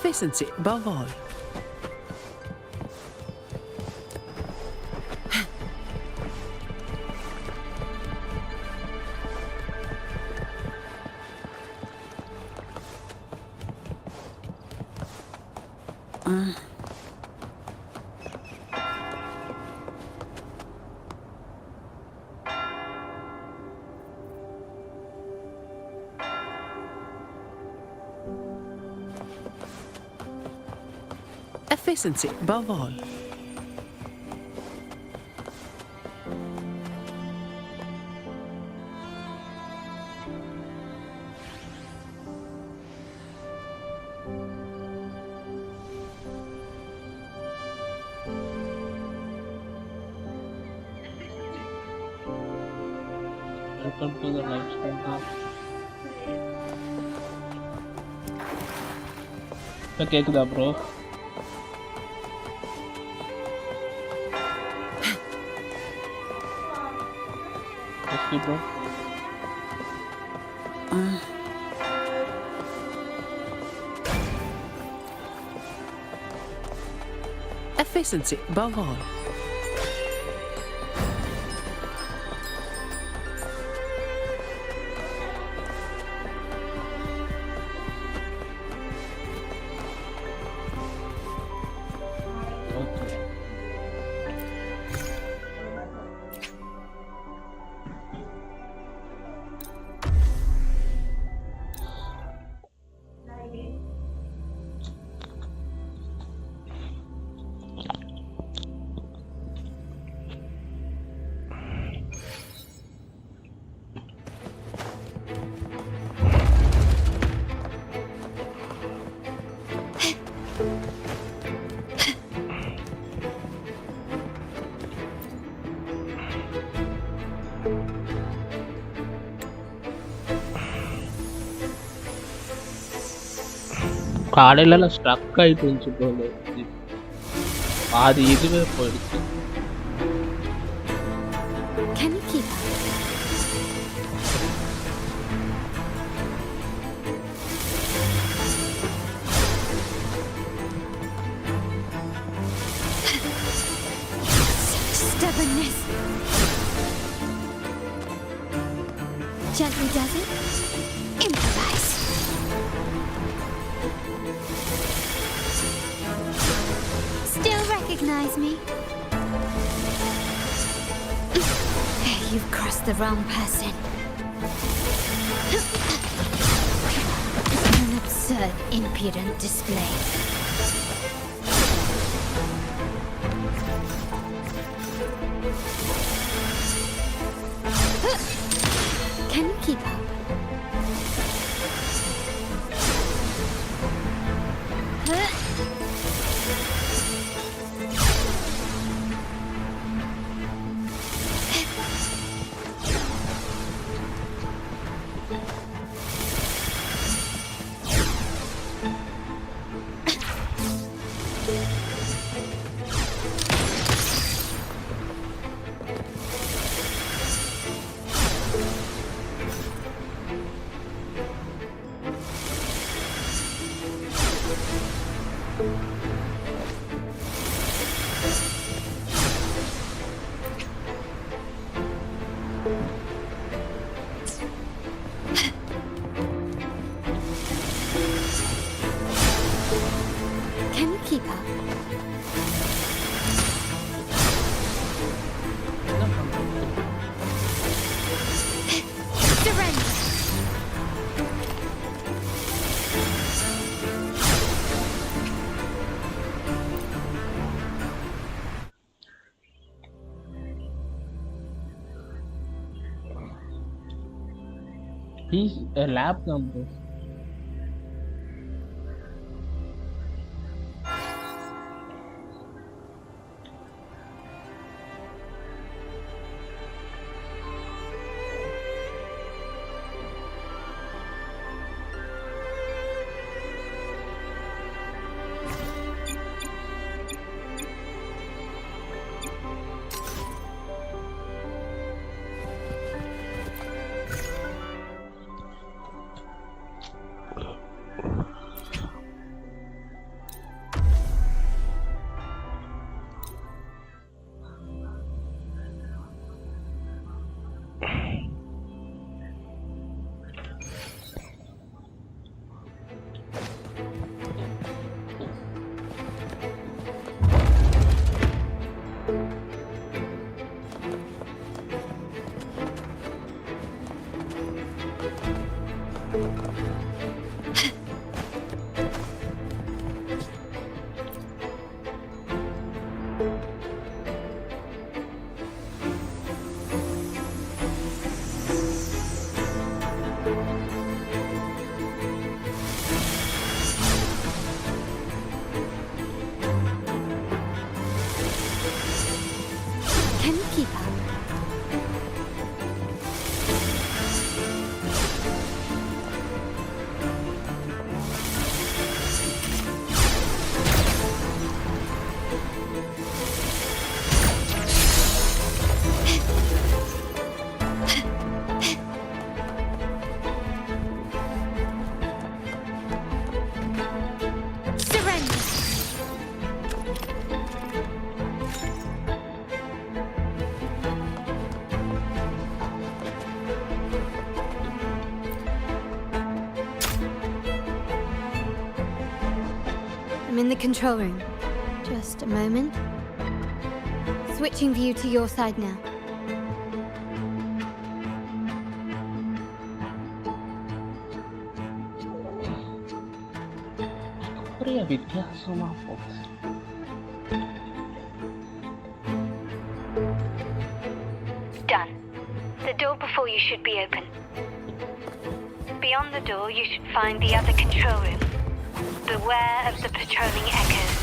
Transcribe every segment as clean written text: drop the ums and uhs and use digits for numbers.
Efficiency above all. Efficiency above all. Welcome to the lifestyle. கேக்குதா bro? SP bro. Efficiency above all. காலையில struck ஆயிட்டு இருந்துச்சு bro. பாதி இதுவே போயிடுச்சு. Can you keep up? Such stubbornness. Gently does it? Improvise. Still recognize me? You've crossed the wrong person. An absurd, impudent display. Can you keep up? Can you keep up? Surrender. He's a lab number. Can you keep up? Surrender. I'm in the control room. Just a moment. Switching view to your side now. Korea വ്യത്യാസമാ folks. Done. The door before you should be open. Beyond the door, you should find the other control room. Beware of the patrolling echoes.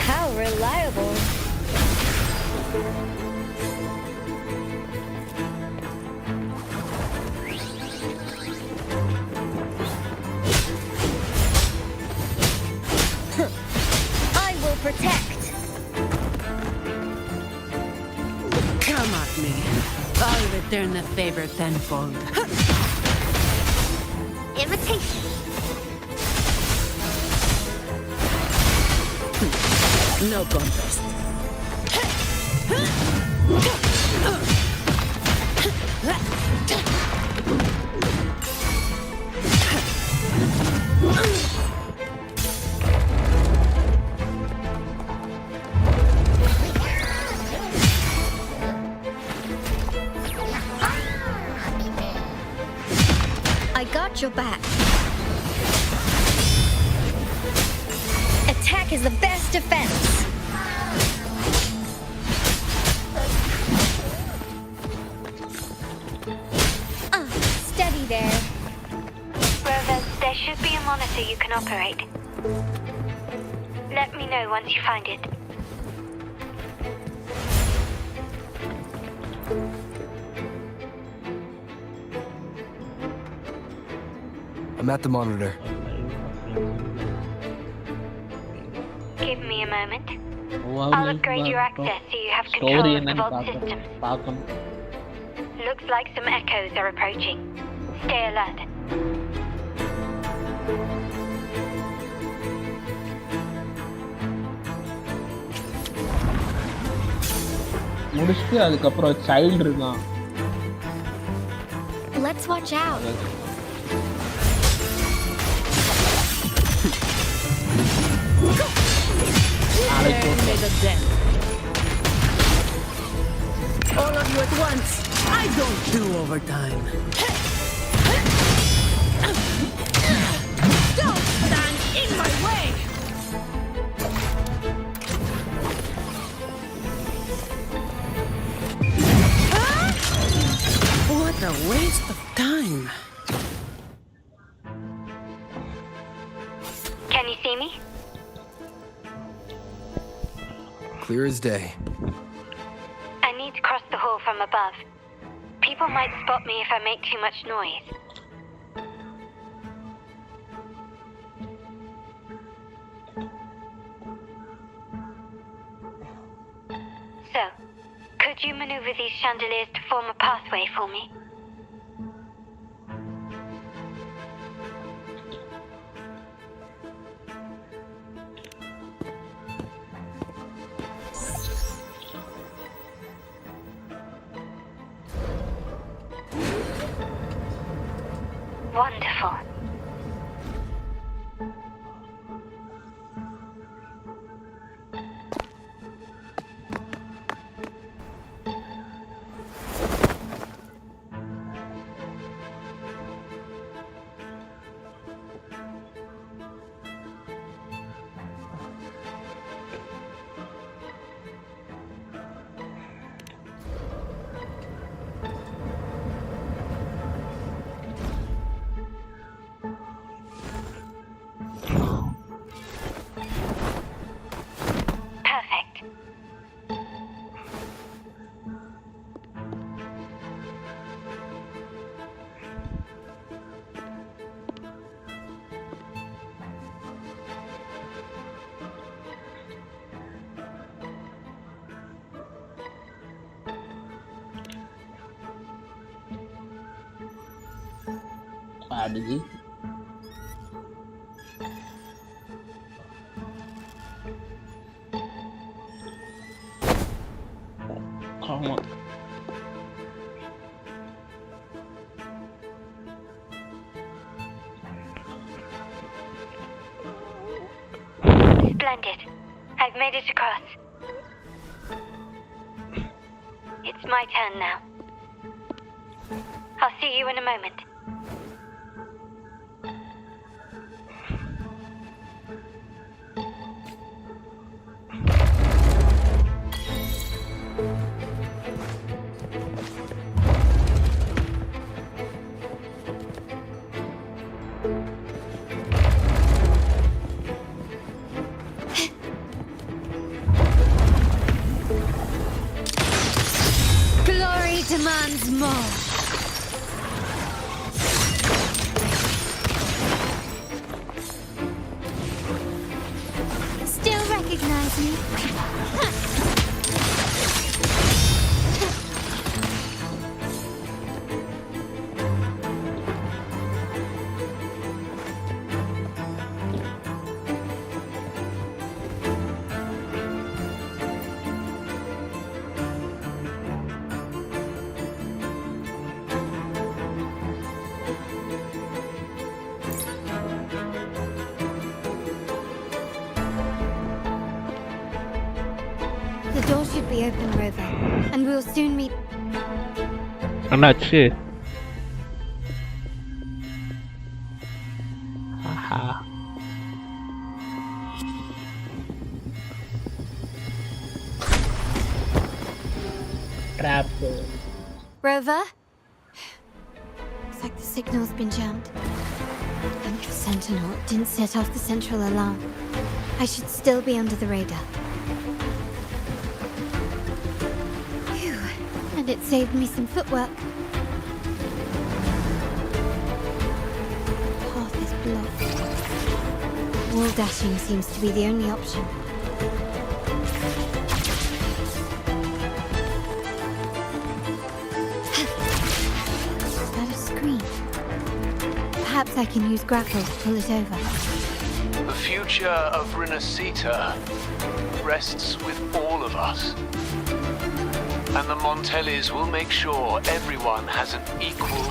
How reliable. I will protect. Come at me. I'll return the favor tenfold. Imitation. No contest. I got your back. Attack is the best defense. Steady there. Rovers, there should be a monitor you can operate. Let me know once you find it. I'm at the monitor. Give me a moment. Wow, I'll upgrade your access so you have story control of the என்னன்னு vault systems. பார்க்கணும். Looks like some echoes are approaching. Stay alert. முடிச்சுட்டு அதுக்கப்புறம் child இருக்கான். Let's watch out. There may the death. All of you at once. I don't do overtime. Don't stand in my way. What a waste of time. Can you see me? Clear as day. I need to cross the hall from above. People might spot me if I make too much noise. So, could you maneuver these chandeliers to form a pathway for me? Wonderful. Padigi. Come on. Splendid. I've made it across. It's my turn now. I'll see you in a moment. Glory demands more. Still recognize me? The door should be open, Rover, and we'll soon meet. என்னாச்சு? ஆஹா. Trap. Rover? Looks like the signal's been jammed. And the Sentinel didn't set off the central alarm. I should still be under the radar. Phew. And it saved me some footwork. Path is blocked. Wall dashing seems to be the only option. Is that a screen? Perhaps I can use grapple to pull it over. The future of Renacita rests with all of us. And the Montellis will make sure everyone has an equal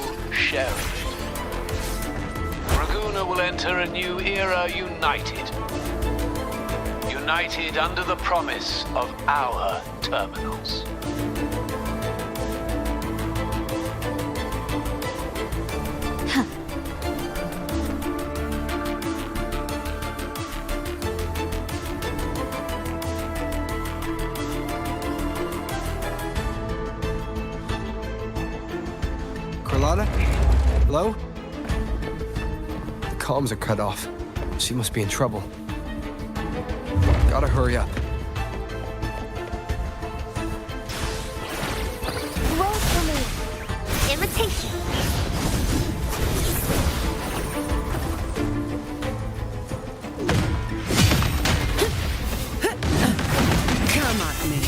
share of it. Raguna will enter a new era united. United under the promise of our terminals. Carlotta? Hello? The comms are cut off. She must be in trouble. Gotta hurry up. Roll for me. Imitation. Come at me.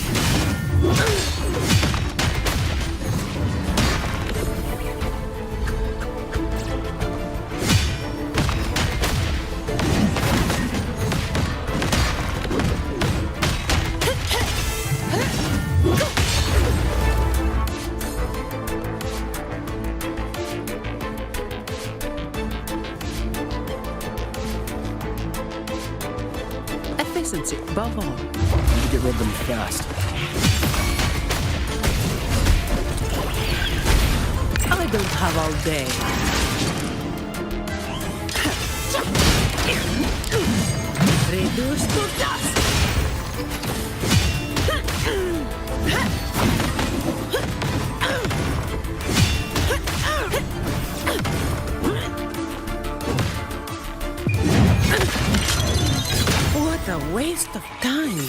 Efficiency above all. Need to get rid of them fast. I don't have all day. Reduce to dust. What a waste of time.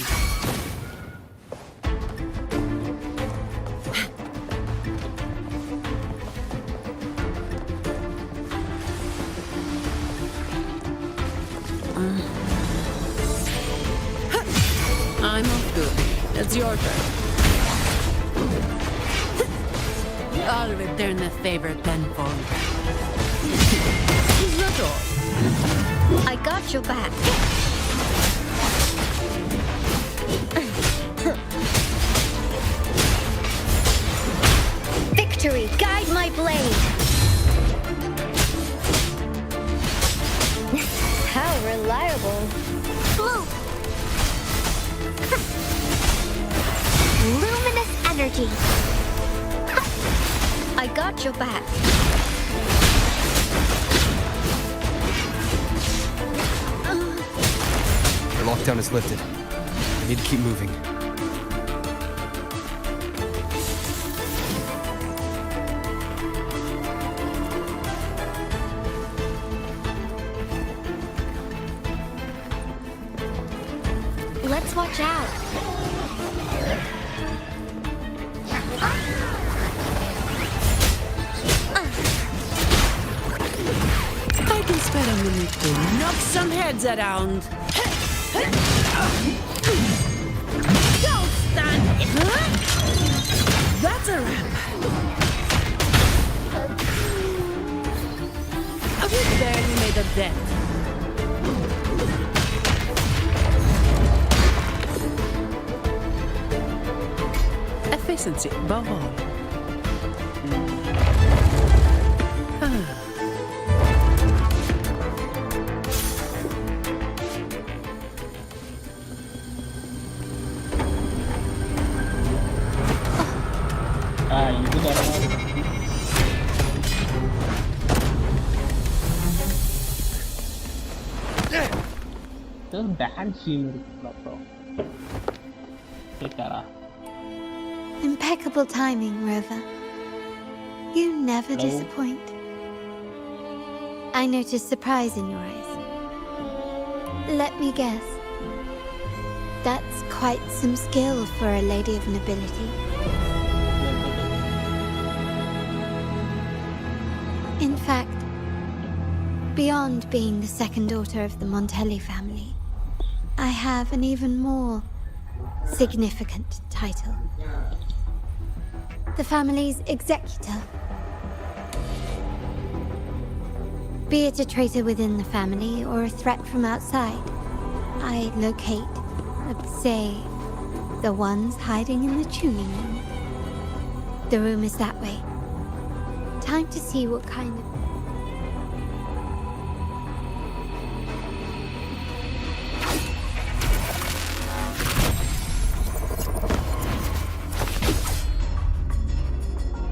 I'm off good. It's your turn. I'll return the favor tenfold. Is that all? I got your back. Victory, guide my blade. How reliable. Blue. Luminous energy. I got your back. The lockdown is lifted. I need to keep moving. Let's watch out. I can spare a minute to knock some heads around. Don't stand it! That's a wrap. We barely made a dent. Efficiency above all. Itu karena itu dancing bro. Cara. Impeccable timing, Rover. You never disappoint. I noticed surprise in your eyes. Let me guess. That's quite some skill for a lady of nobility. In fact, beyond being the second daughter of the Montelli family, I have an even more significant title. The family's executor. Be it a traitor within the family or a threat from outside, I locate, let's say, the ones hiding in the tuning room. The room is that way. Time to see what kind of...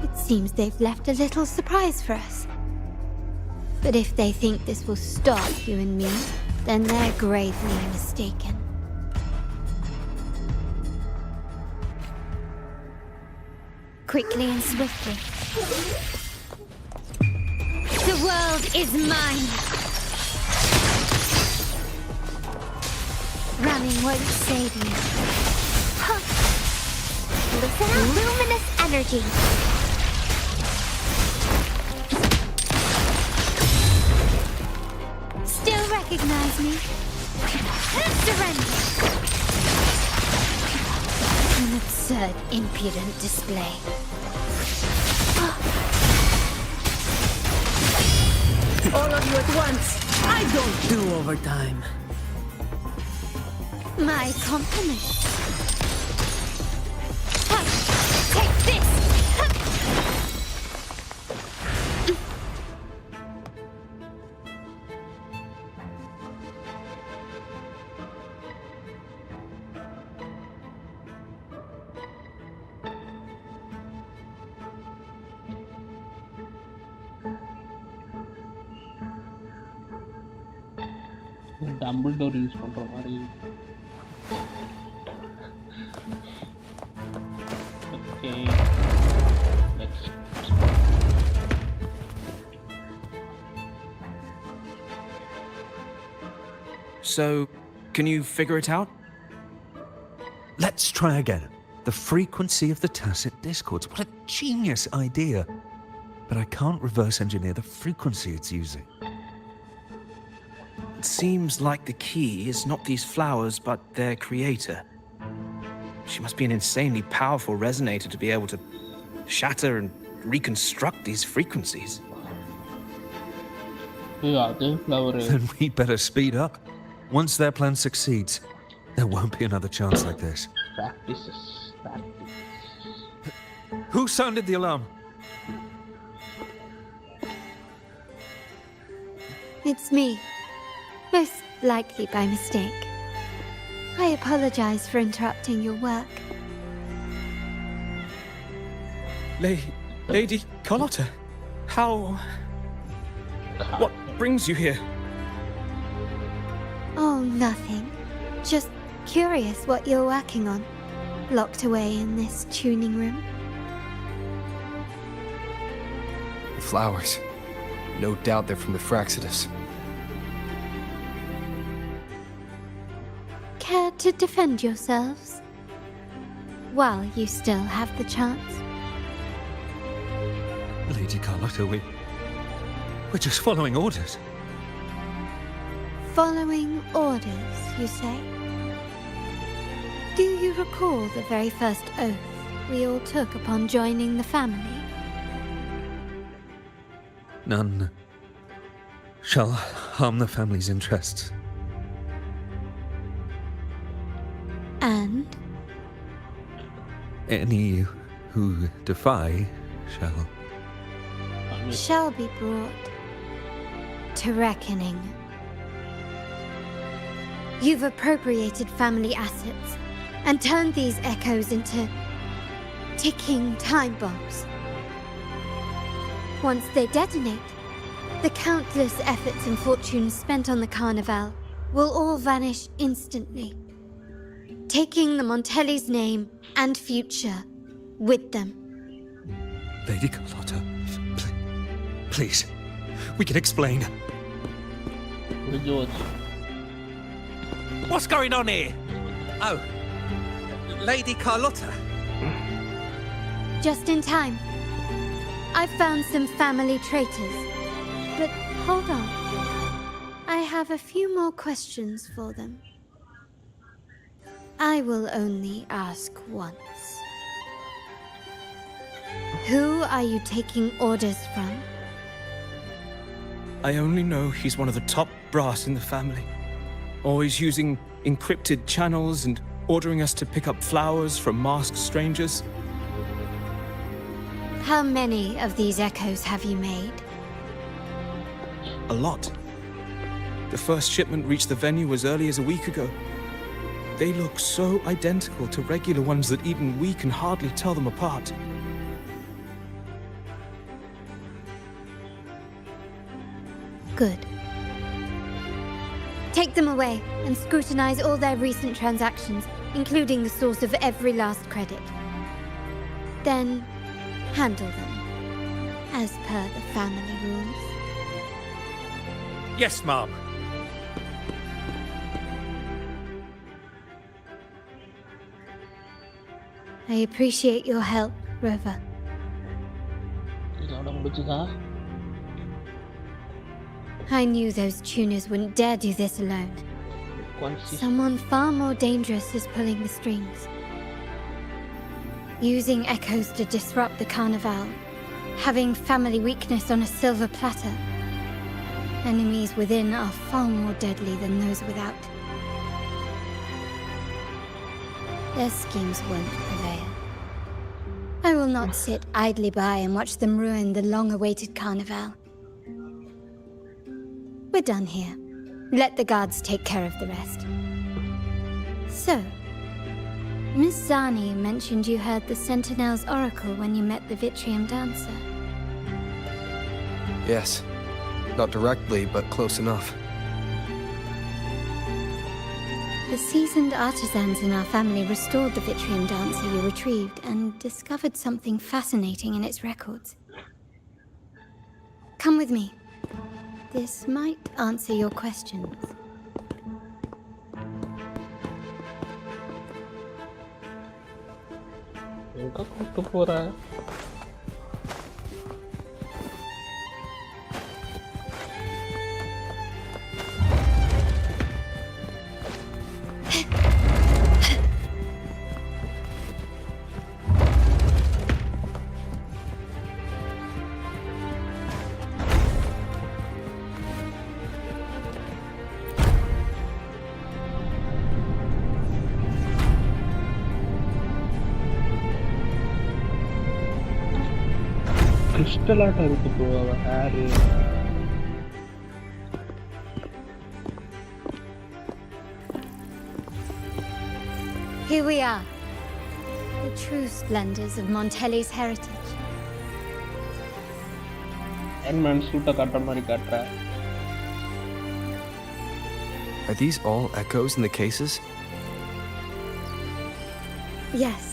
It seems they've left a little surprise for us. But if they think this will stop you and me, then they're gravely mistaken. Quickly and swiftly. The world is mine! Running won't save you. Huh. Listen up. Luminous energy. Still recognize me? Surrender! An absurd, impudent display. All of you at once. I don't do overtime. My compliments. Ha! Take this! Ha! Dumbledore use பண்ற மாதிரி. Okay. Next. So, can you figure it out? Let's try again. The frequency of the tacit discords. What a genius idea. But I can't reverse engineer the frequency it's using. It seems like the key is not these flowers, but their creator. She must be an insanely powerful resonator to be able to shatter and reconstruct these frequencies. அது flower. Then we better speed up. Once their plan succeeds, there won't be another chance like this. Practices. Who sounded the alarm? It's me. Most likely by mistake. I apologize for interrupting your work. Lady Carlotta, how... What brings you here? Oh, nothing. Just curious what you're working on. Locked away in this tuning room. Flowers. No doubt they're from the Fraxidus. Care to defend yourselves? While you still have the chance. Lady Carlotta, we're just following orders. Following orders, you say? Do you recall the very first oath we all took upon joining the family? None shall harm the family's interests. And? Any who defy Shall be brought to reckoning. You've appropriated family assets and turned these echoes into ticking time bombs. Once they detonate, the countless efforts and fortunes spent on the Carnival will all vanish instantly, taking the Montelli's name and future with them. Lady Carlotta, please, we can explain. George. What's going on here? Oh, Lady Carlotta. Just in time. I've found some family traitors. But hold on. I have a few more questions for them. I will only ask once. Who are you taking orders from? I only know he's one of the top brass in the family. Always using encrypted channels and ordering us to pick up flowers from masked strangers. How many of these echoes have you made? A lot. The first shipment reached the venue as early as a week ago. They look so identical to regular ones that even we can hardly tell them apart. Good. Take them away and scrutinize all their recent transactions, including the source of every last credit. Then, handle them, as per the family rules. Yes, Mom. I appreciate your help, Rover. இதோட முடிச்சுதா? I knew those tuners wouldn't dare do this alone. Conscious. Someone far more dangerous is pulling the strings. Using echoes to disrupt the Carnival. Having family weakness on a silver platter. Enemies within are far more deadly than those without. Their schemes won't prevail. I will not sit idly by and watch them ruin the long-awaited Carnival. We're done here. Let the guards take care of the rest. So, Miss Zani mentioned you heard the Sentinel's oracle when you met the Vitrium dancer. Yes. Not directly, but close enough. The seasoned artisans in our family restored the Vitrium dancer you retrieved and discovered something fascinating in its records. Come with me. This might answer your questions. எங்க கூட்டு போற? Crystal ஆட்டம் இருக்கு bro அவ hair. Here we are, the true splendors of Montelli's heritage. Iron Man சூட்டை காட்டுற மாதிரி காட்டுற. Are these all echoes in the cases? Yes,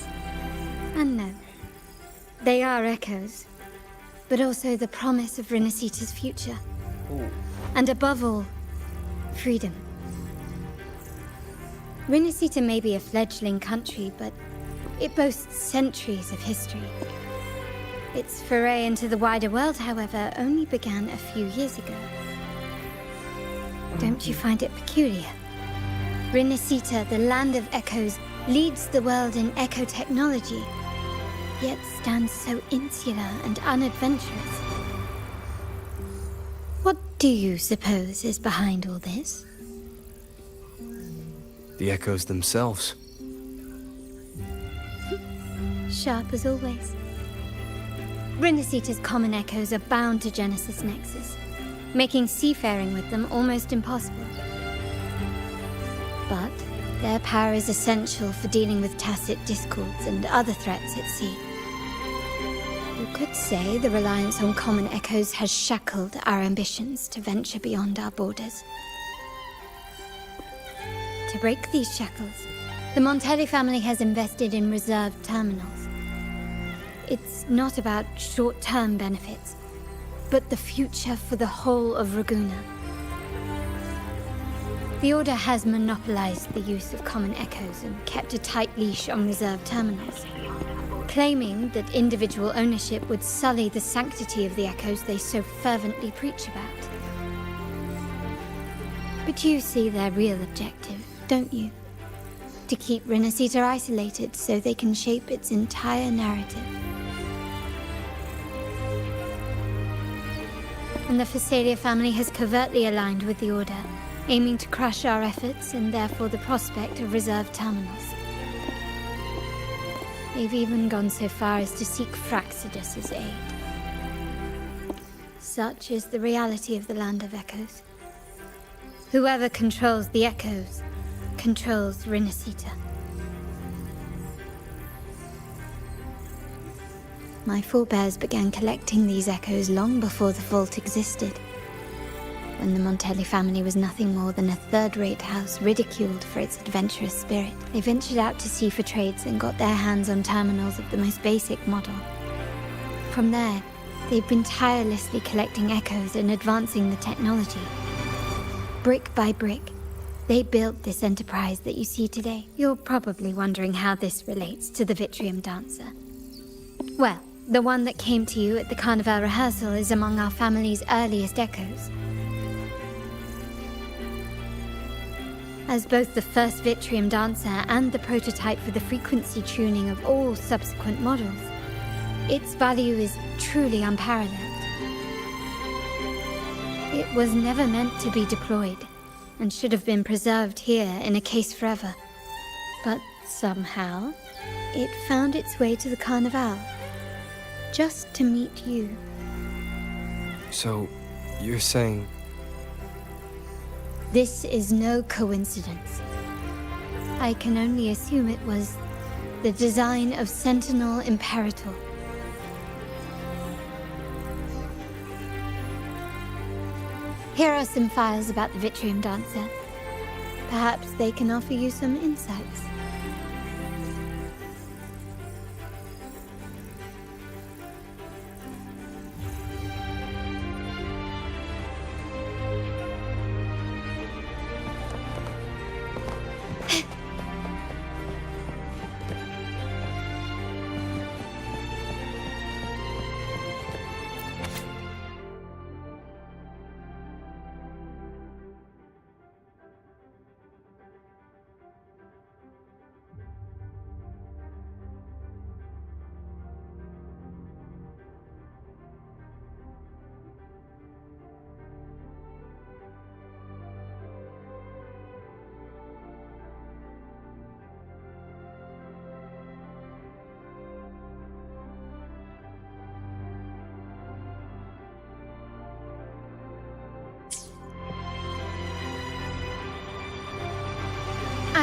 and no. They are echoes, but also the promise of Renacita's future. And above all, freedom. Renacita may be a fledgling country, but it boasts centuries of history. Its foray into the wider world, however, only began a few years ago. Don't you find it peculiar? Renacita, the land of echoes, leads the world in echo technology, yet stands so insular and unadventurous. What do you suppose is behind all this? The echoes themselves. Sharp as always. Renacita's common echoes are bound to Genesis Nexus, making seafaring with them almost impossible. But their power is essential for dealing with tacit discords and other threats at sea. You could say the reliance on common echoes has shackled our ambitions to venture beyond our borders. To break these shackles, the Montelli family has invested in reserved terminals. It's not about short-term benefits, but the future for the whole of Ragusa. The Order has monopolized the use of common echoes and kept a tight leash on reserved terminals, claiming that individual ownership would sully the sanctity of the echoes they so fervently preach about. But you see their real objective, don't you? To keep Renacita isolated so they can shape its entire narrative. And the Phasalia family has covertly aligned with the Order, aiming to crush our efforts and therefore the prospect of reserved terminals. They've even gone so far as to seek Fraxidus's aid. Such is the reality of the Land of Echoes. Whoever controls the Echoes controls Renacita. My forebears began collecting these echoes long before the vault existed. When the Montelli family was nothing more than a third-rate house ridiculed for its adventurous spirit, they ventured out to sea for trades and got their hands on terminals of the most basic model. From there, they've been tirelessly collecting echoes and advancing the technology. Brick by brick, they built this enterprise that you see today. You're probably wondering how this relates to the Wuthering dancer. Well, the one that came to you at the Carnival rehearsal is among our family's earliest echoes. As both the first Wuthering dancer and the prototype for the frequency tuning of all subsequent models, its value is truly unparalleled. It was never meant to be deployed, and should have been preserved here in a case forever. But somehow, it found its way to the Carnival, just to meet you. So, you're saying... This is no coincidence. I can only assume it was the design of Sentinel Imperator. Here are some files about the Wuthering dancer. Perhaps they can offer you some insights.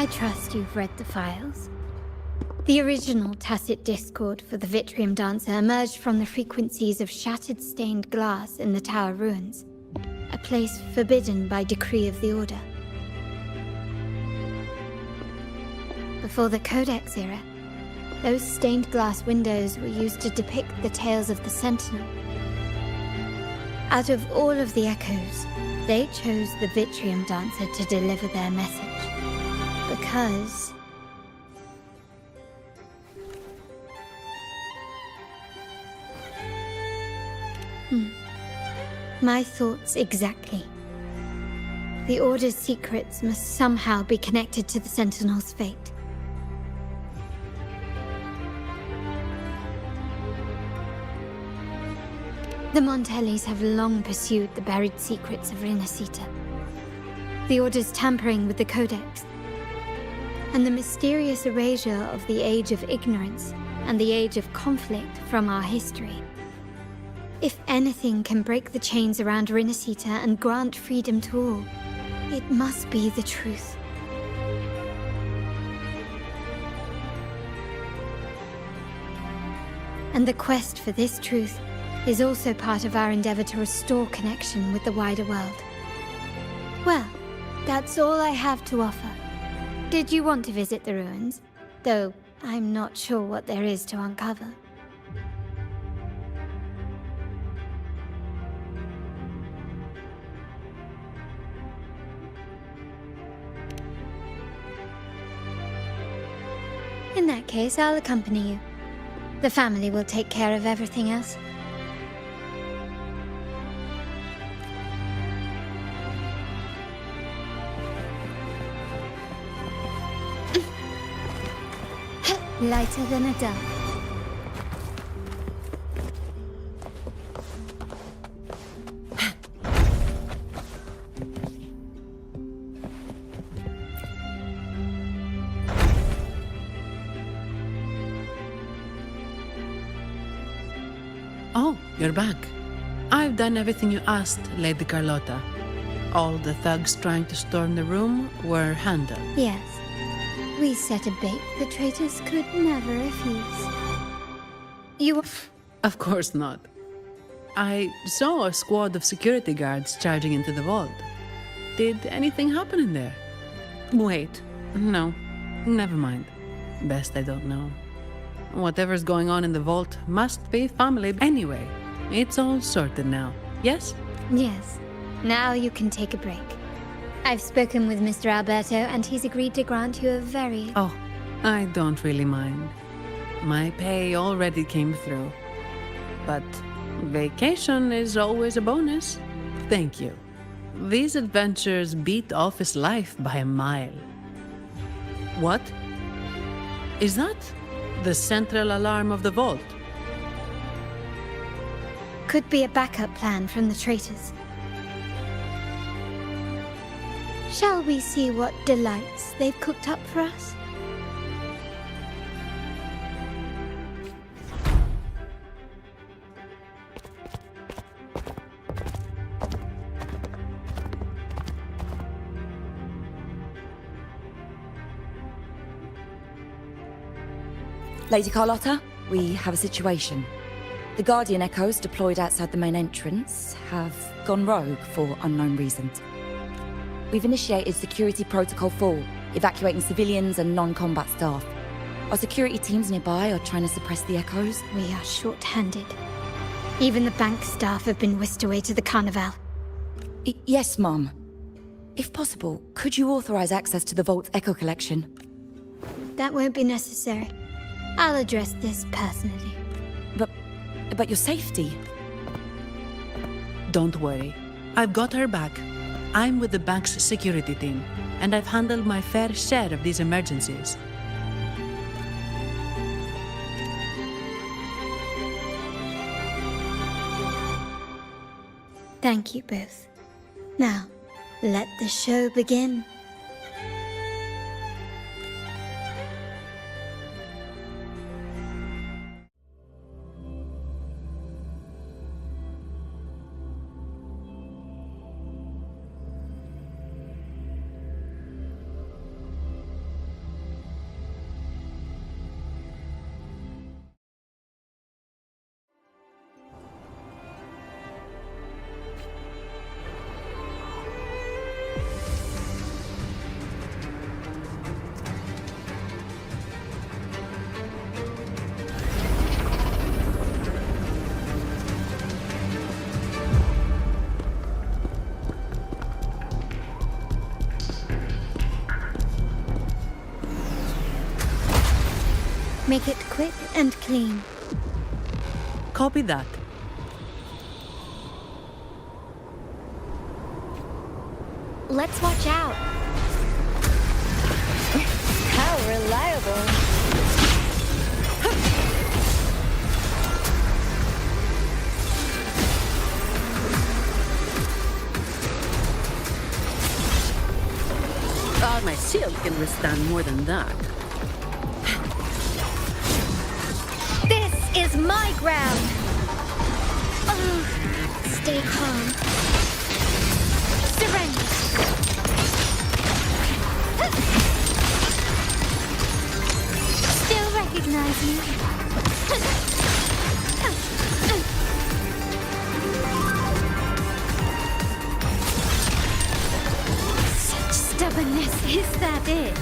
I trust you've read the files. The original tacit discord for the Vitrium Dancer emerged from the frequencies of shattered stained glass in the tower ruins, a place forbidden by decree of the Order. Before the Codex era, those stained glass windows were used to depict the tales of the Sentinel. Out of all of the echoes, they chose the Vitrium Dancer to deliver their message. Because... My thoughts exactly. The Order's secrets must somehow be connected to the Sentinel's fate. The Montellis have long pursued the buried secrets of Rinascita. The Order's tampering with the Codex, and the mysterious erasure of the Age of Ignorance and the Age of Conflict from our history. If anything can break the chains around Rinascita and grant freedom to all, it must be the truth. And the quest for this truth is also part of our endeavor to restore connection with the wider world. Well, that's all I have to offer. Did you want to visit the ruins? Though I'm not sure what there is to uncover. In that case, I'll accompany you. The family will take care of everything else. Lighter than a dove. Oh, you're back. I've done everything you asked, Lady Carlotta. All the thugs trying to storm the room were handled. Yes. We set a bait the traitors could never refuse. You... Of course not. I saw a squad of security guards charging into the vault. Did anything happen in there? Wait, no, never mind. Best I don't know. Whatever's going on in the vault must be family. Anyway, it's all sorted now, yes? Yes. Now you can take a break. I've spoken with Mr. Alberto, and he's agreed to grant you a very... Oh, I don't really mind. My pay already came through. But vacation is always a bonus. Thank you. These adventures beat office life by a mile. What? Is that the central alarm of the vault? Could be a backup plan from the traitors. Shall we see what delights they've cooked up for us? Lady Carlotta, we have a situation. The Guardian Echoes deployed outside the main entrance have gone rogue for unknown reasons. We've initiated Security Protocol 4, evacuating civilians and non-combat staff. Our security teams nearby are trying to suppress the Echoes. We are short-handed. Even the bank staff have been whisked away to the Carnival. Yes, Mum. If possible, could you authorize access to the Vault's Echo collection? That won't be necessary. I'll address this personally. But your safety? Don't worry. I've got her back. I'm with the bank's security team, and I've handled my fair share of these emergencies. Thank you both. Now, let the show begin. Make it quick and clean. Copy that. Let's watch out. How reliable. My shield can withstand more than that. This is my ground. Oh, stay calm. Surrender. Still recognize me? Such stubbornness. Is that it?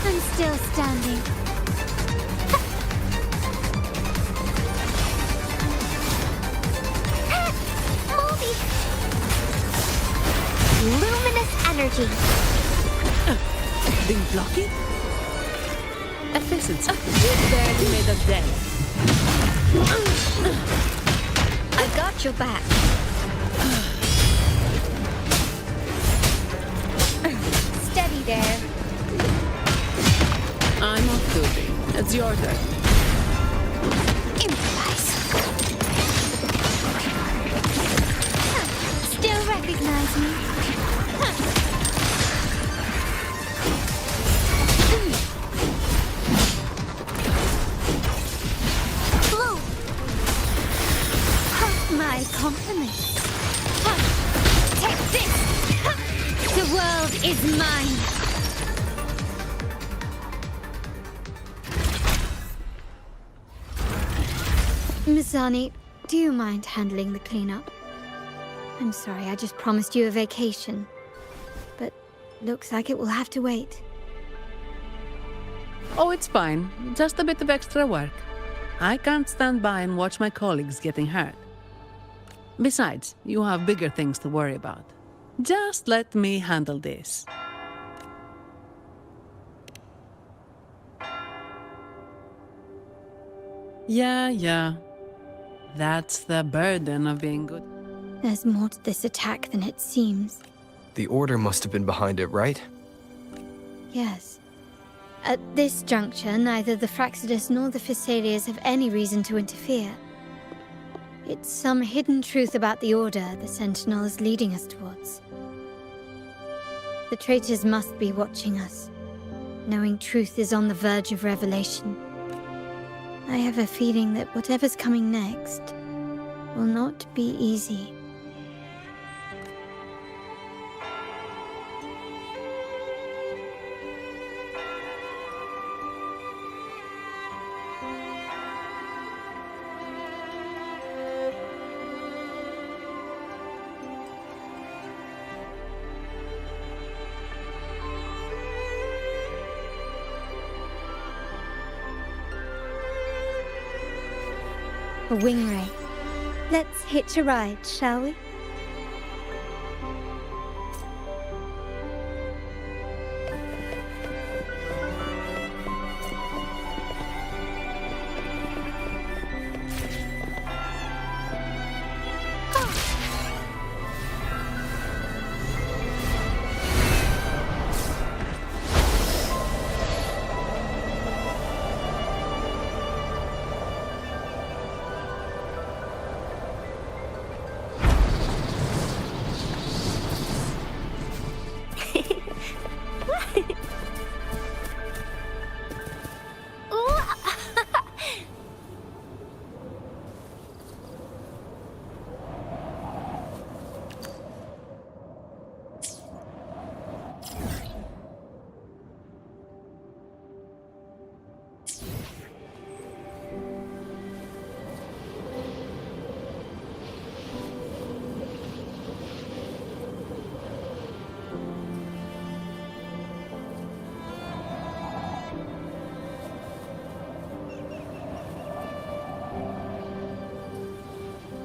I'm still standing. Luminous energy. Didn't block it? Efficiency. You barely made a dent. I got your back. Steady there. I'm off duty. It's your turn. Improvise. Still recognize me? Blue. My compliments. Take this. The world is mine. Mizani, do you mind handling the cleanup? I'm sorry, I just promised you a vacation. But looks like it will have to wait. Oh, it's fine. Just a bit of extra work. I can't stand by and watch my colleagues getting hurt. Besides, you have bigger things to worry about. Just let me handle this. Yeah. That's the burden of being good. There's more to this attack than it seems. The Order must have been behind it, right? Yes. At this juncture, neither the Fraxidus nor the Physaelias have any reason to interfere. It's some hidden truth about the Order the Sentinel is leading us towards. The traitors must be watching us, knowing truth is on the verge of revelation. I have a feeling that whatever's coming next will not be easy. A wing ray. Let's hitch a ride, shall we?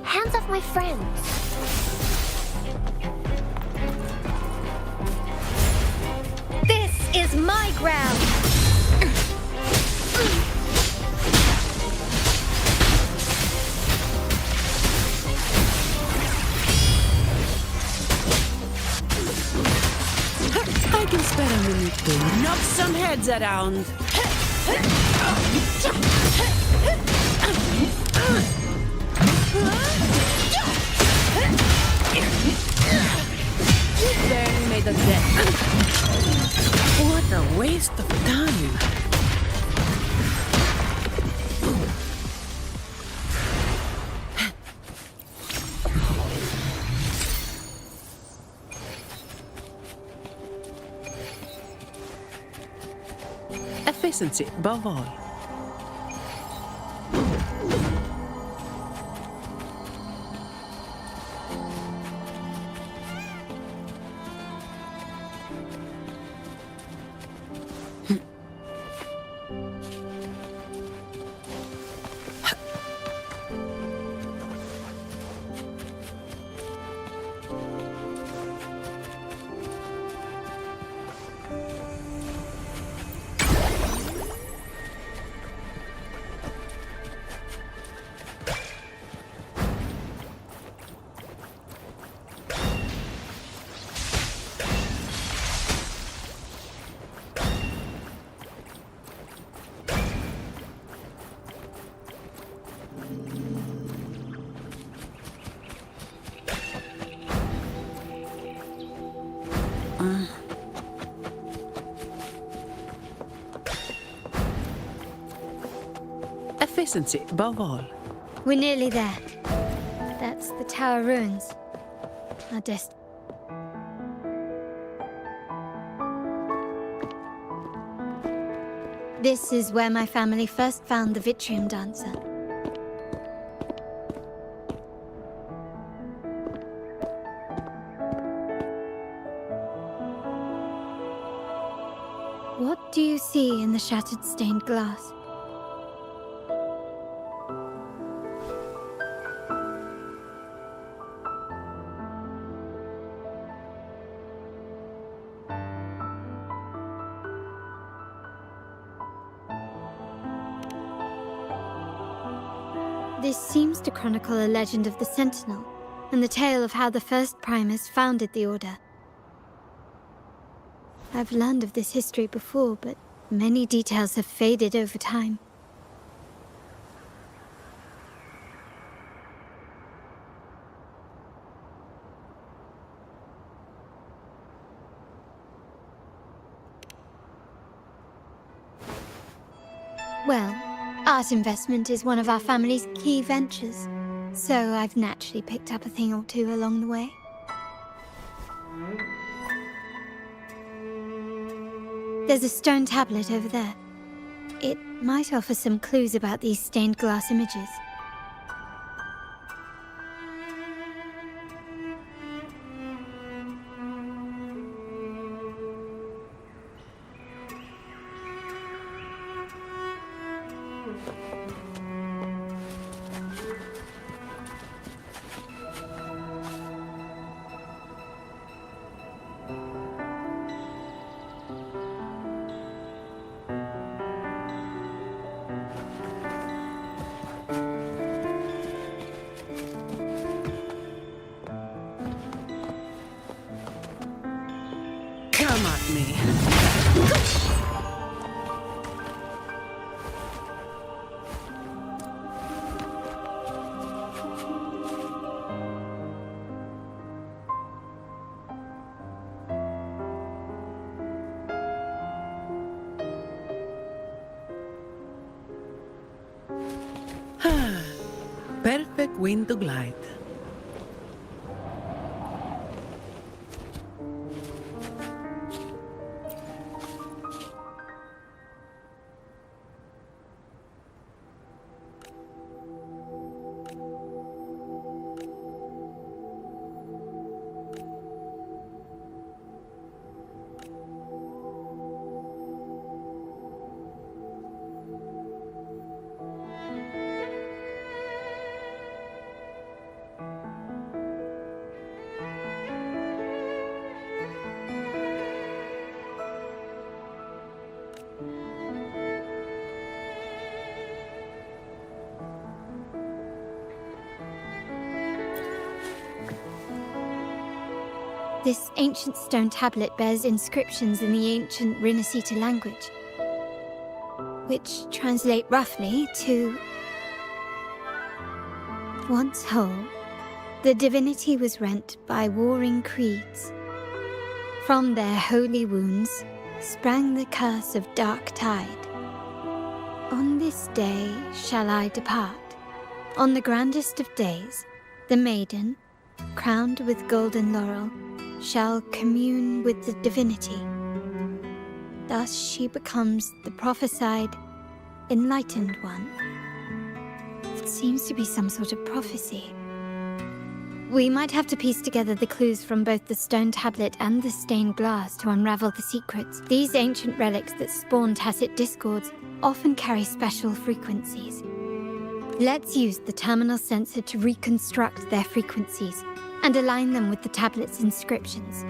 Hands off my friends. is my ground! I can spare a minute to knock some heads around. Barely made a dent. What a waste of time. Efficiency above all. Efficiency above all. We're nearly there. That's the tower ruins. Our destiny. This is where my family first found the Vitrium Dancer. What do you see in the shattered stained glass? This seems to chronicle a legend of the Sentinel, and the tale of how the first Primus founded the Order. I've learned of this history before, but many details have faded over time. Well, art investment is one of our family's key ventures, so I've naturally picked up a thing or two along the way. There's a stone tablet over there. It might offer some clues about these stained glass images. Come at me. Perfect wind to glide. This ancient stone tablet bears inscriptions in the ancient Rinascita language, which translate roughly to... Once whole, the divinity was rent by warring creeds. From their holy wounds sprang the curse of dark tide. On this day shall I depart. On the grandest of days, the maiden, crowned with golden laurel, shall commune with the divinity. Thus she becomes the prophesied, enlightened one. It seems to be some sort of prophecy. We might have to piece together the clues from both the stone tablet and the stained glass to unravel the secrets. These ancient relics that spawn tacit discords often carry special frequencies. Let's use the terminal sensor to reconstruct their frequencies and align them with the tablet's inscriptions.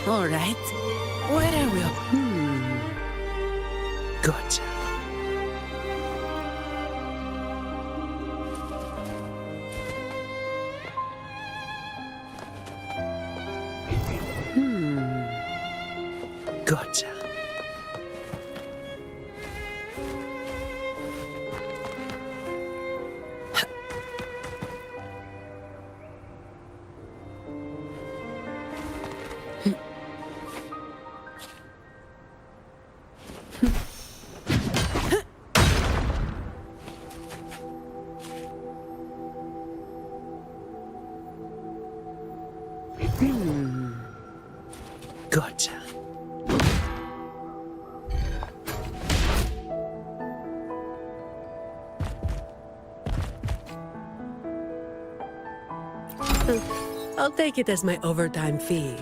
All right. Where are we? Gotcha. Gotcha. Gotcha. I'll take it as my overtime fee.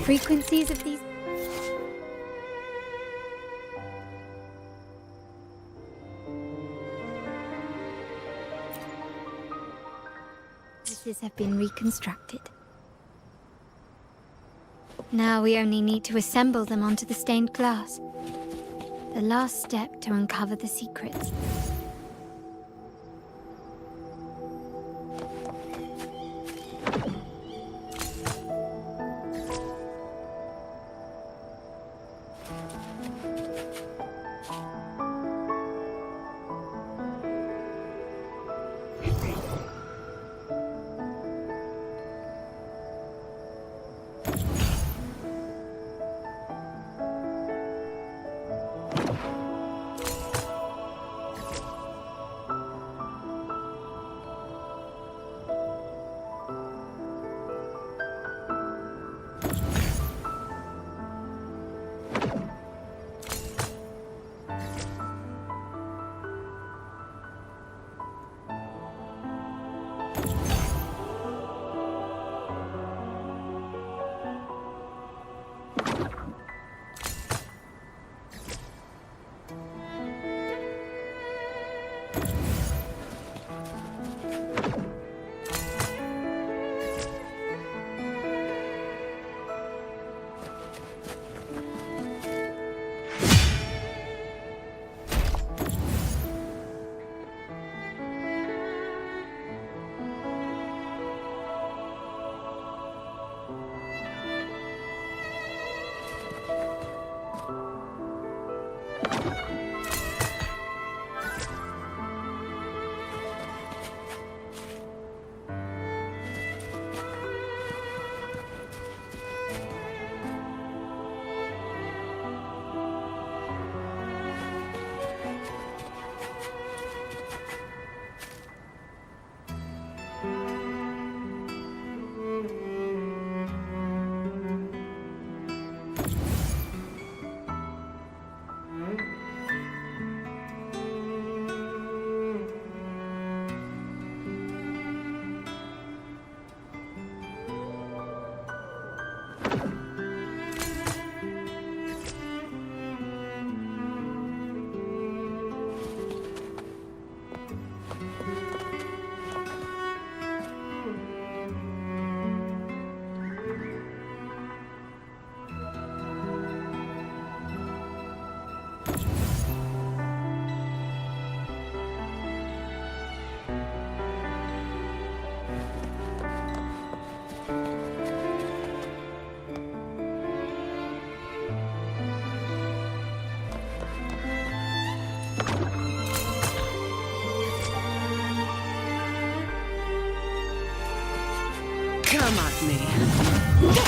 frequencies of these have been reconstructed. Now we only need to assemble them onto the stained glass. The last step to uncover the secrets. Come at me.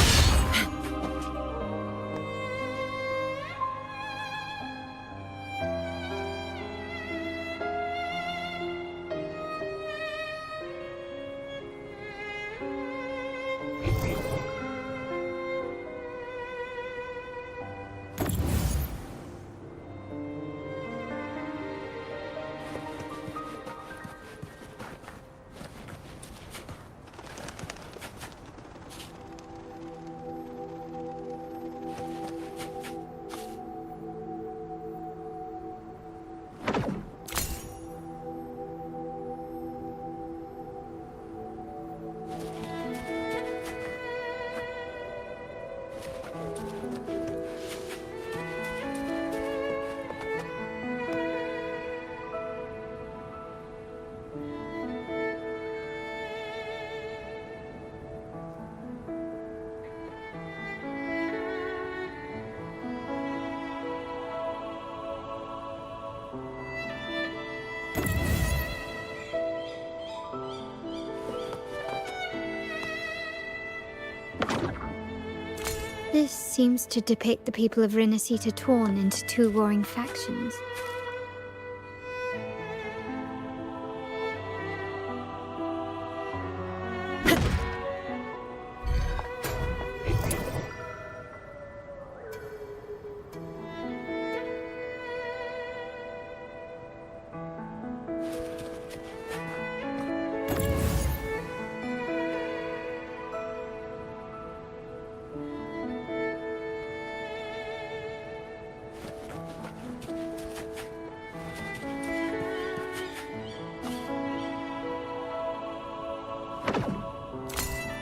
This seems to depict the people of Rinasita torn into two warring factions.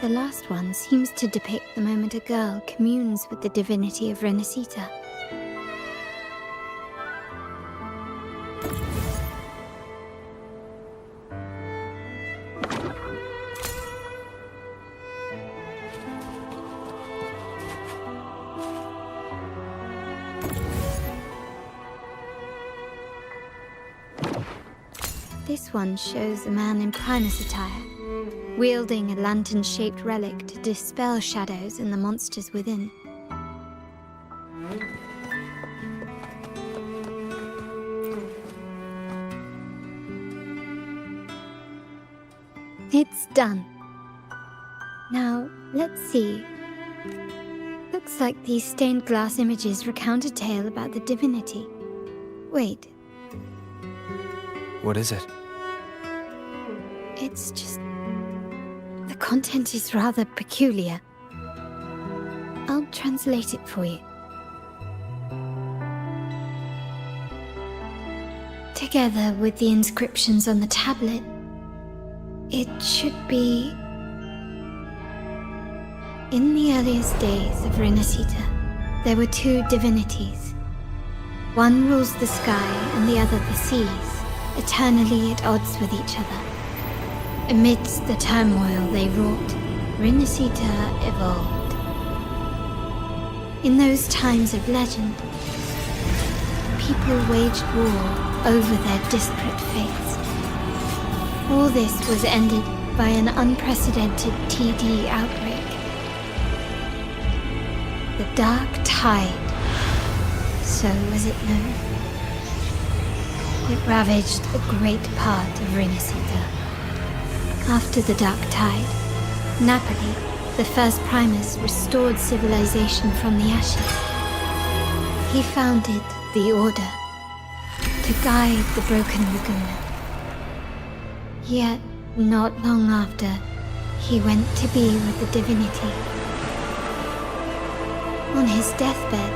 The last one seems to depict the moment a girl communes with the divinity of Renacita. This one shows a man in Primus attire, wielding a lantern-shaped relic to dispel shadows and the monsters within. It's done. Now, let's see. Looks like these stained glass images recount a tale about the divinity. Wait, What is it? it's just... the content is rather peculiar. I'll translate it for you. Together with the inscriptions on the tablet, it should be... In the earliest days of Renacita, there were two divinities. One rules the sky and the other the seas, eternally at odds with each other. Amidst the turmoil they wrought, Renacita evolved. In those times of legend, people waged war over their disparate fates. All this was ended by an unprecedented TD outbreak. The Dark Tide, so was it known. It ravaged a great part of Renacita. After the Dark Tide, Napoli, the first Primus, restored civilization from the ashes. He founded the Order to guide the broken Laguna. Yet, not long after, he went to be with the divinity. On his deathbed,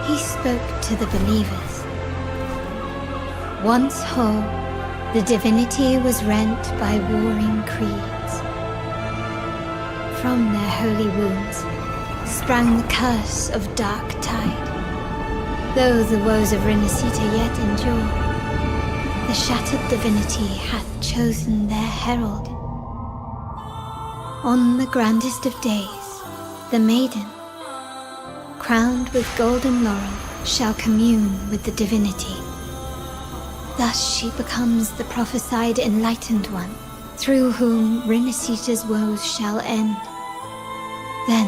he spoke to the believers. Once whole, the divinity was rent by warring creeds. From their holy wounds sprang the curse of Dark Tide. Though the woes of Renacita yet endure, the shattered divinity hath chosen their herald. On the grandest of days, the maiden, crowned with golden laurel, shall commune with the divinity. Thus she becomes the prophesied enlightened one, through whom Renacita's woes shall end. Then,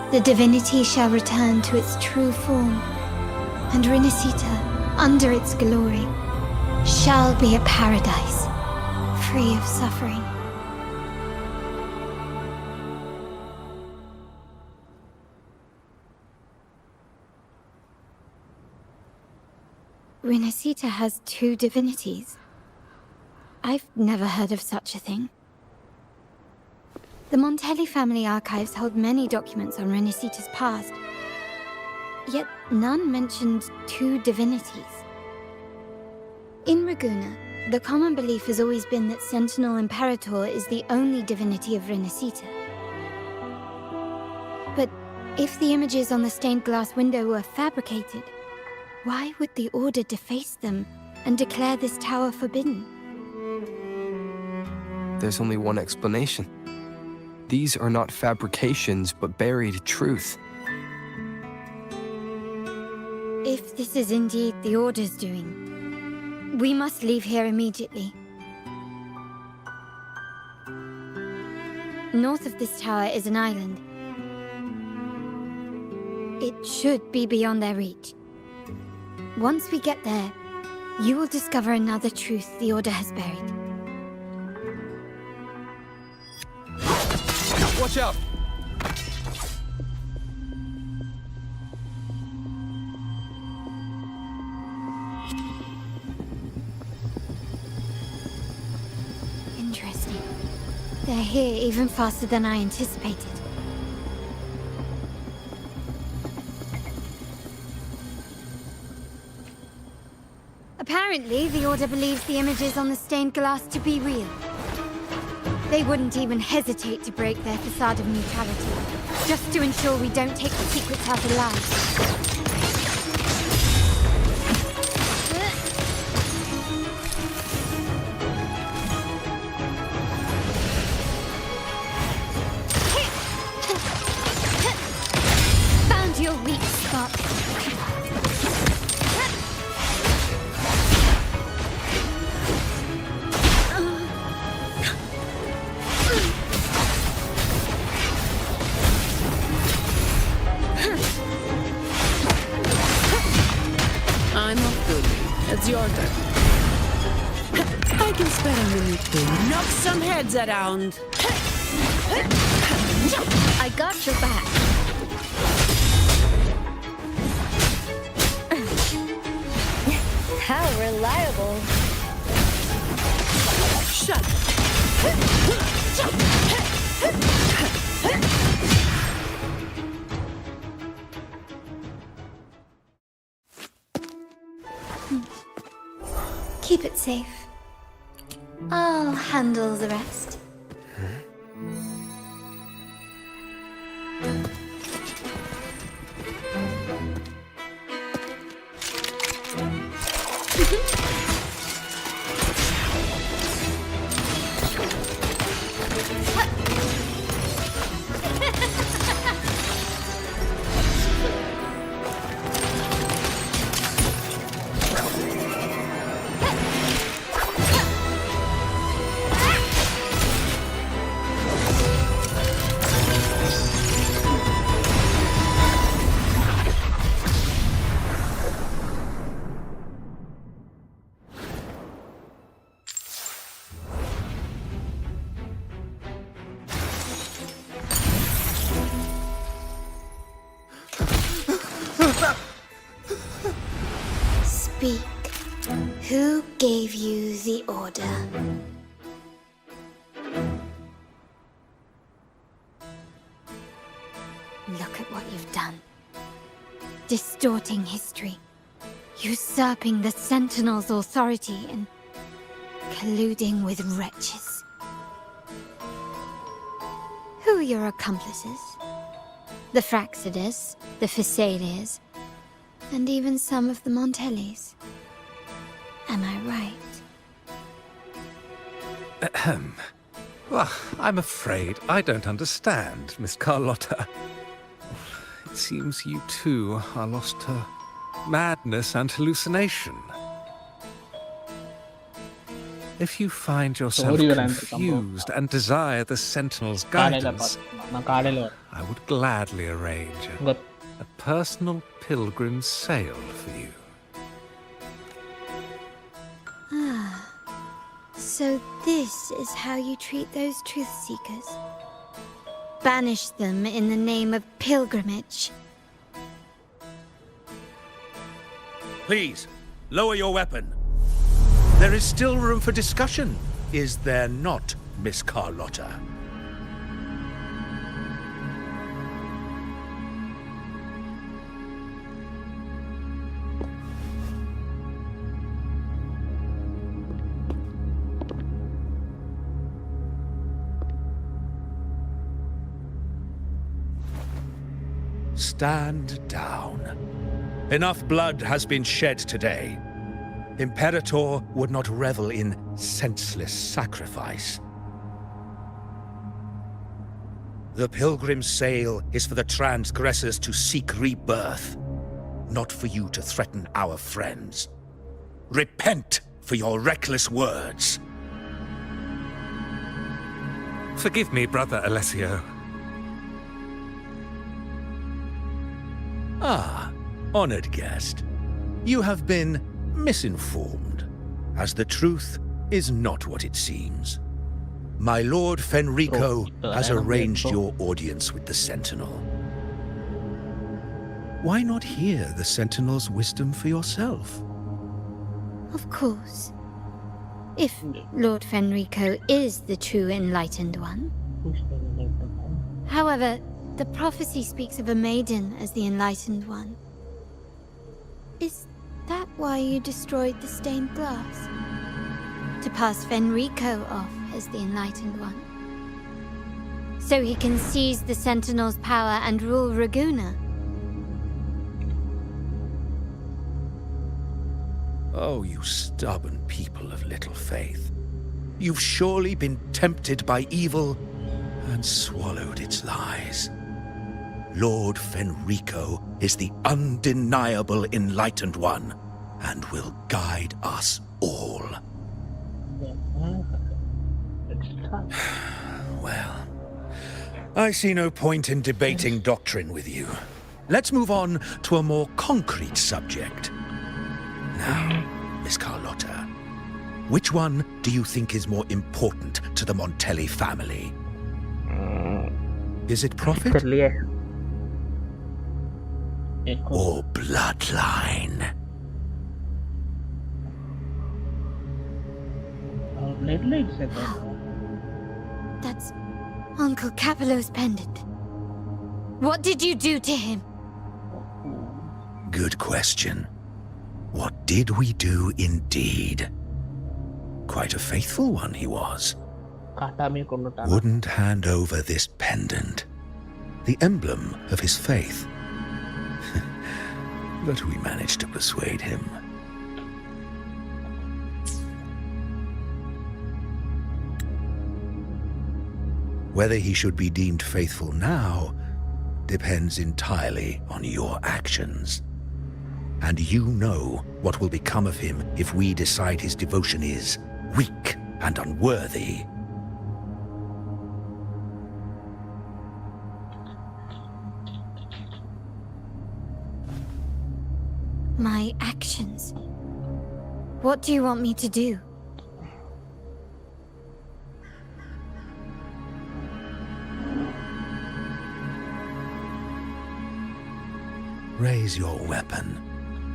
the divinity shall return to its true form, and Renacita, under its glory, shall be a paradise, free of suffering. Renacita has two divinities. I've never heard of such a thing. The Montelli family archives hold many documents on Renacita's past, yet none mentioned two divinities. In Ragusa, the common belief has always been that Sentinel Imperator is the only divinity of Renacita. But if the images on the stained glass window were fabricated, why would the Order deface them and declare this tower forbidden? There's only one explanation. These are not fabrications, but buried truth. If this is indeed the Order's doing, we must leave here immediately. North of this tower is an island. It should be beyond their reach. Once we get there, you will discover another truth the Order has buried. Watch out! Interesting. They're here even faster than I anticipated. Apparently, the Order believes the images on the stained glass to be real. They wouldn't even hesitate to break their facade of neutrality, just to ensure we don't take the secrets out alive. Found your weak spot. I'm off duty. It's your turn. I can spare a minute to knock some heads around. I got your back. How reliable. Shut Keep it safe. I'll handle the rest. Speak. Who gave you the order? Look at what you've done. Distorting history. Usurping the Sentinel's authority and colluding with wretches. Who are your accomplices? The Fraxidus, the Phisalias, and even some of the Montellis. Am I right? Ahem. Well, I'm afraid I don't understand, Miss Carlotta. It seems you too are lost to madness and hallucination. If you find yourself confused and desire the Sentinel's guidance, I would gladly arrange a personal pilgrim's sail for you. Ah, so this is how you treat those truth seekers. Banish them in the name of pilgrimage. Please, lower your weapon. There is still room for discussion, is there not, Miss Carlotta? Stand down. Enough blood has been shed today. Imperator would not revel in senseless sacrifice. The pilgrim's sail is for the transgressors to seek rebirth, not for you to threaten our friends. Repent for your reckless words. Forgive me, Brother Alessio. Ah, honored guest. You have been misinformed, as the truth is not what it seems. My Lord Fenrico has arranged your audience with the Sentinel. Why not hear the Sentinel's wisdom for yourself? Of course. If Lord Fenrico is the true Enlightened One. However, the prophecy speaks of a maiden as the Enlightened One. Is that why you destroyed the stained glass? To pass Fenrico off as the Enlightened One? So he can seize the Sentinel's power and rule Raguna. Oh, you stubborn people of little faith. You've surely been tempted by evil and swallowed its lies. Lord Fenrico is the undeniable Enlightened One and will guide us all. Well, I see no point in debating doctrine with you. Let's move on to a more concrete subject. Now, Miss Carlotta, which one do you think is more important to the Montelli family? Is it profit or bloodline? That's Uncle Capello's pendant. What did you do to him? Good question. What did we do indeed? Quite a faithful one he was. Wouldn't hand over this pendant, the emblem of his faith. But we managed to persuade him. Whether he should be deemed faithful now depends entirely on your actions. And you know what will become of him if we decide his devotion is weak and unworthy. My actions. What do you want me to do? Raise your weapon,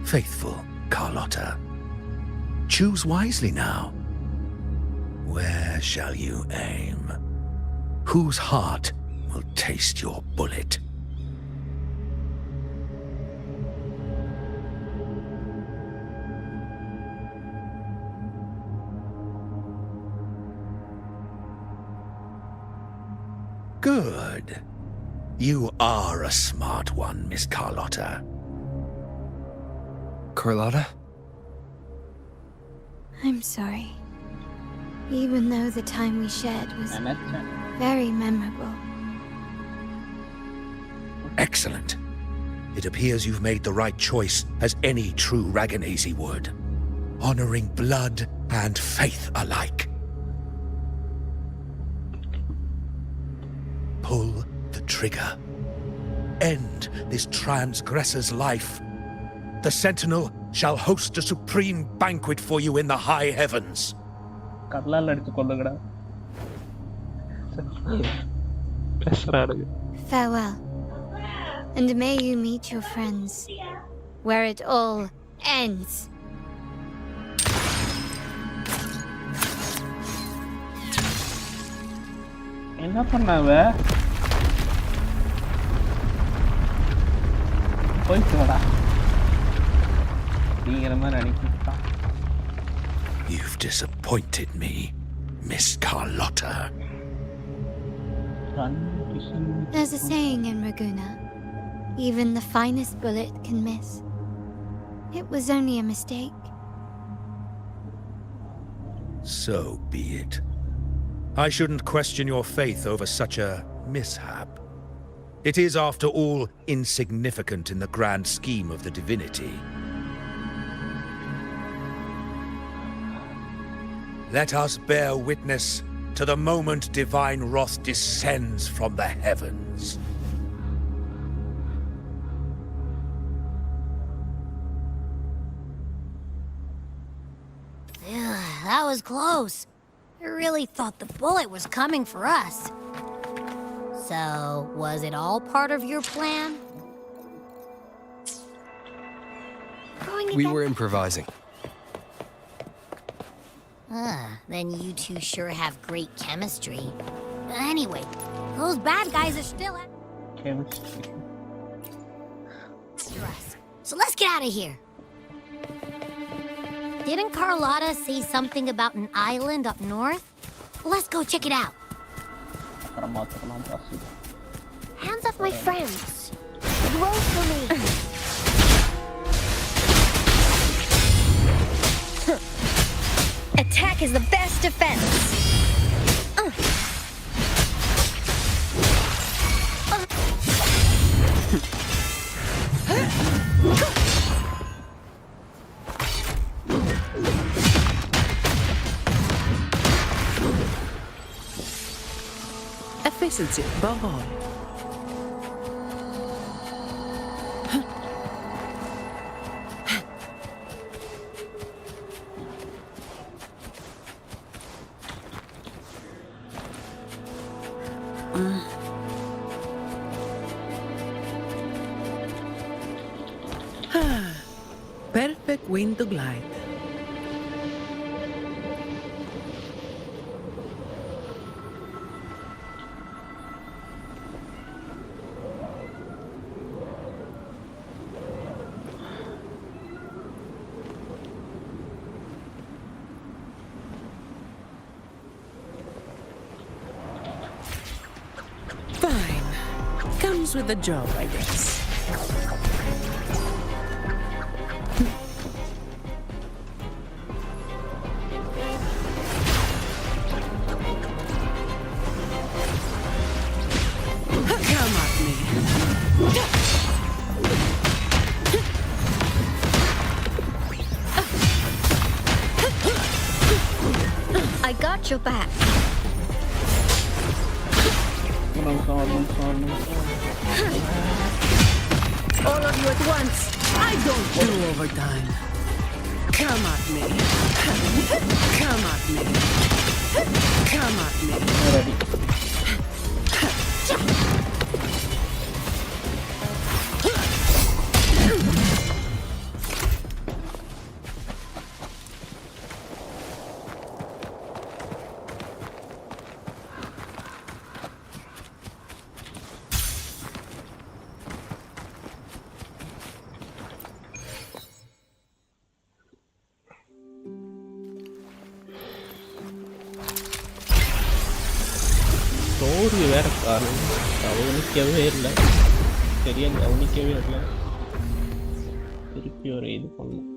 faithful Carlotta. Choose wisely now. Where shall you aim? Whose heart will taste your bullet? Good. You are a smart one, Miss Carlotta. Carlotta? I'm sorry. Even though the time we shared was very memorable. Excellent. It appears you've made the right choice, as any true Raganese would. Honoring blood and faith alike. Pull the trigger. End this transgressor's life. The Sentinel shall host a supreme banquet for you in the high heavens. Farewell. And may you meet your friends where it all ends. என்ன பண்ணாவ போயிட்டு வாடா நீங்கிற மாதிரி அனுப்பிட்டான். You've disappointed me, Miss Carlotta. There's a saying in Raguna, even the finest bullet can miss. It was only a mistake. So be it. I shouldn't question your faith over such a mishap. It is, after all, insignificant in the grand scheme of the divinity. Let us bear witness to the moment divine wrath descends from the heavens. That was close. I really thought the bullet was coming for us. So, was it all part of your plan? We were improvising. Then you two sure have great chemistry. Anyway, those bad guys are still at us. So let's get out of here. Didn't Carlotta say something about an island up north? Let's go check it out. Hands off my friends. Roll for me. Attack is the best defense. Efficiency above all. Perfect wind to glide. Fine. Comes with the job, I guess. Come at me. I got your back. All of you at once. I don't do overtime. Come at me. Come at me. Come at me. Story வேற காரணம் கவனிக்கவே இல்லை, சரியா கவனிக்கவே இல்லை. திருப்பி ஒரு இது பண்ணணும்.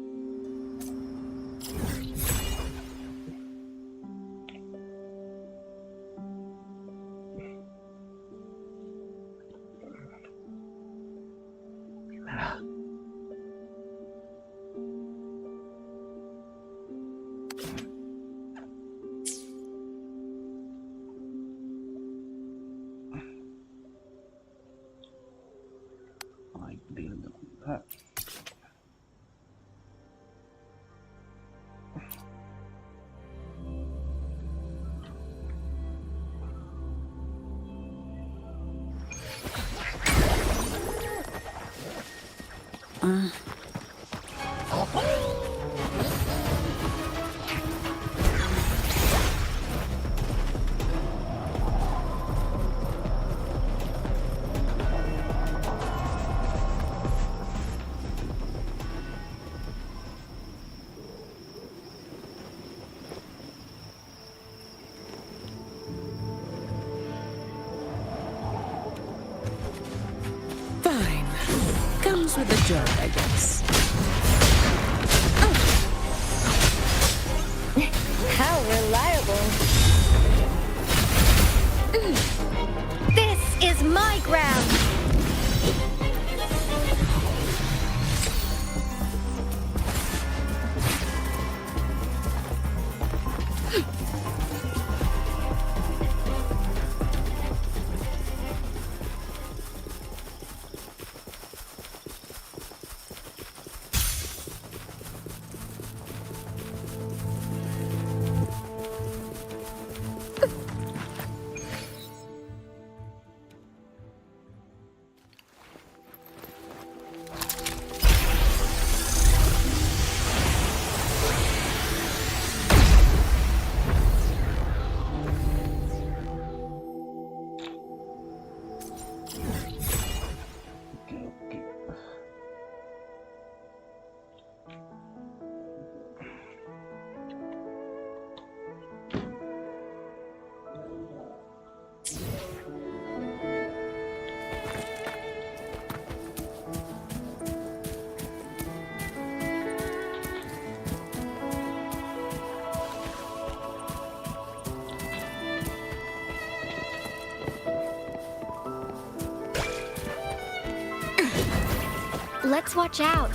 Fine. Comes with the job, I guess. How reliable. This is my ground. Let's watch out.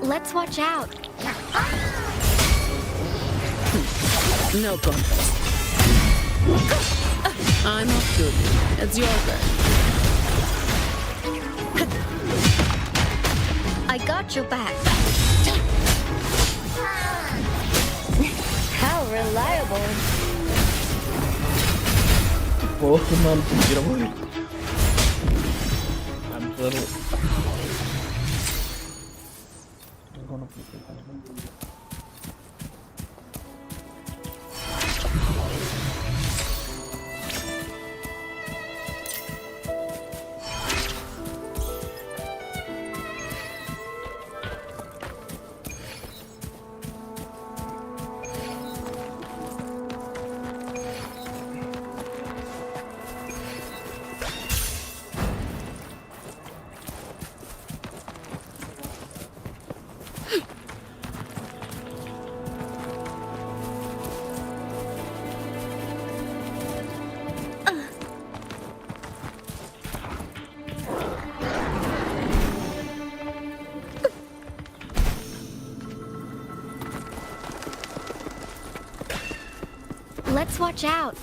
Let's watch out. No contest. I'm off duty. It's your turn. I got your back. How reliable. Let's watch out.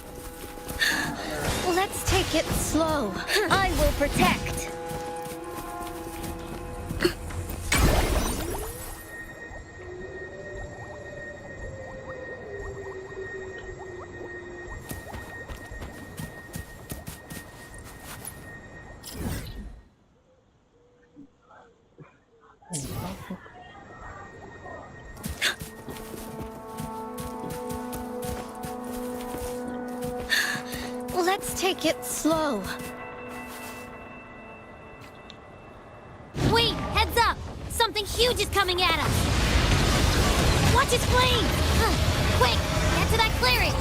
Let's take it slow. I will protect. Let's take it slow. Wait, heads up! Something huge is coming at us! Watch its flames! Quick, get to that clearing!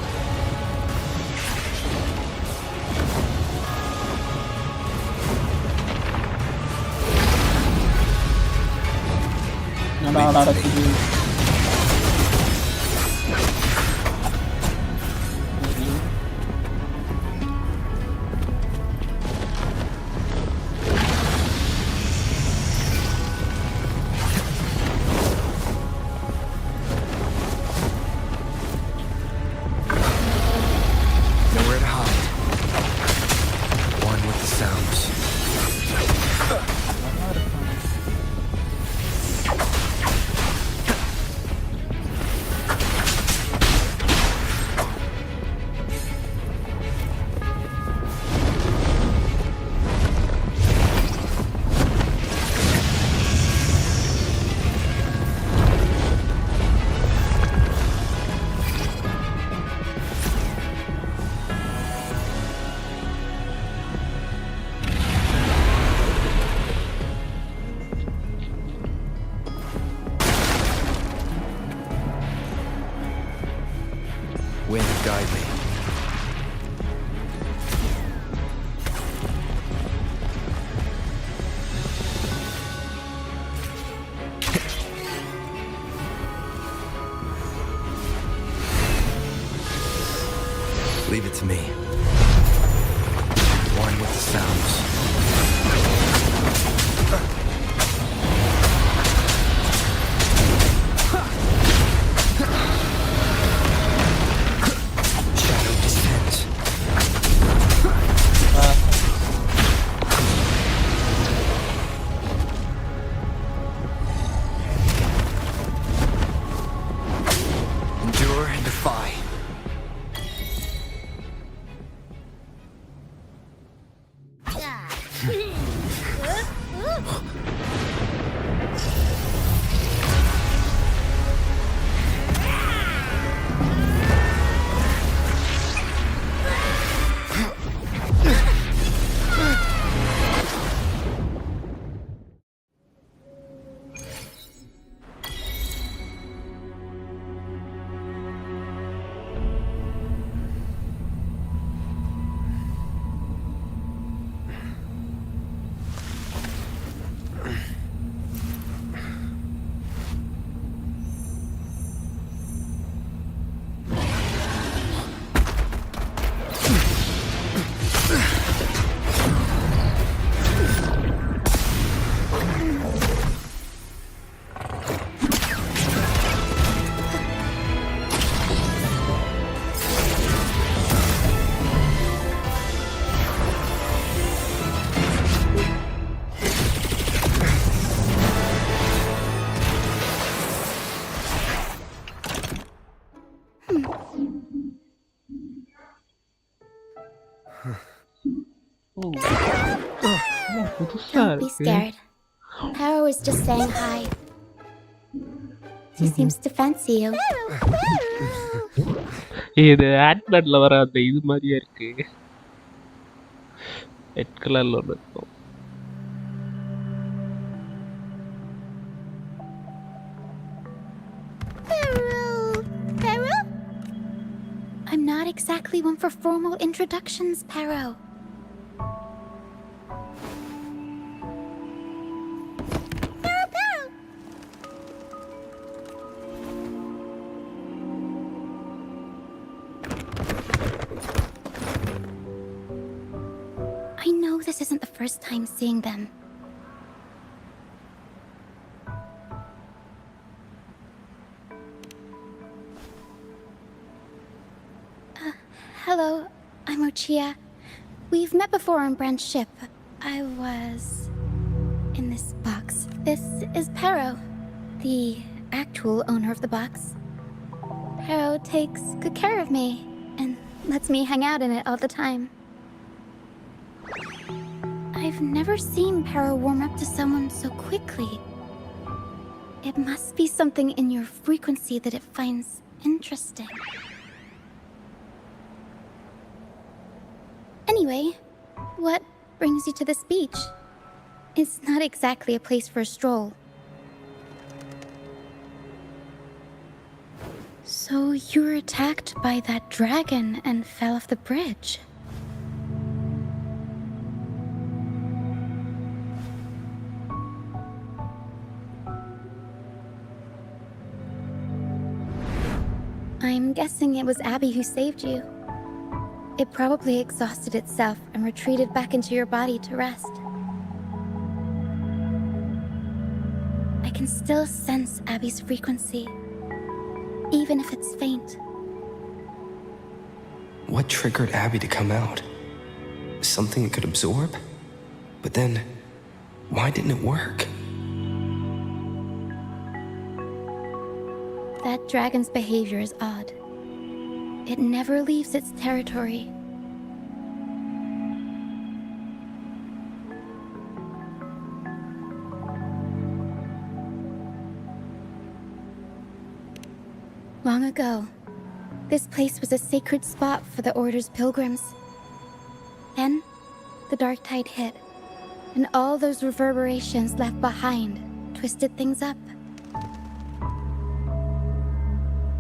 Nowhere to hide. One with the sounds. Wind, guide me. Leave it to me. One with the sounds. Endure and defy. Don't be scared. Paro is just saying hi. He seems to fancy you. இது ஆட்பேட்ல வர அந்த இது மாதிரியே இருக்கு. Red கலர்ல ஒன்று இருக்கும். Paro? I'm not exactly one for formal introductions, Paro. I know this isn't the first time seeing them. Hello, I'm Ochia. We've met before on Brand's ship. I was in this box. This is Paro, the actual owner of the box. Paro takes good care of me and lets me hang out in it all the time. I've never seen Paro warm up to someone so quickly. It must be something in your frequency that it finds interesting. Anyway, what brings you to this beach? It's not exactly a place for a stroll. So you were attacked by that dragon and fell off the bridge. I'm guessing it was Abby who saved you. It probably exhausted itself and retreated back into your body to rest. I can still sense Abby's frequency, even if it's faint. What triggered Abby to come out? Something it could absorb? But then, why didn't it work? That dragon's behavior is odd. It never leaves its territory. Long ago, this place was a sacred spot for the Order's pilgrims. Then, the dark tide hit, and all those reverberations left behind twisted things up.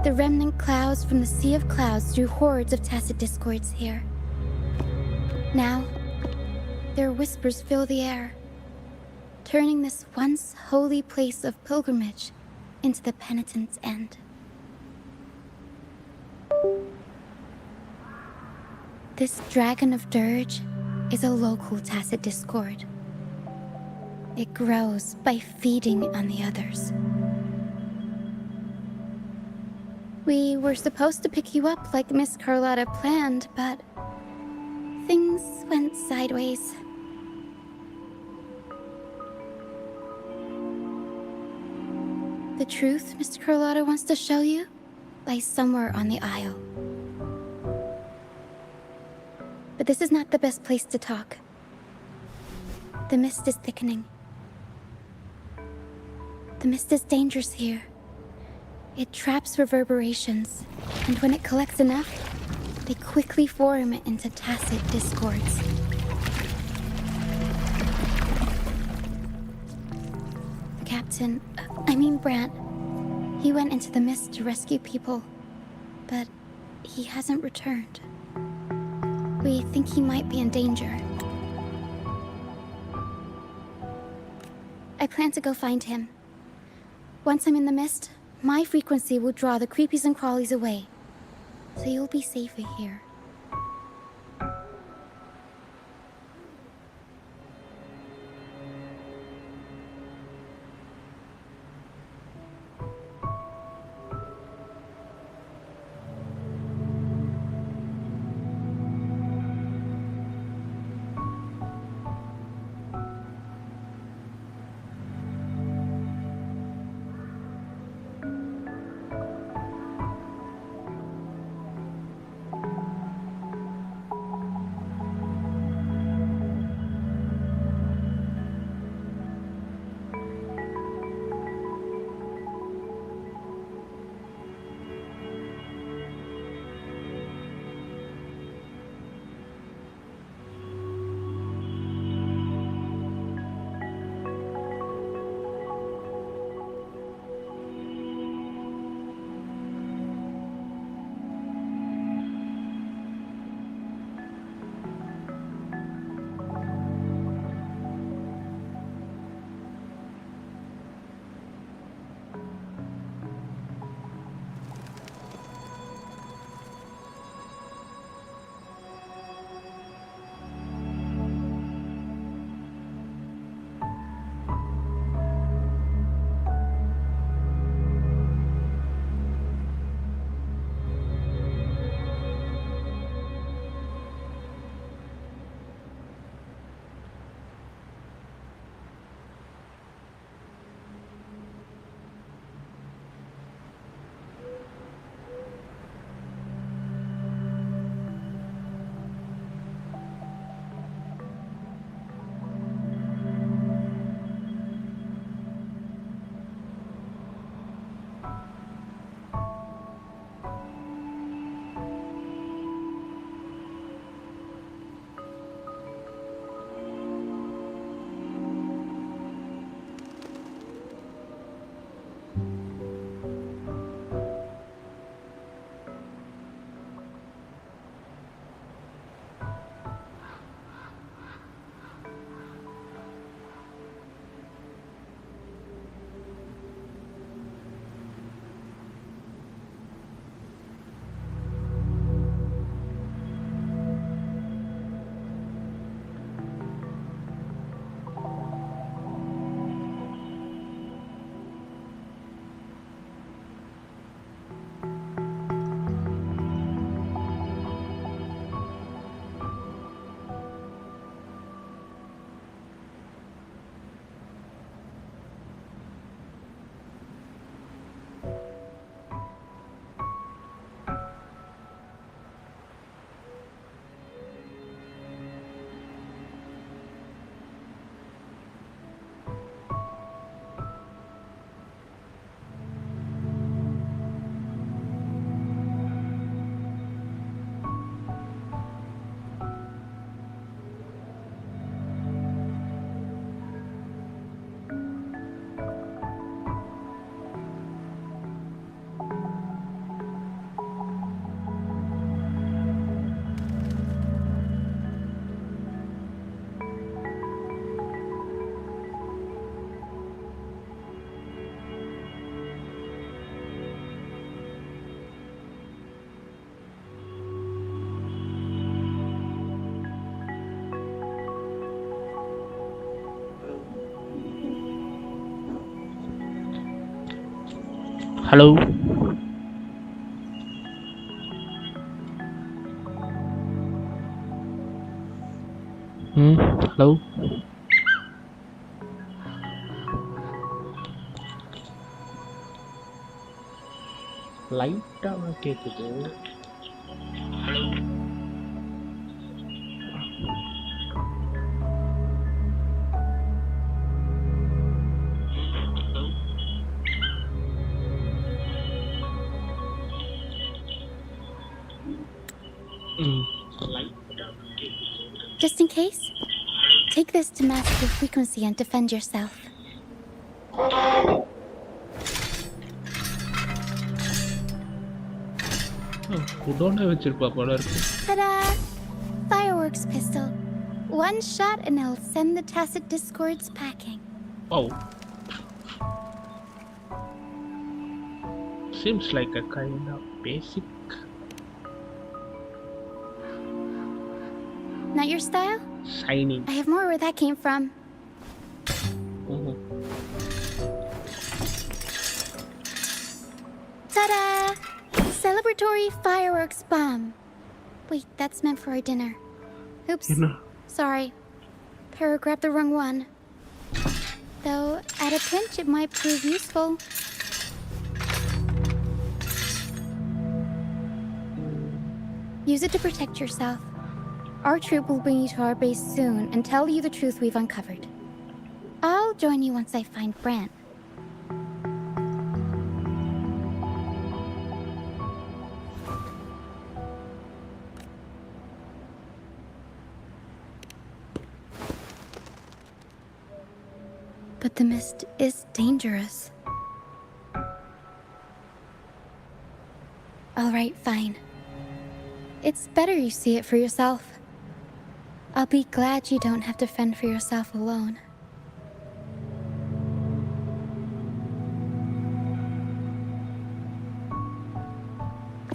The remnant clouds from the Sea of Clouds drew hordes of tacit discords here. Now, their whispers fill the air, turning this once holy place of pilgrimage into the penitent's end. This Dragon of Dirge is a local tacit discord. It grows by feeding on the others. We were supposed to pick you up like Miss Carlotta planned, but things went sideways. The truth Mr. Carlotta wants to show you lies somewhere on the aisle. But this is not the best place to talk. The mist is thickening. The mist is dangerous here. It traps reverberations, and when it collects enough, they quickly form into tacit discords. The captain, Brant, he went into the mist to rescue people, but he hasn't returned. We think he might be in danger. I plan to go find him. Once I'm in the mist, my frequency will draw the creepies and crawlies away, so you'll be safer here. Hello. Hello. லைட்டா கேக்குது. Hello. Just in case, take this to mask your frequency and defend yourself. Ta-da! Fireworks pistol. One shot and it'll send the tacit discords packing. Oh. Seems like a kind of basic. Not your style? Shiny. I have more where that came from. Ta-da! Celebratory fireworks bomb. Wait, that's meant for our dinner. Oops. Sorry. Para grabbed the wrong one. Though, at a pinch, it might prove useful. Use it to protect yourself. Our troop will bring you to our base soon and tell you the truth we've uncovered. I'll join you once I find Bran. But the mist is dangerous. All right, fine. It's better you see it for yourself. I'll be glad you don't have to fend for yourself alone.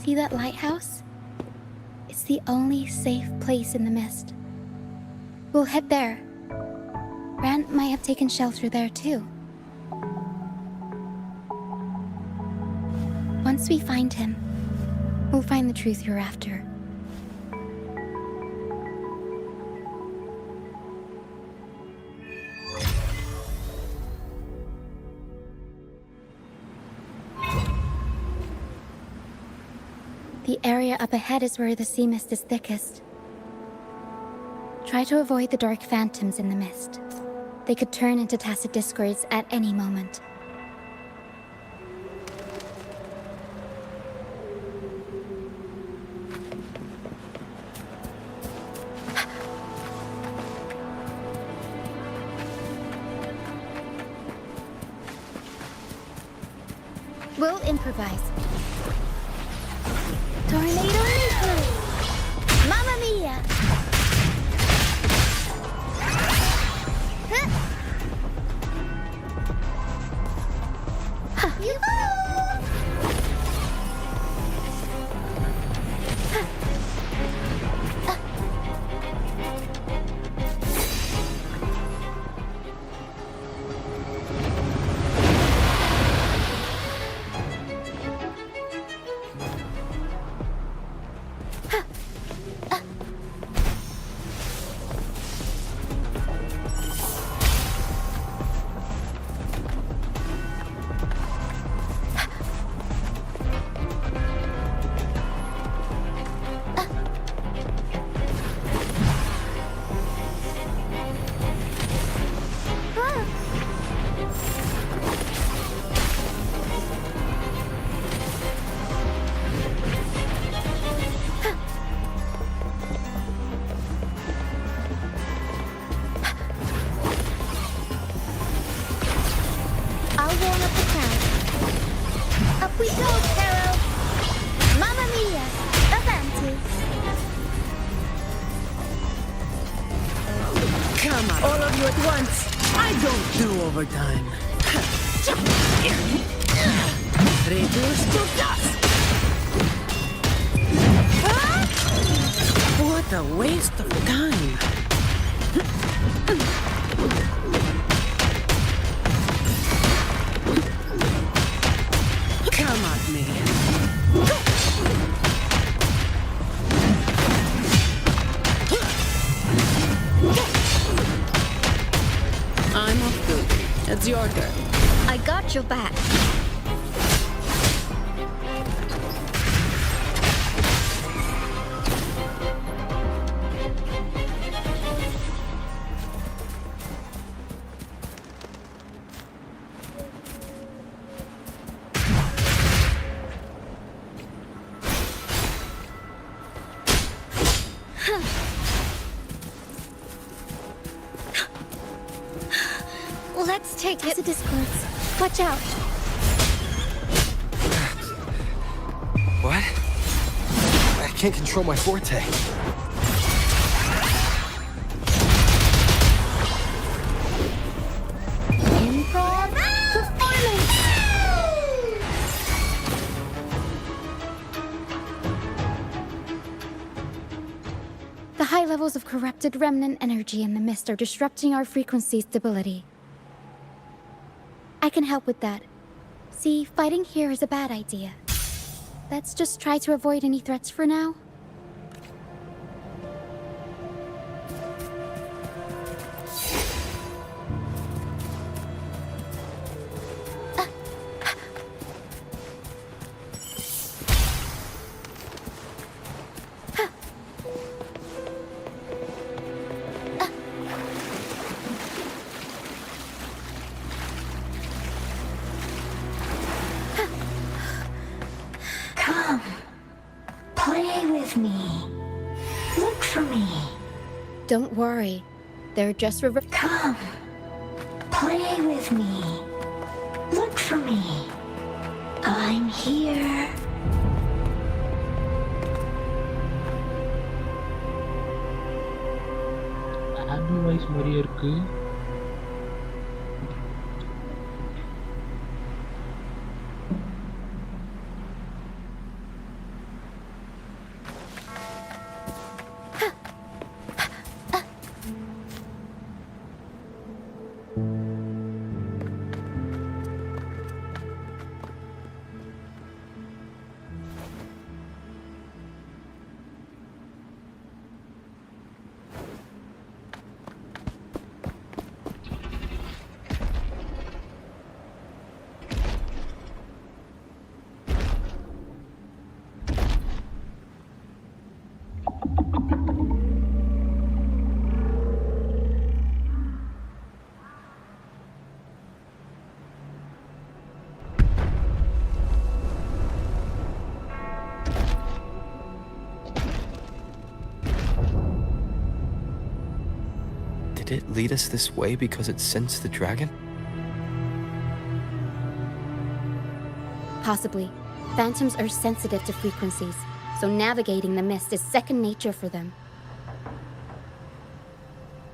See that lighthouse? It's the only safe place in the mist. We'll head there. Rand might have taken shelter there too. Once we find him, we'll find the truth you're after. The area up ahead is where the sea mist is thickest. Try to avoid the dark phantoms in the mist. They could turn into tacit discords at any moment. We'll improvise. Tornado nuclear! Mamma mia! All of you at once. I don't do overtime. Reduce to dust. What a waste of time. Come Watch your back. Let's take it. It's a discourse. Watch out. What? I can't control my forte. Improv performance. The high levels of corrupted remnant energy in the mist are disrupting our frequency stability. I can help with that. See, fighting here is a bad idea. Let's just try to avoid any threats for now. Come, play with me. Look for me. Don't worry. They're just Come, play with me. Look for me. I'm here. Abby voice மாதிரியே இருக்கு. Did it lead us this way because it sensed the dragon? Possibly. Phantoms are sensitive to frequencies, so navigating the mist is second nature for them.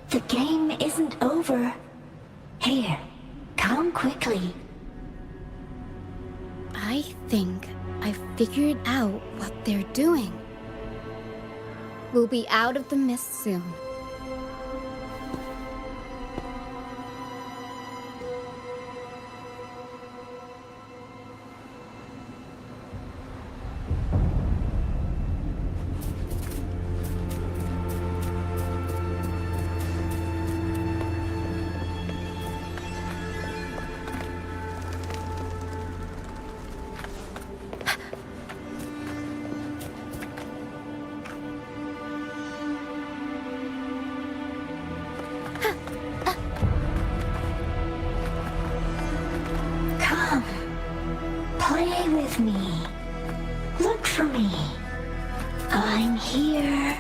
The game isn't over. Here, come quickly. I think I've figured out what they're doing. We'll be out of the mist soon. Come, play with me. Look for me. I'm here.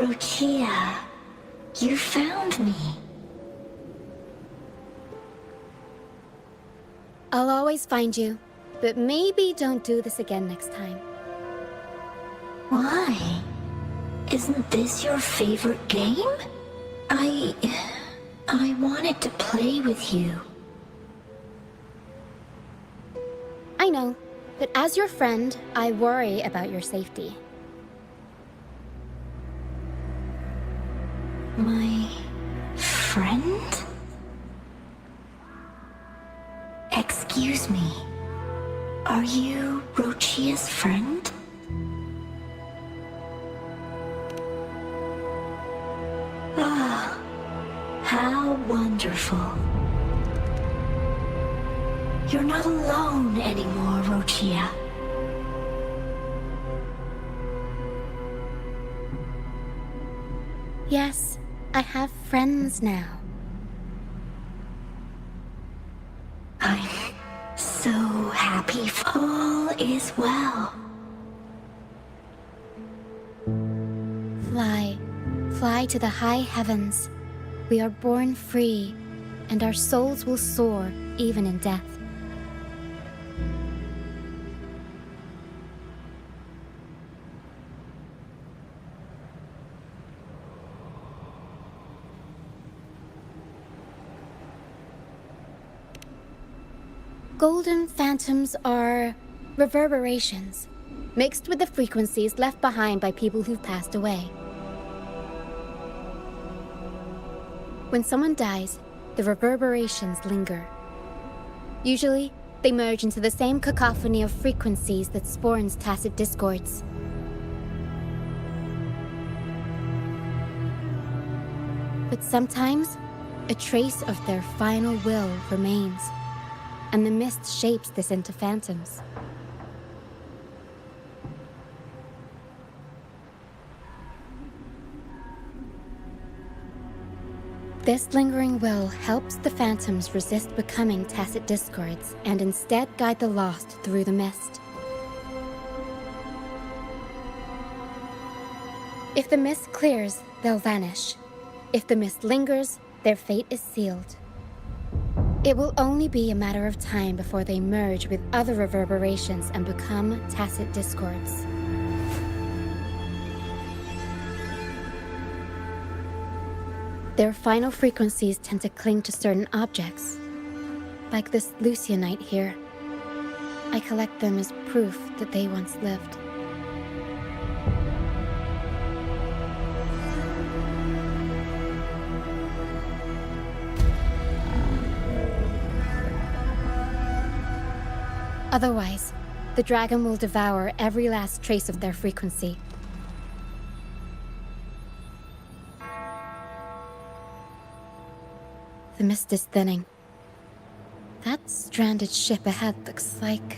Rochia, you found me. I'll always find you, but maybe don't do this again next time. Why? Isn't this your favorite game? I wanted to play with you. I know, but as your friend, I worry about your safety. My friend? Excuse me. Are you Rochia's friend? Ah, how wonderful. You're not alone anymore, Rochia. Yes, I have friends now. I'm so happy all is well. Fly, fly to the high heavens. We are born free, and our souls will soar even in death. Golden phantoms are reverberations, mixed with the frequencies left behind by people who've passed away. When someone dies, the reverberations linger. Usually, they merge into the same cacophony of frequencies that spawns tacit discords. But sometimes, a trace of their final will remains, and the mist shapes this into phantoms. This lingering will helps the phantoms resist becoming tacit discords and instead guide the lost through the mist. If the mist clears, they'll vanish. If the mist lingers, their fate is sealed. It will only be a matter of time before they merge with other reverberations and become tacit discords. Their final frequencies tend to cling to certain objects, like this Lucianite here. I collect them as proof that they once lived. Otherwise, the dragon will devour every last trace of their frequency. The mist is thinning. That stranded ship ahead looks like...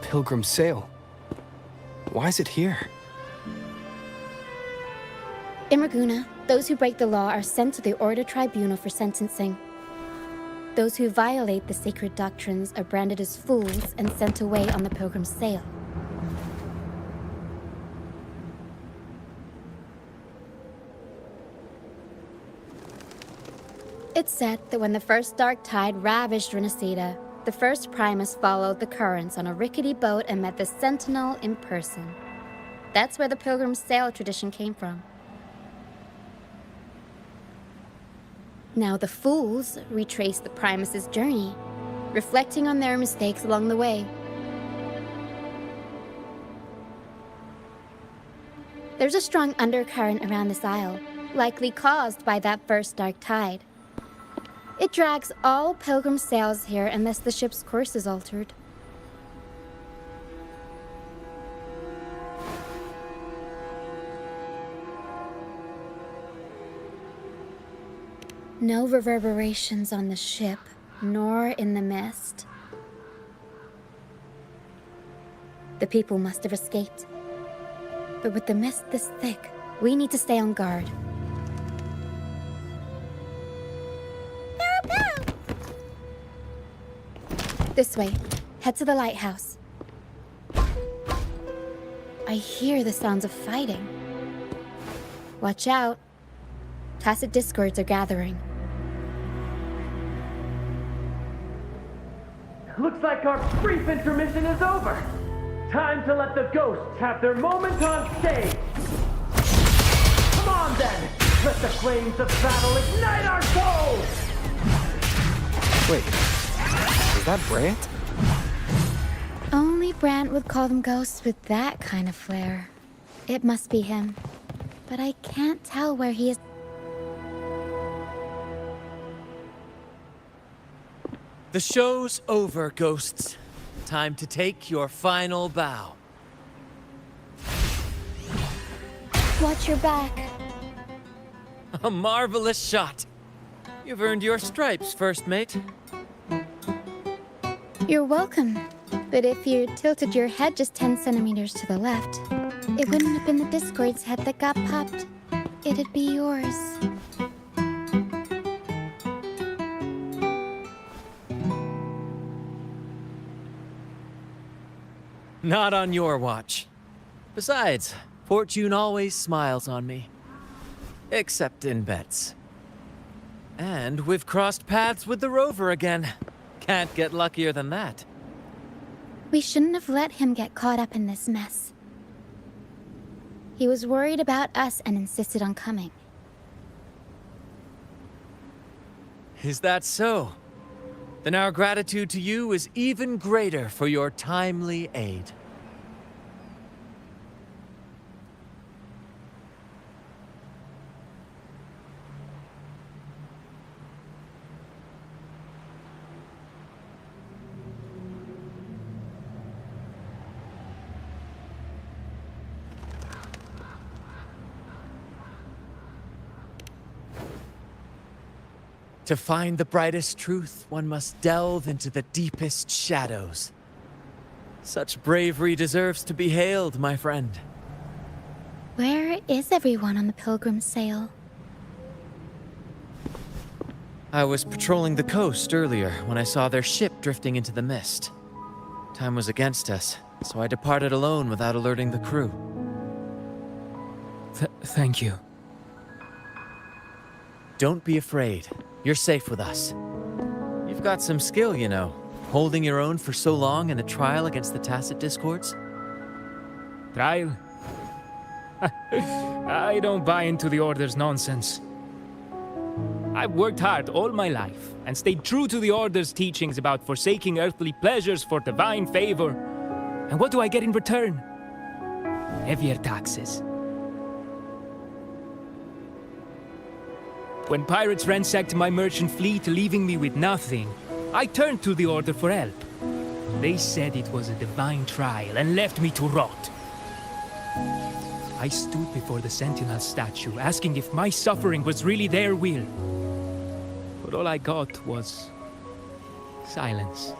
Pilgrim's sail. Why is it here? In Raguna, those who break the law are sent to the Order Tribunal for sentencing. Those who violate the sacred doctrines are branded as fools and sent away on the Pilgrim's sail. It's said that when the first dark tide ravaged Renacida, the first Primus followed the currents on a rickety boat and met the Sentinel in person. That's where the Pilgrim's sail tradition came from. Now the fools retrace the Primus's journey, reflecting on their mistakes along the way. There's a strong undercurrent around this isle, likely caused by that first dark tide. It drags all Pilgrim sails here unless the ship's course is altered. No reverberations on the ship, nor in the mist. The people must have escaped. But with the mist this thick, we need to stay on guard. This way. Head to the lighthouse. I hear the sounds of fighting. Watch out. Tacit discords are gathering. Looks like our brief intermission is over. Time to let the ghosts have their moment on stage. Come on then! Let the flames of battle ignite our souls! Wait, is that Brant? Only Brant would call them ghosts with that kind of flair. It must be him. But I can't tell where he is. The show's over, ghosts. Time to take your final bow. Watch your back. A marvelous shot. You've earned your stripes, first mate. You're welcome. But if you tilted your head just 10 centimeters to the left, it wouldn't have been the Discord's head that got popped. It'd be yours. Not on your watch. Besides, fortune always smiles on me. Except in bets. And we've crossed paths with the rover again. Can't get luckier than that. We shouldn't have let him get caught up in this mess. He was worried about us and insisted on coming. Is that so? Then our gratitude to you is even greater for your timely aid. To find the brightest truth, one must delve into the deepest shadows. Such bravery deserves to be hailed, my friend. Where is everyone on the Pilgrim sail? I was patrolling the coast earlier when I saw their ship drifting into the mist. Time was against us, so I departed alone without alerting the crew. Thank you. Don't be afraid. You're safe with us. You've got some skill, you know, holding your own for so long in a trial against the Tacit Discords. Trial? I don't buy into the Order's nonsense. I've worked hard all my life and stayed true to the Order's teachings about forsaking earthly pleasures for divine favor. And what do I get in return? Heavier taxes. When pirates ransacked my merchant fleet, leaving me with nothing, I turned to the Order for help. They said it was a divine trial and left me to rot. I stood before the Sentinel statue, asking if my suffering was really their will. But all I got was silence.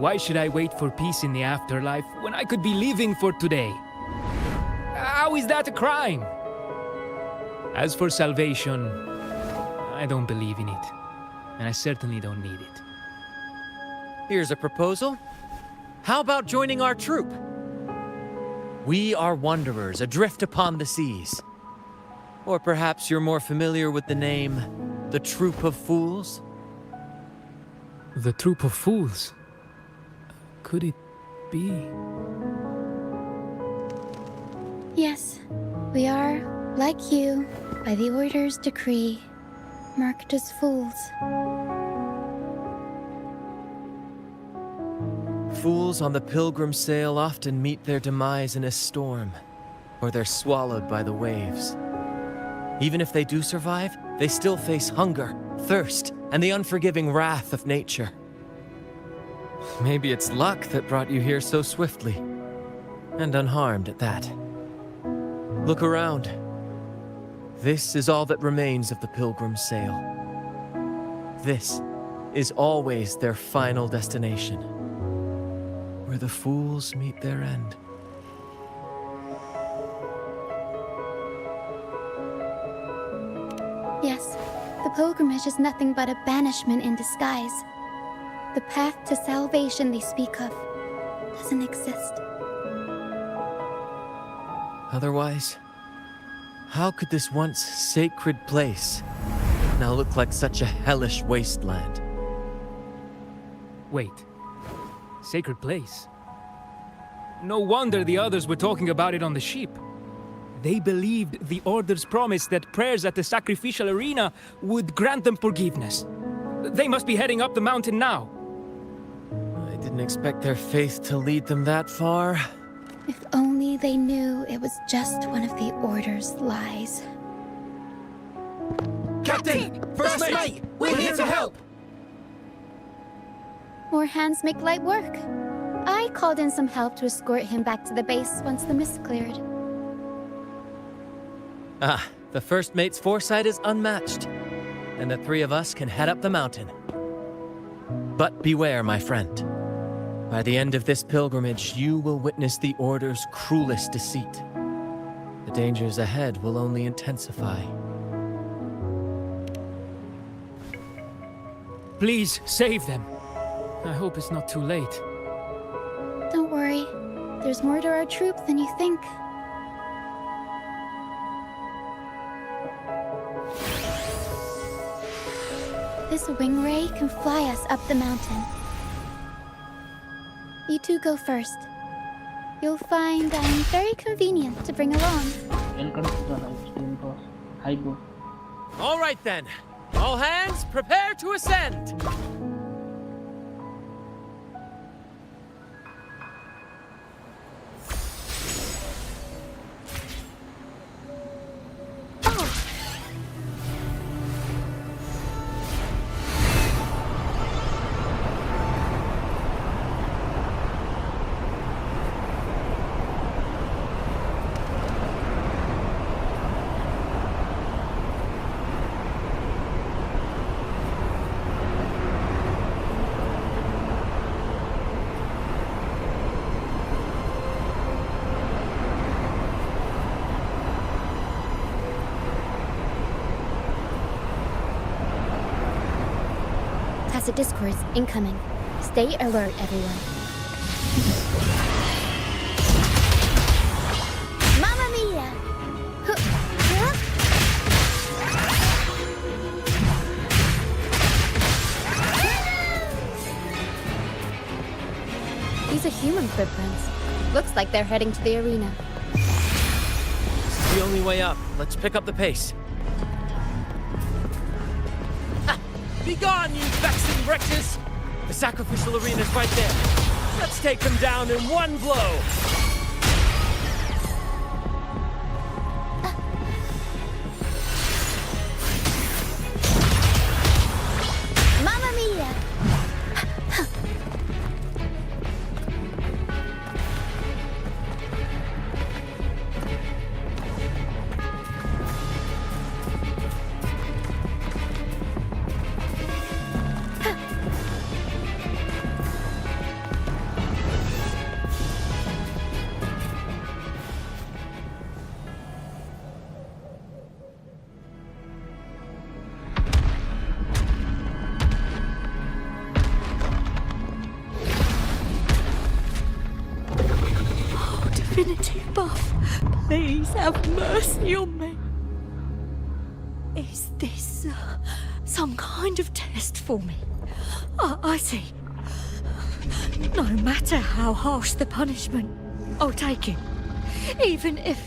Why should I wait for peace in the afterlife when I could be living for today? How is that a crime? As for salvation, I don't believe in it. And I certainly don't need it. Here's a proposal. How about joining our troop? We are wanderers adrift upon the seas. Or perhaps you're more familiar with the name, the Troop of Fools? The Troop of Fools? Could it be? Yes, we are, like you, by the Order's decree, marked as fools. Fools on the Pilgrim sail often meet their demise in a storm, or they're swallowed by the waves. Even if they do survive, they still face hunger, thirst, and the unforgiving wrath of nature. Maybe it's luck that brought you here so swiftly, and unharmed at that. Look around. This is all that remains of the Pilgrim's Sail. This is always their final destination, where the fools meet their end. Yes, the pilgrimage is nothing but a banishment in disguise. The path to salvation they speak of doesn't exist. Otherwise, how could this once sacred place now look like such a hellish wasteland? Wait. Sacred place? No wonder the others were talking about it on the ship. They believed the Order's promise that prayers at the sacrificial arena would grant them forgiveness. They must be heading up the mountain now. I didn't expect their faith to lead them that far. If only they knew it was just one of the Order's lies. Captain! First mate! We're here to help! More hands make light work. I called in some help to escort him back to the base once the mist cleared. Ah, the first mate's foresight is unmatched, and the three of us can head up the mountain. But beware, my friend. By the end of this pilgrimage, you will witness the Order's cruelest deceit. The dangers ahead will only intensify. Please, save them. I hope it's not too late. Don't worry. There's more to our troop than you think. This wing ray can fly us up the mountain. You two go first. You'll find I'm very convenient to bring along. All right then. All hands, prepare to ascend! Tacit discourse incoming. Stay alert, everyone. Mamma mia! These are human footprints. Looks like they're heading to the arena. This is the only way up. Let's pick up the pace. Be gone, you vexing wretches! The sacrificial arena's right there. Let's take them down in one blow! Mamma mia! Divinity above, please have mercy on me. Is this some kind of test for me? I see. No matter how harsh the punishment, I'll take it. Even if...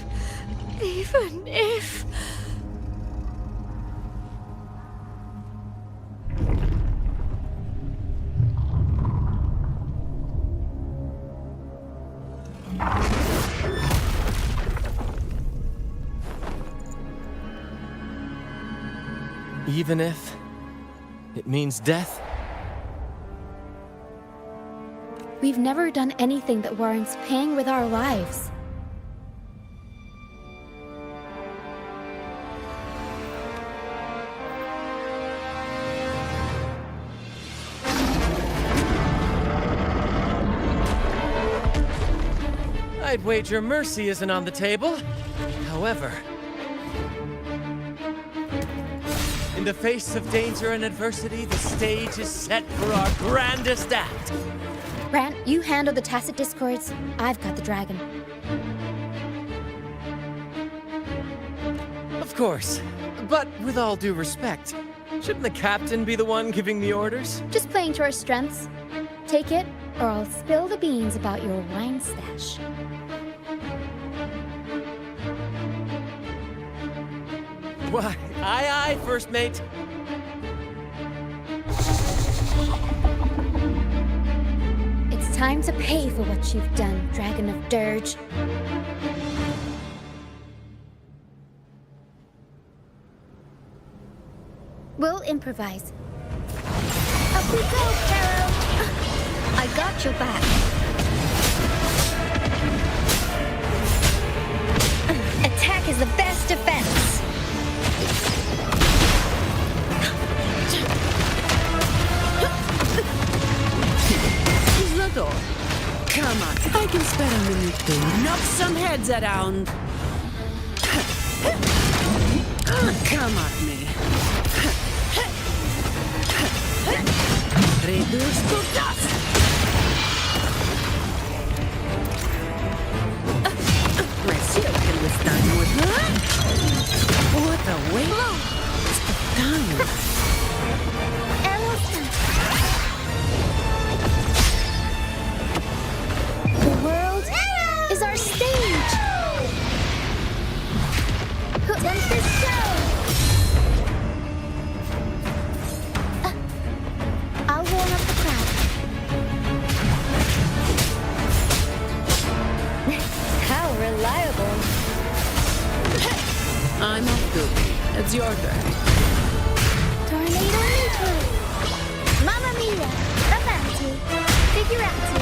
Even if it means death? We've never done anything that warrants paying with our lives. I'd wager mercy isn't on the table. However, in the face of danger and adversity, the stage is set for our grandest act. Brant, you handle the tacit discords. I've got the dragon. Of course. But with all due respect, shouldn't the captain be the one giving the orders? Just playing to our strengths. Take it, or I'll spill the beans about your wine stash. Why, aye, first mate. It's time to pay for what you've done, Dragon of Dirge. We'll improvise. Up we go, Caro! I got your back. Attack is the best defense. Is that all? Come on, I can spare a minute to knock some heads around. Come at me. Reduced to dust! My shield can withstand with her. What a waste of time. The world is our stage. Put on the show. I'll warm up the crowd. How reliable. I'm off duty. It's your turn. Tornado neutral. Mamma mia. Avanti. Figurati.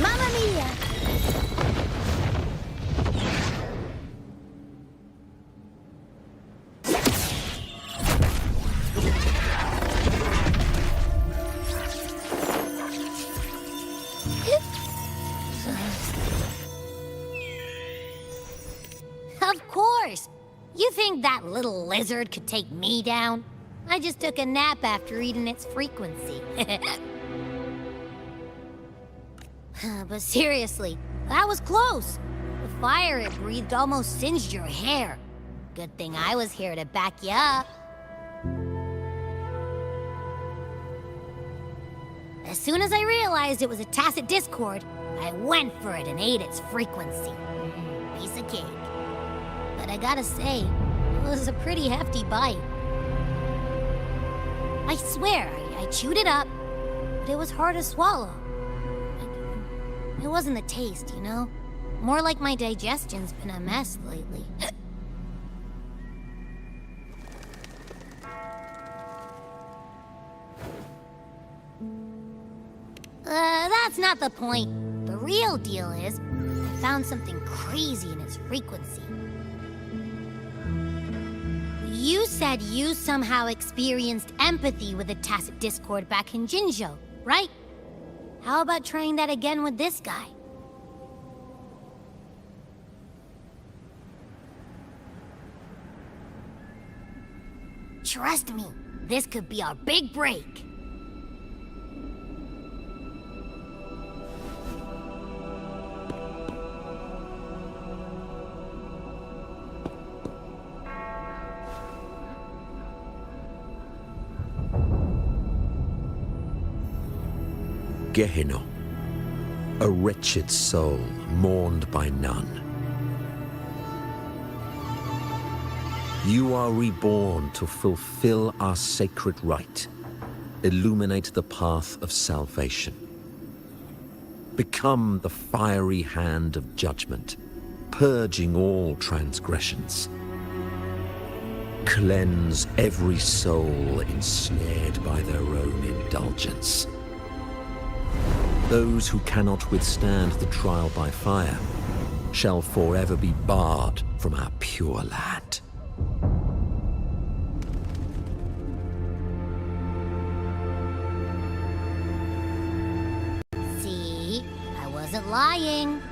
Mamma mia. Of course! You think that little lizard could take me down? I just took a nap after eating its frequency. But seriously, that was close. The fire it breathed almost singed your hair. Good thing I was here to back you up. As soon as I realized it was a tacit discord, I went for it and ate its frequency. Piece of cake. But I gotta say, it was a pretty hefty bite. I swear, I chewed it up, but it was hard to swallow. It wasn't the taste, you know? More like my digestion's been a mess lately. That's not the point. The real deal is, I found something crazy in its frequency. You said you somehow experienced empathy with the tacit discord back in Jinzhou, right? How about trying that again with this guy? Trust me, this could be our big break. Gehenna, a wretched soul mourned by none. You are reborn to fulfill our sacred rite, illuminate the path of salvation. Become the fiery hand of judgment, purging all transgressions. Cleanse every soul ensnared by their own indulgence. Those who cannot withstand the trial by fire shall forever be barred from our pure land. Flying.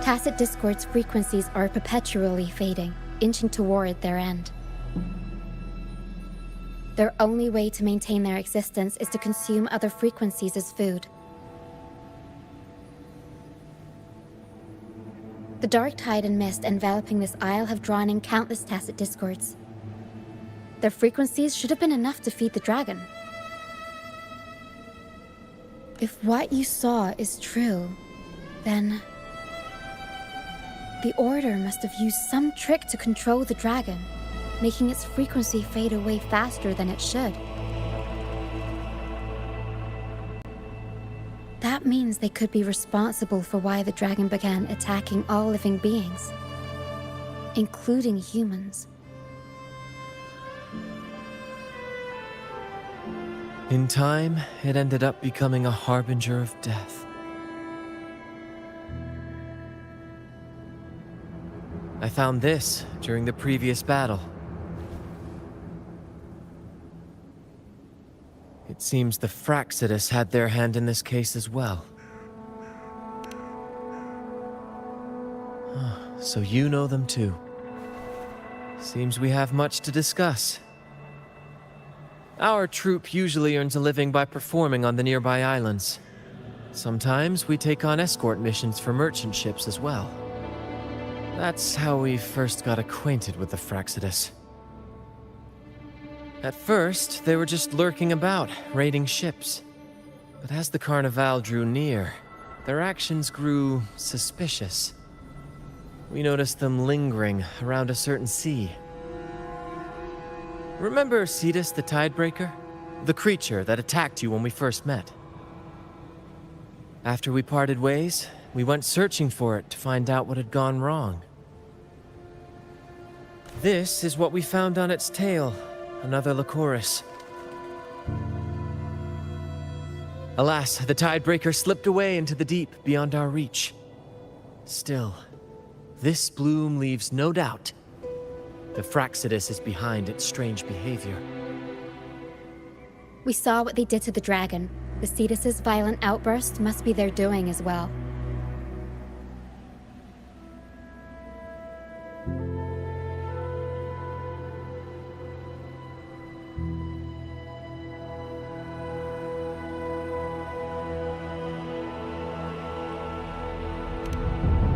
Tacit Discord's frequencies are perpetually fading, inching toward their end. Their only way to maintain their existence is to consume other frequencies as food. The dark tide and mist enveloping this isle have drawn in countless Tacit Discords. Their frequencies should have been enough to feed the dragon. If what you saw is true, then the Order must have used some trick to control the dragon, making its frequency fade away faster than it should. That means they could be responsible for why the dragon began attacking all living beings, including humans. In time, it ended up becoming a harbinger of death. I found this during the previous battle. It seems the Fraxidus had their hand in this case as well. So you know them too. Seems we have much to discuss. Our troop usually earns a living by performing on the nearby islands. Sometimes we take on escort missions for merchant ships as well. That's how we first got acquainted with the Fraxidus. At first, they were just lurking about, raiding ships. But as the Carnival drew near, their actions grew suspicious. We noticed them lingering around a certain sea. Remember Cetus the Tidebreaker? The creature that attacked you when we first met? After we parted ways, we went searching for it to find out what had gone wrong. This is what we found on its tail, another Lycoris. Alas, the Tidebreaker slipped away into the deep beyond our reach. Still, this bloom leaves no doubt. The Fraxidus is behind its strange behavior. We saw what they did to the dragon. The Cetus's violent outburst must be their doing as well.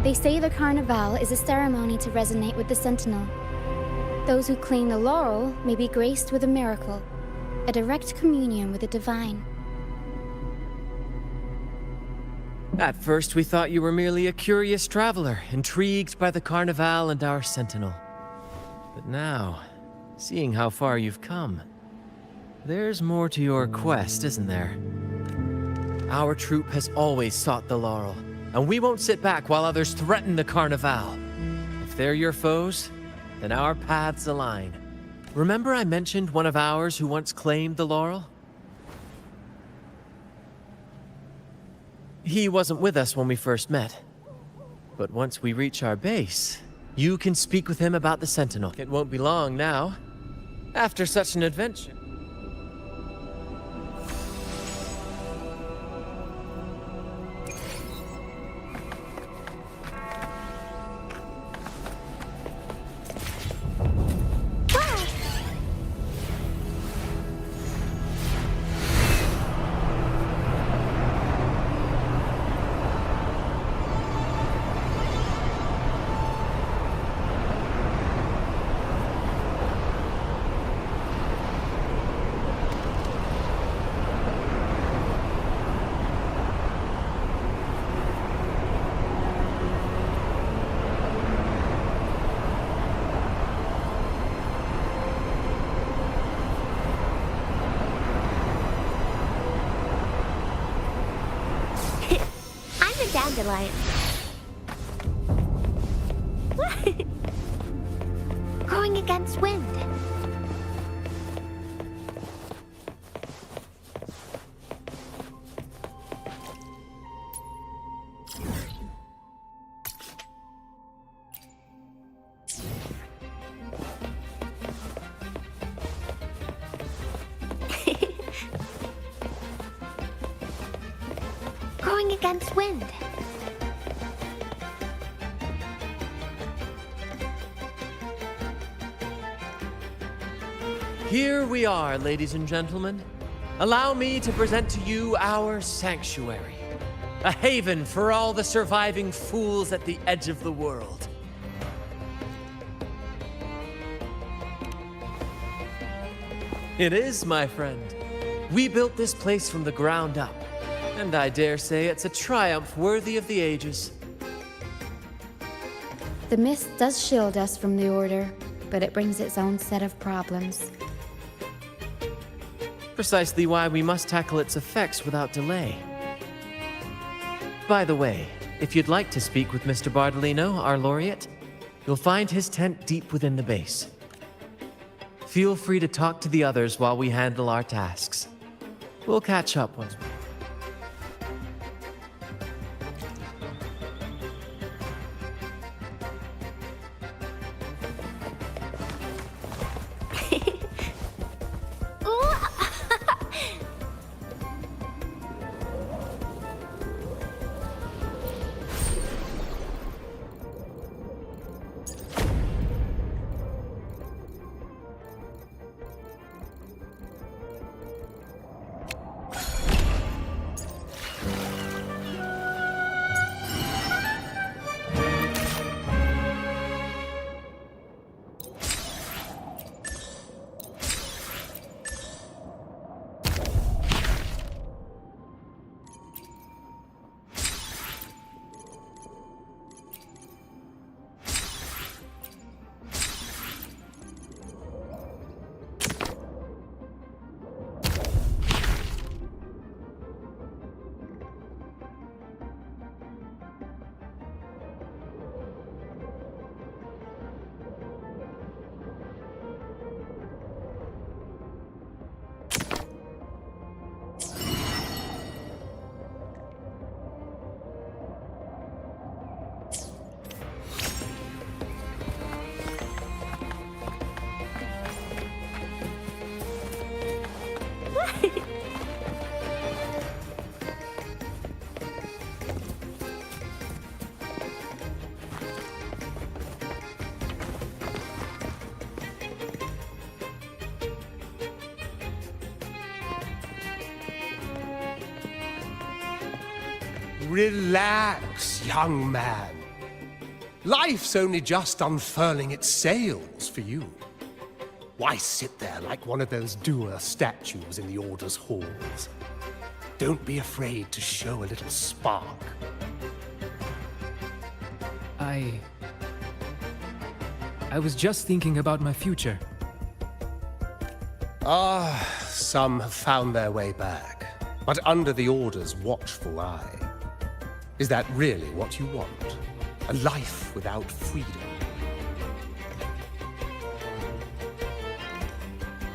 They say the Carnival is a ceremony to resonate with the Sentinel. Those who claim the laurel may be graced with a miracle, a direct communion with the divine. At first, we thought you were merely a curious traveler, intrigued by the Carnival and our Sentinel. But now, seeing how far you've come, there's more to your quest, isn't there? Our troop has always sought the laurel, and we won't sit back while others threaten the Carnival. If they're your foes, then our paths align. Remember I mentioned one of ours who once claimed the laurel? He wasn't with us when we first met. But once we reach our base, you can speak with him about the Sentinel. It won't be long now. After such an adventure. Dandelion. Growing against wind. going against wind. Here we are, ladies and gentlemen. Allow me to present to you our sanctuary. A haven for all the surviving fools at the edge of the world. It is, my friend. We built this place from the ground up, and I dare say it's a triumph worthy of the ages. The mist does shield us from the Order, but it brings its own set of problems. Precisely why we must tackle its effects without delay. By the way, if you'd like to speak with Mr. Bardolino, our laureate, you'll find his tent deep within the base. Feel free to talk to the others while we handle our tasks. We'll catch up once more. Relax, young man. Life's only just unfurling its sails for you. Why sit there like one of those dour statues in the Order's halls? Don't be afraid to show a little spark. I was just thinking about my future. Some have found their way back, but under the Order's watchful eye. Is that really what you want? A life without freedom?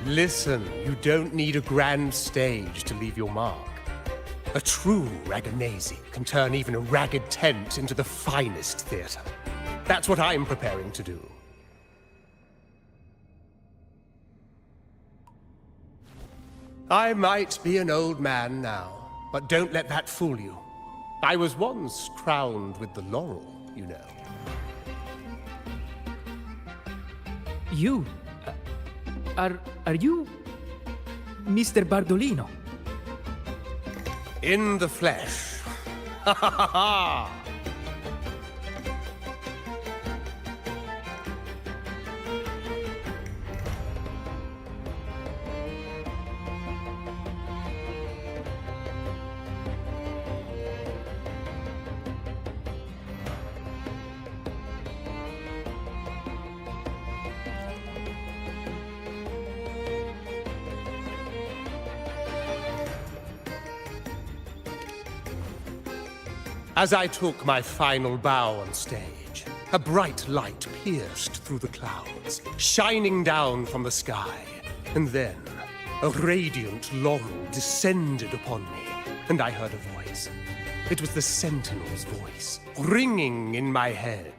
Listen, you don't need a grand stage to leave your mark. A true Ragagnese can turn even a ragged tent into the finest theater. That's what I'm preparing to do. I might be an old man now, but don't let that fool you. I was once crowned with the laurel, you know. You? Are you Mr. Bardolino? In the flesh. Ha ha ha ha! As I took my final bow on stage, a bright light pierced through the clouds, shining down from the sky. And then, a radiant laurel descended upon me, and I heard a voice. It was the Sentinel's voice, ringing in my head.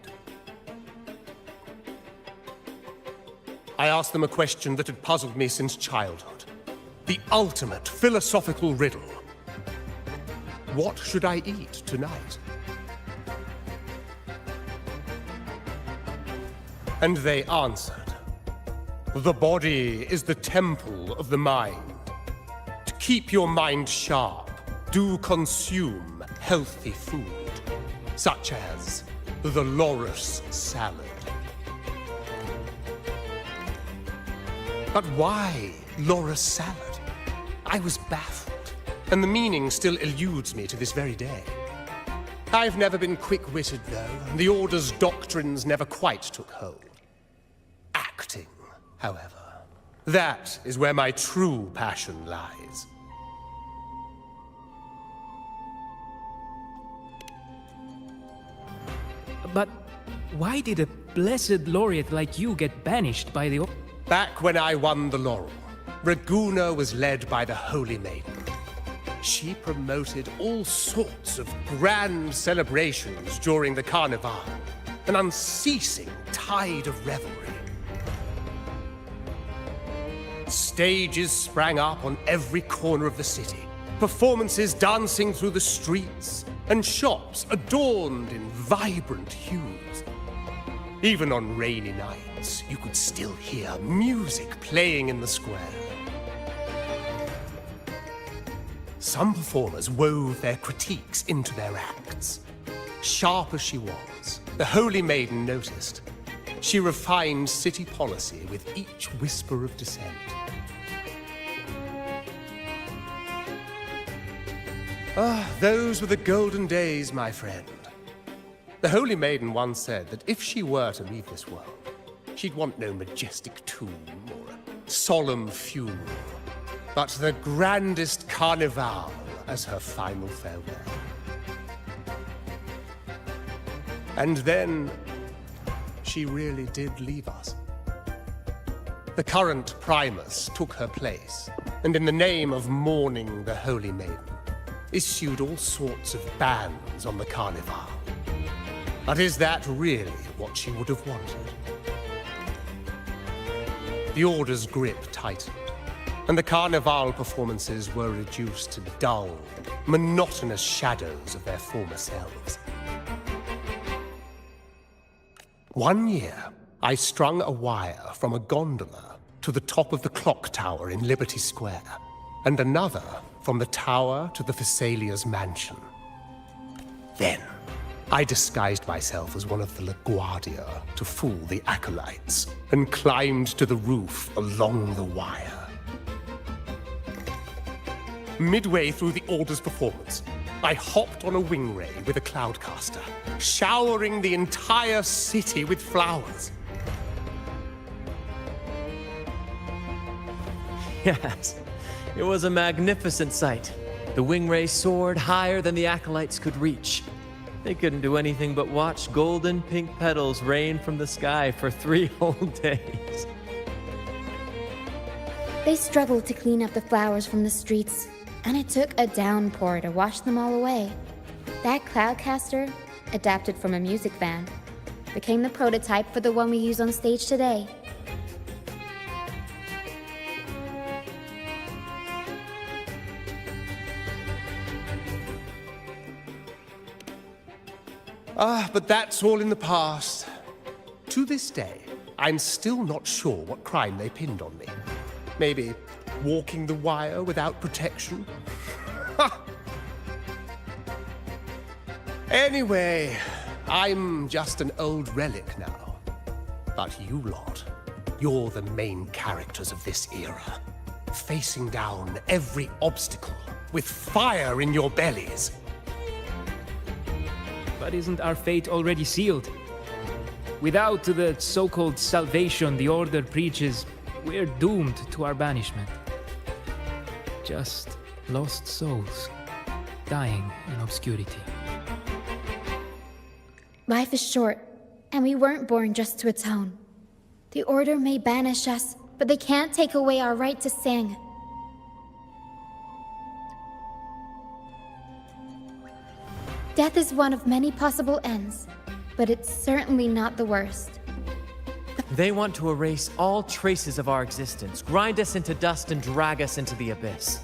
I asked them a question that had puzzled me since childhood. The ultimate philosophical riddle. what should I eat tonight? And they answered, the body is the temple of the mind. To keep your mind sharp, do consume healthy food, such as the loris salad. But why loris salad? I was baffled, and the meaning still eludes me to this very day. I've never been quick-witted, though, and the Order's doctrines never quite took hold. Acting, however, that is where my true passion lies. But why did a blessed laureate like you get banished by the... Back when I won the laurel, Raguna was led by the Holy Maiden. She promoted all sorts of grand celebrations during the Carnival, an unceasing tide of revelry. Stages sprang up on every corner of the city, performances dancing through the streets, and shops adorned in vibrant hues. Even on rainy nights, you could still hear music playing in the square. Some performers wove their critiques into their acts. Sharp as she was, the Holy Maiden noticed. She refined city policy with each whisper of dissent. Ah, those were the golden days, my friend. The Holy Maiden once said that if she were to leave this world, she'd want no majestic tomb or a solemn funeral, but the grandest carnival as her final farewell. And then, she really did leave us. The current Primus took her place, and in the name of mourning the Holy Maiden, issued all sorts of bans on the Carnival. But is that really what she would have wanted? The Order's grip tightened, and the Carnival performances were reduced to dull, monotonous shadows of their former selves. One year, I strung a wire from a gondola to the top of the clock tower in Liberty Square, and another from the tower to the Thessalia's mansion. Then, I disguised myself as one of the LaGuardia to fool the acolytes, and climbed to the roof along the wire. Midway through the Order's performance, I hopped on a wing ray with a cloudcaster, showering the entire city with flowers. Yes, it was a magnificent sight. The wing ray soared higher than the acolytes could reach. They couldn't do anything but watch golden pink petals rain from the sky for 3 whole days. They struggled to clean up the flowers from the streets, and it took a downpour to wash them all away. That cloudcaster, adapted from a music van, became the prototype for the one we use on stage today. Ah, but that's all in the past. To this day, I'm still not sure what crime they pinned on me. Maybe walking the wire without protection? Anyway, I'm just an old relic now. But you lot, you're the main characters of this era. Facing down every obstacle with fire in your bellies. But isn't our fate already sealed? Without the so-called salvation the Order preaches, we're doomed to our banishment. Just lost souls, dying in obscurity. Life is short, and we weren't born just to atone. The Order may banish us, but they can't take away our right to sing. Death is one of many possible ends, but it's certainly not the worst. They want to erase all traces of our existence, grind us into dust and drag us into the abyss.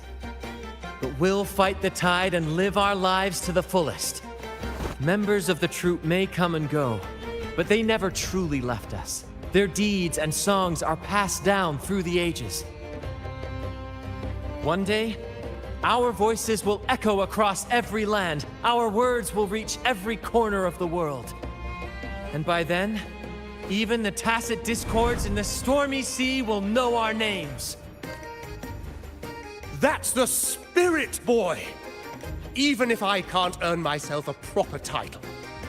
but we'll fight the tide and live our lives to the fullest. Members of the troupe may come and go, but they never truly left us. Their deeds and songs are passed down through the ages. One day, our voices will echo across every land. Our words will reach every corner of the world. And by then, even the tacit discords in the stormy sea will know our names. That's the spirit, boy! Even if I can't earn myself a proper title,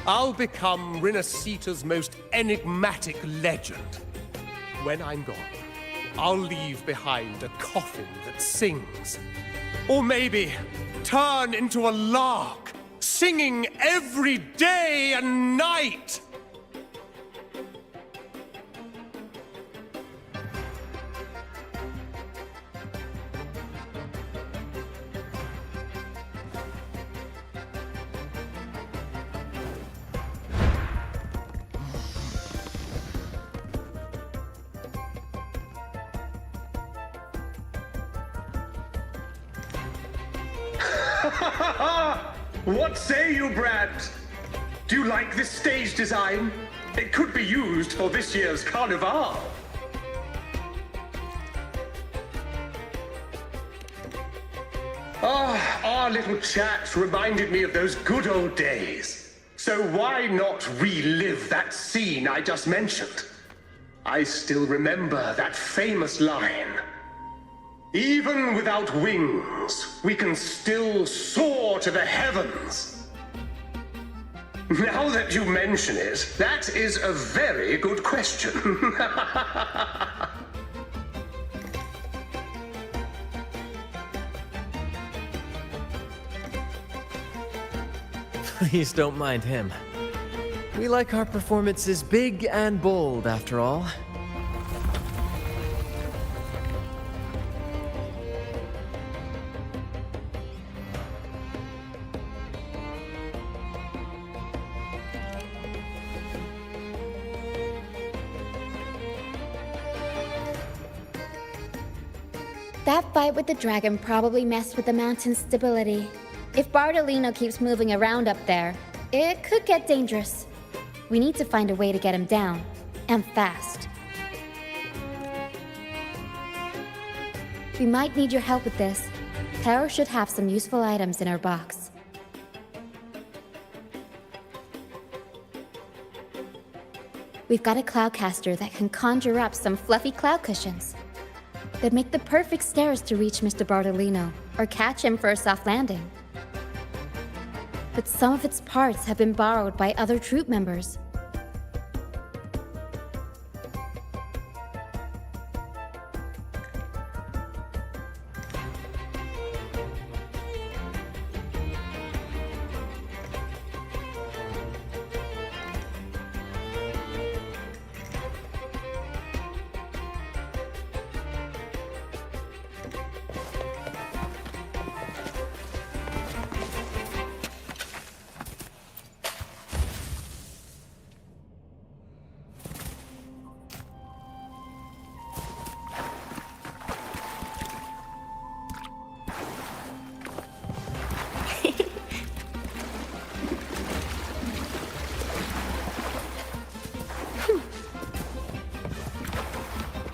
I'll become Rinasita's most enigmatic legend. When I'm gone, I'll leave behind a coffin that sings. Or maybe turn into a lark, singing every day and night! What say you, Brad? Do you like this stage design? It could be used for this year's carnival. Our little chat reminded me of those good old days. So why not relive that scene I just mentioned? I still remember that famous line. Even without wings, we can still soar to the heavens. Now that you mention it, that is a very good question. Please don't mind him. We like our performances big and bold, after all. That fight with the dragon probably messed with the mountain's stability. If Bardolino keeps moving around up there, it could get dangerous. We need to find a way to get him down, and fast. We might need your help with this. Taro should have some useful items in her box. We've got a cloudcaster that can conjure up some fluffy cloud cushions. They'd make the perfect stairs to reach Mr. Bardolino, or catch him for a soft landing. But some of its parts have been borrowed by other troupe members.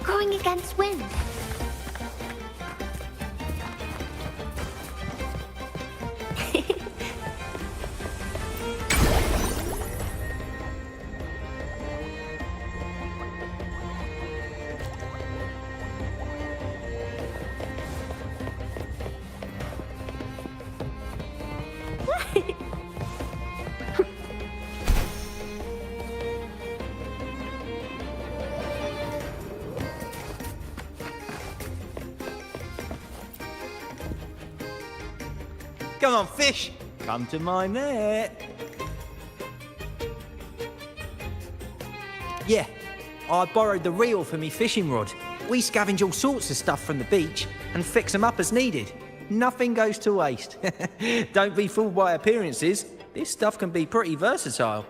Going against wind. Come on, fish! Come to my net! Yeah, I borrowed the reel for me fishing rod. We scavenge all sorts of stuff from the beach and fix them up as needed. Nothing goes to waste. Don't be fooled by appearances. This stuff can be pretty versatile.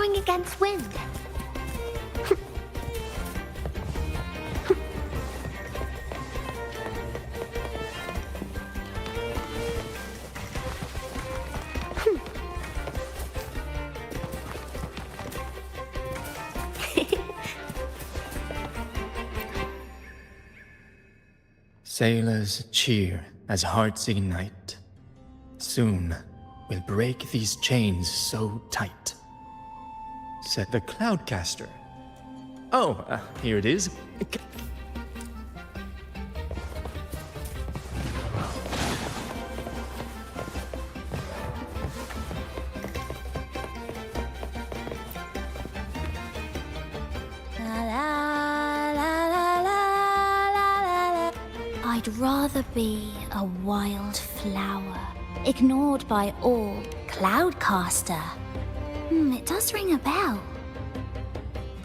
going against wind. Sailors cheer as hearts ignite. Soon we'll break these chains so tight. Said the Cloudcaster. Oh, here it is. I'd rather be a wild flower, ignored by all. Cloudcaster. It does ring a bell.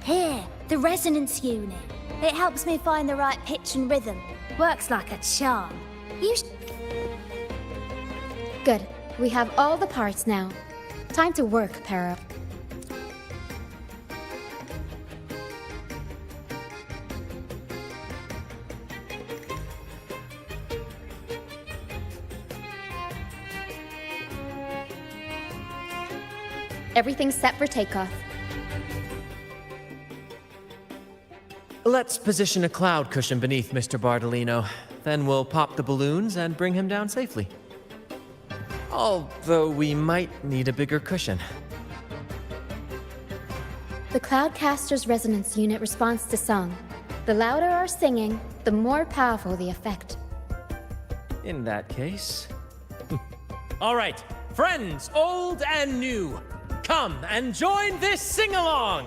Here, the resonance unit. It helps me find the right pitch and rhythm. Works like a charm. Good. We have all the parts now. Time to work, Para. Everything's set for takeoff. Let's position a cloud cushion beneath Mr. Bardolino. Then we'll pop the balloons and bring him down safely. Although we might need a bigger cushion. The Cloudcaster's resonance unit responds to song. The louder our singing, the more powerful the effect. In that case... All right, friends, old and new, come and join this sing-along!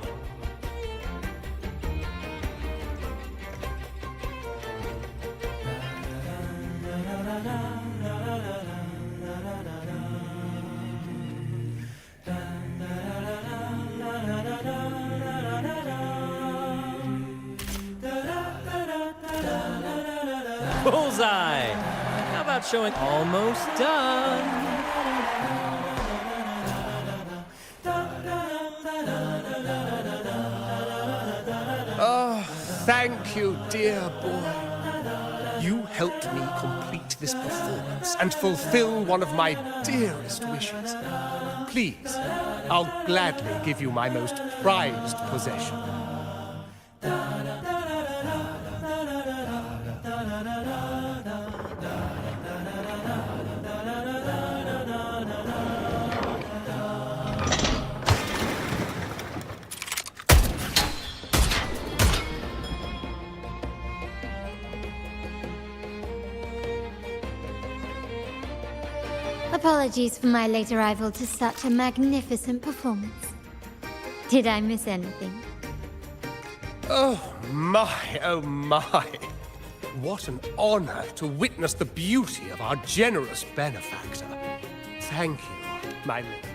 Bullseye! How about showing almost done? Oh, thank you, dear boy. You helped me complete this performance and fulfill one of my dearest wishes. Please, I'll gladly give you my most prized possession. Apologies for my late arrival to such a magnificent performance. Did I miss anything? Oh my, oh my. What an honor to witness the beauty of our generous benefactor. Thank you, my lady.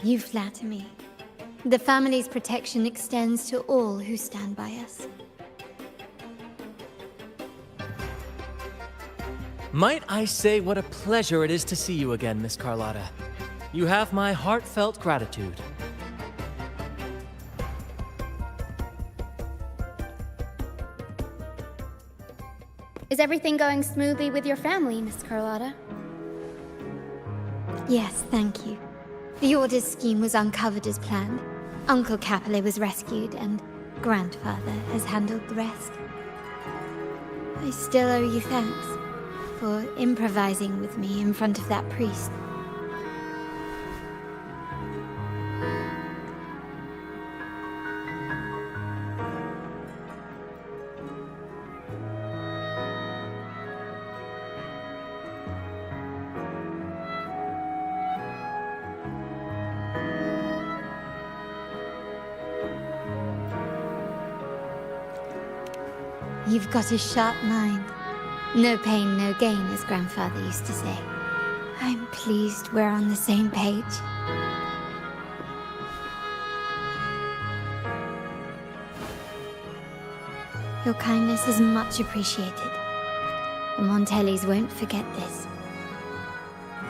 You flatter me. The family's protection extends to all who stand by us. Might I say what a pleasure it is to see you again, Miss Carlotta. You have my heartfelt gratitude. Is everything going smoothly with your family, Miss Carlotta? Yes, thank you. The Order's scheme was uncovered as planned. Uncle Capilet was rescued, and Grandfather has handled the rest. I still owe you thanks for improvising with me in front of that priest. You've got a sharp mind. No pain, no gain, as Grandfather used to say. I'm pleased we're on the same page. Your kindness is much appreciated. The Montellis won't forget this.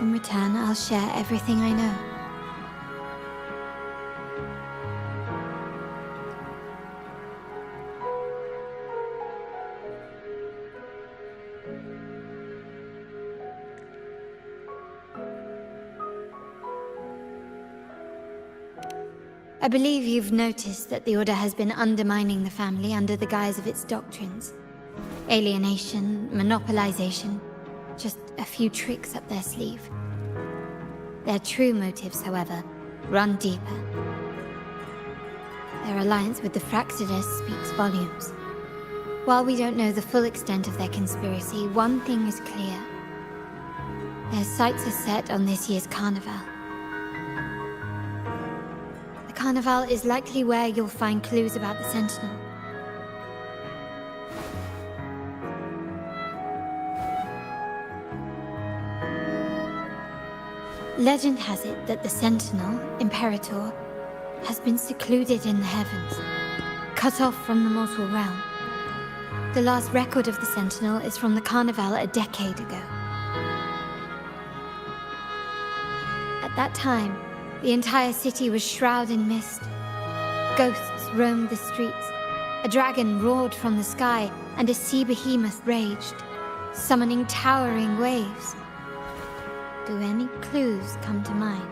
In return, I'll share everything I know. I believe you've noticed that the Order has been undermining the family under the guise of its doctrines. Alienation, monopolization, just a few tricks up their sleeve. Their true motives, however, run deeper. Their alliance with the Fraxidus speaks volumes. While we don't know the full extent of their conspiracy, one thing is clear. Their sights are set on this year's carnival. The carnival is likely where you'll find clues about the Sentinel. Legend has it that the Sentinel, Imperator, has been secluded in the heavens, cut off from the mortal realm. The last record of the Sentinel is from the Carnival a decade ago. At that time, the entire city was shrouded in mist. Ghosts roamed the streets. A dragon roared from the sky, and a sea behemoth raged, summoning towering waves. Do any clues come to mind?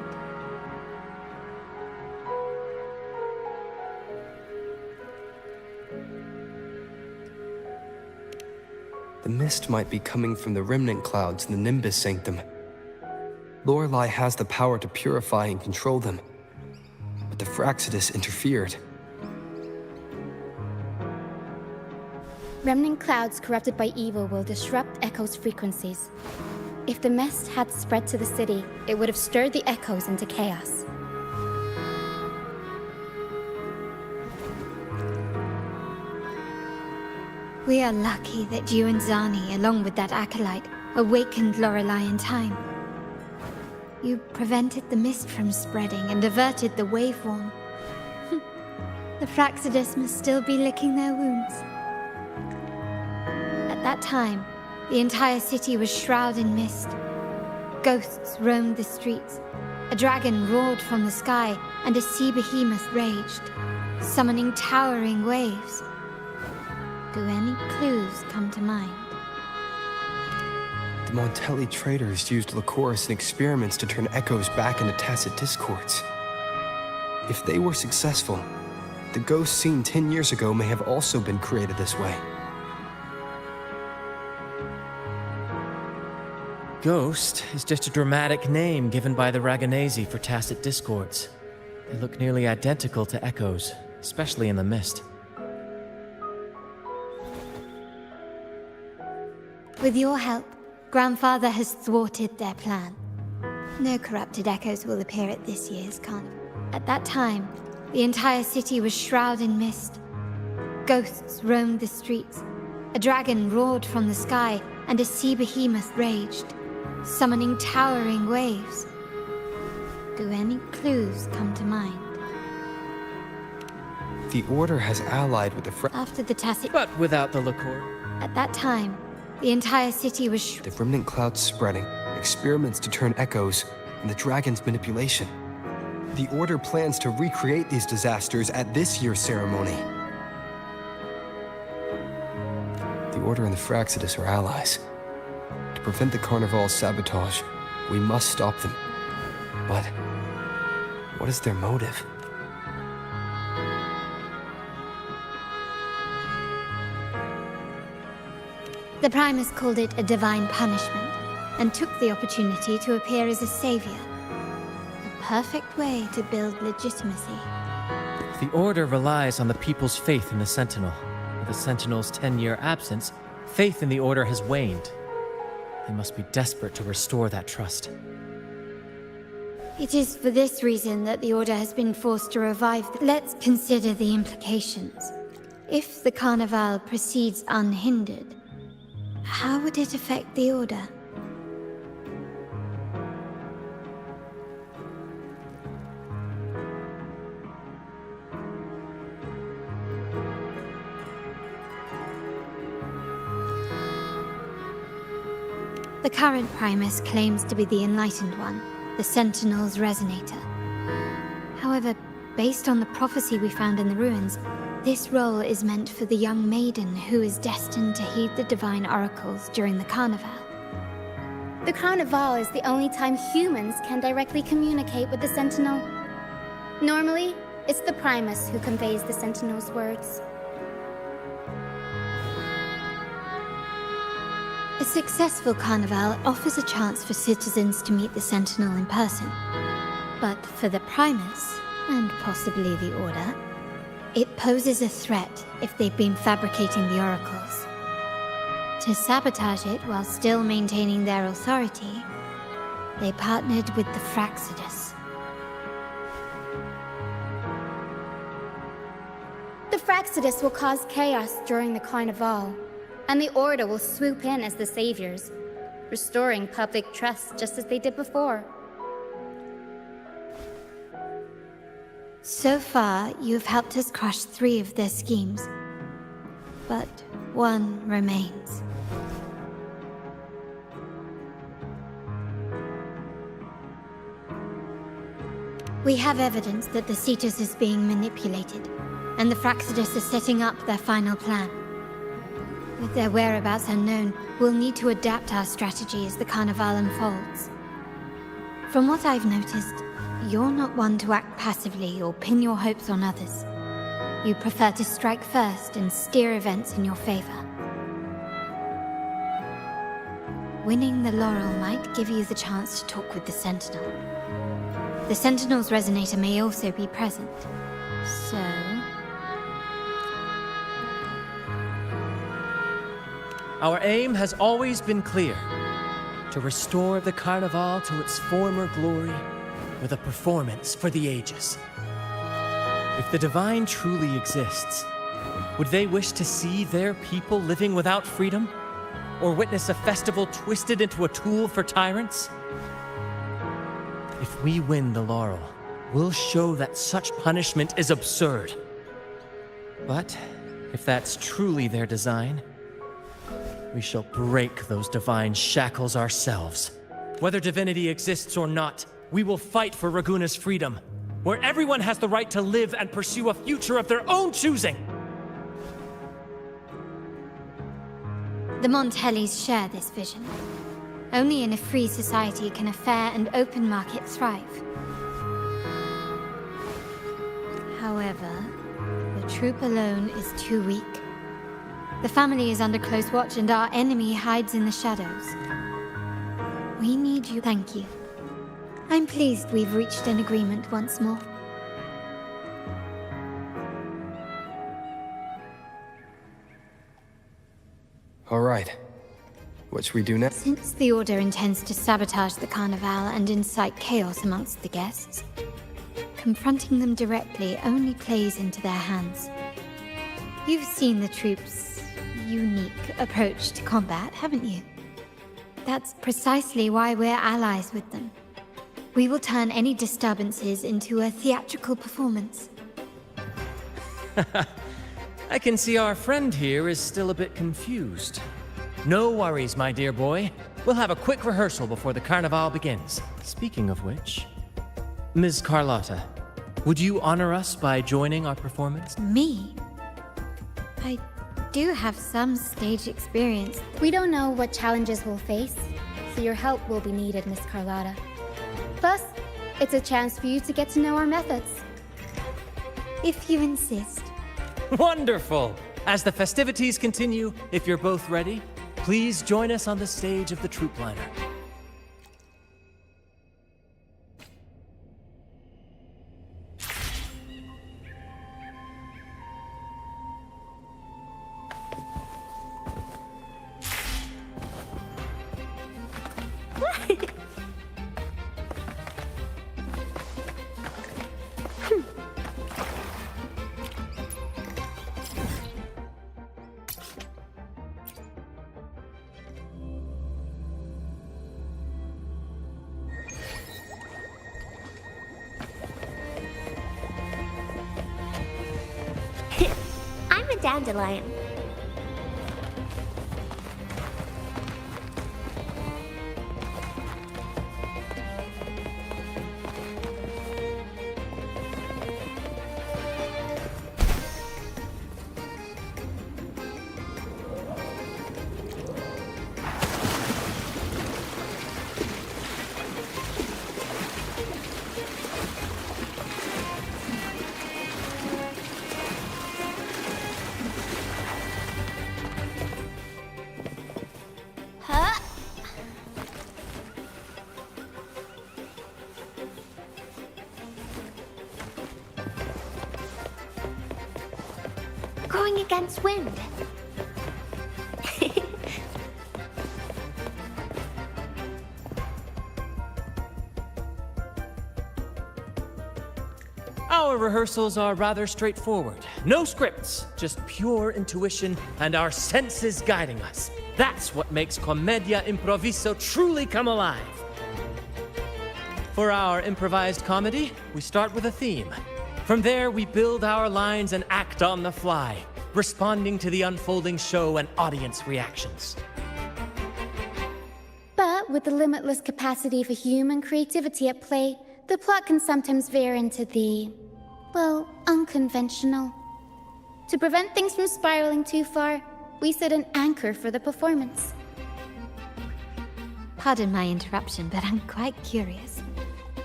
The mist might be coming from the remnant clouds in the Nimbus Sanctum. Lorelei has the power to purify and control them, but the Fraxidus interfered. Remnant clouds corrupted by evil will disrupt Echo's frequencies. If the mist had spread to the city, it would have stirred the echoes into chaos. We are lucky that you and Zani, along with that acolyte, awakened Lorelei in time. You prevented the mist from spreading and averted the waveform. The Fraxidus must still be licking their wounds. At that time, the entire city was shrouded in mist. Ghosts roamed the streets. A dragon roared from the sky, and a sea behemoth raged, summoning towering waves. Do any clues come to mind? The Montelli traders used Lycoris in experiments to turn echoes back into tacit discords. If they were successful, the ghosts seen 10 years ago may have also been created this way. Ghost is just a dramatic name given by the Ragganese for tacit discords. They look nearly identical to echoes, especially in the mist. With your help, Grandfather has thwarted their plan. No corrupted echoes will appear at this year's carnival. At that time, the entire city was shrouded in mist. Ghosts roamed the streets. A dragon roared from the sky, and a sea behemoth raged, summoning towering waves. Do any clues come to mind? The Order has allied with the After the tacit... But without the liqueur. At that time, the entire city was the remnant clouds spreading, experiments to turn echoes, and the dragon's manipulation. The Order plans to recreate these disasters at this year's ceremony. The Order and the Fraxidus are allies. To prevent the Carnival's sabotage, we must stop them. But what is their motive? The Primus called it a divine punishment, and took the opportunity to appear as a savior. A perfect way to build legitimacy. The Order relies on the people's faith in the Sentinel. With the Sentinel's 10-year absence, faith in the Order has waned. They must be desperate to restore that trust. It is for this reason that the Order has been forced to revive Let's consider the implications. If the Carnival proceeds unhindered, how would it affect the Order? The current Primus claims to be the Enlightened One, the Sentinel's Resonator. However, based on the prophecy we found in the ruins, this role is meant for the young maiden who is destined to heed the divine oracles during the Carnival. The Carnival is the only time humans can directly communicate with the Sentinel. Normally, it's the Primus who conveys the Sentinel's words. A successful Carnival offers a chance for citizens to meet the Sentinel in person. But for the Primus, and possibly the Order, it poses a threat if they've been fabricating the oracles. To sabotage it while still maintaining their authority, they partnered with the Fraxidus. The Fraxidus will cause chaos during the Carnival, and the Order will swoop in as the saviors, restoring public trust just as they did before. So far, you've helped us crush 3 of their schemes, but one remains. We have evidence that the Cetus is being manipulated, and the Fraxidus is setting up their final plan. With their whereabouts unknown, we'll need to adapt our strategy as the Carnival unfolds. From what I've noticed, you're not one to act passively or pin your hopes on others. You prefer to strike first and steer events in your favor. Winning the Laurel might give you the chance to talk with the Sentinel. The Sentinel's Resonator may also be present, so... Our aim has always been clear: to restore the Carnival to its former glory with a performance for the ages. If the Divine truly exists, would they wish to see their people living without freedom? Or witness a festival twisted into a tool for tyrants? If we win the Laurel, we'll show that such punishment is absurd. But if that's truly their design, we shall break those divine shackles ourselves. Whether divinity exists or not, we will fight for Raguna's freedom, where everyone has the right to live and pursue a future of their own choosing. The Montellis share this vision. Only in a free society can a fair and open market thrive. However, the troop alone is too weak. The family is under close watch and our enemy hides in the shadows. We need you. Thank you. I'm pleased we've reached an agreement once more. All right. What should we do next? Since the Order intends to sabotage the Carnival and incite chaos amongst the guests, confronting them directly only plays into their hands. You've seen the troops' unique approach to combat, haven't you? That's precisely why we're allies with them. We will turn any disturbances into a theatrical performance. I can see our friend here is still a bit confused. No worries, my dear boy. We'll have a quick rehearsal before the Carnival begins. Speaking of which, Ms. Carlotta, would you honor us by joining our performance? Me? I do have some stage experience. We don't know what challenges we'll face, so your help will be needed, Miss Carlotta. Plus, it's a chance for you to get to know our methods. If you insist. Wonderful! As the festivities continue, if you're both ready, please join us on the stage of the troop liner. I'm a dandelion. going against wind. Our rehearsals are rather straightforward. No scripts, just pure intuition and our senses guiding us. That's what makes Commedia Improviso truly come alive. For our improvised comedy, we start with a theme. From there, we build our lines and act on the fly, responding to the unfolding show and audience reactions. But with the limitless capacity for human creativity at play, the plot can sometimes veer into the, well, unconventional. To prevent things from spiraling too far, we set an anchor for the performance. Pardon my interruption, but I'm quite curious.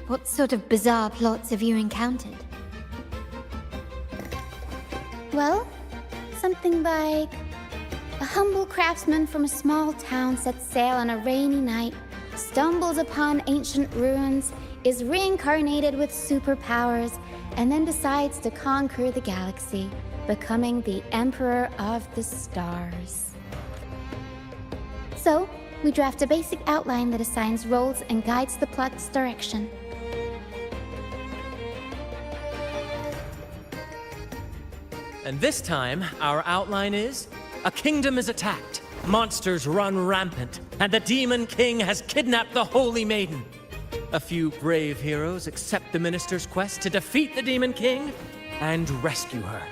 What sort of bizarre plots have you encountered? Well, something like a humble craftsman from a small town sets sail on a rainy night, stumbles upon ancient ruins, is reincarnated with superpowers, and then decides to conquer the galaxy, becoming the Emperor of the Stars. So, we draft a basic outline that assigns roles and guides the plot's direction. And this time, our outline is, a kingdom is attacked, monsters run rampant, and the Demon King has kidnapped the Holy Maiden. A few brave heroes accept the minister's quest to defeat the Demon King and rescue her.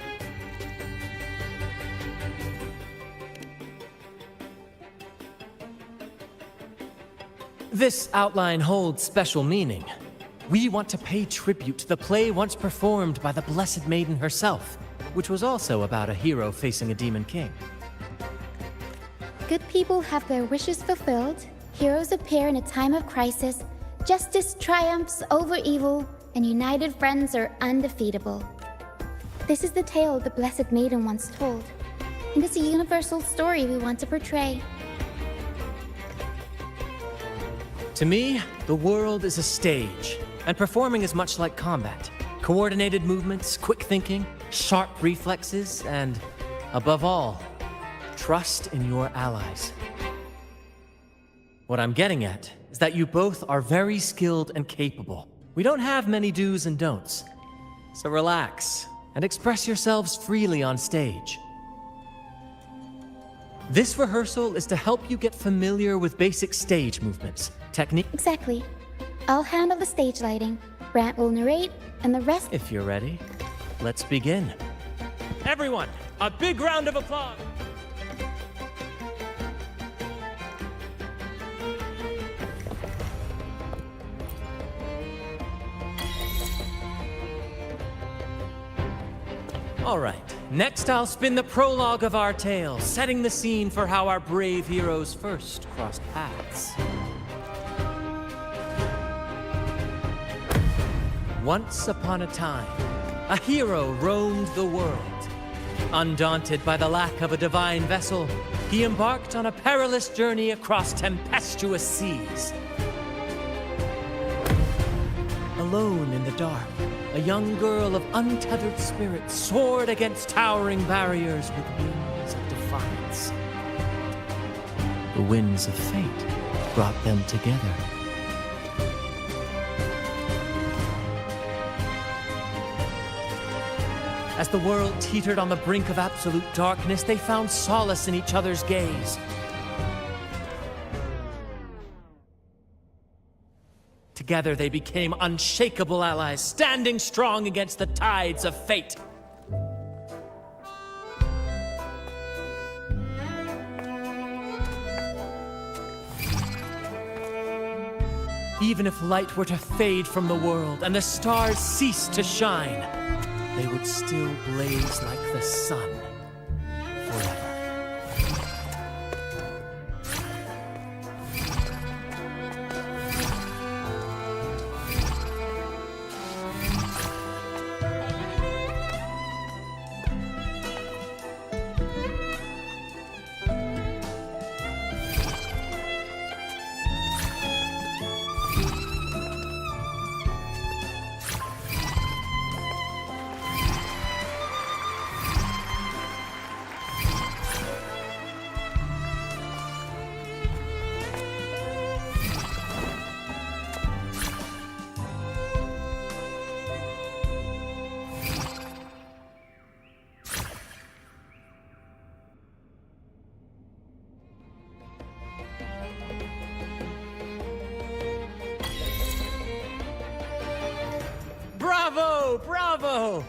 This outline holds special meaning. We want to pay tribute to the play once performed by the Blessed Maiden herself, which was also about a hero facing a Demon King. Good people have their wishes fulfilled, heroes appear in a time of crisis, justice triumphs over evil, and united friends are undefeatable. This is the tale the Blessed Maiden once told, and it's a universal story we want to portray. To me, the world is a stage, and performing is much like combat. Coordinated movements, quick thinking, sharp reflexes, and, above all, trust in your allies. What I'm getting at is that you both are very skilled and capable. We don't have many do's and don'ts. So relax and express yourselves freely on stage. This rehearsal is to help you get familiar with basic stage movements, technique. Exactly. I'll handle the stage lighting, Brant will narrate, and the rest. If you're ready, let's begin. Everyone, a big round of applause! All right, next I'll spin the prologue of our tale, setting the scene for how our brave heroes first crossed paths. Once upon a time, a hero roamed the world. Undaunted by the lack of a divine vessel, he embarked on a perilous journey across tempestuous seas. Alone in the dark, a young girl of untethered spirit soared against towering barriers with wings of defiance. The winds of fate brought them together. As the world teetered on the brink of absolute darkness, they found solace in each other's gaze. Together they became unshakable allies, standing strong against the tides of fate. Even if light were to fade from the world and the stars cease to shine, they would still blaze like the sun forever. Bravo! Bravo!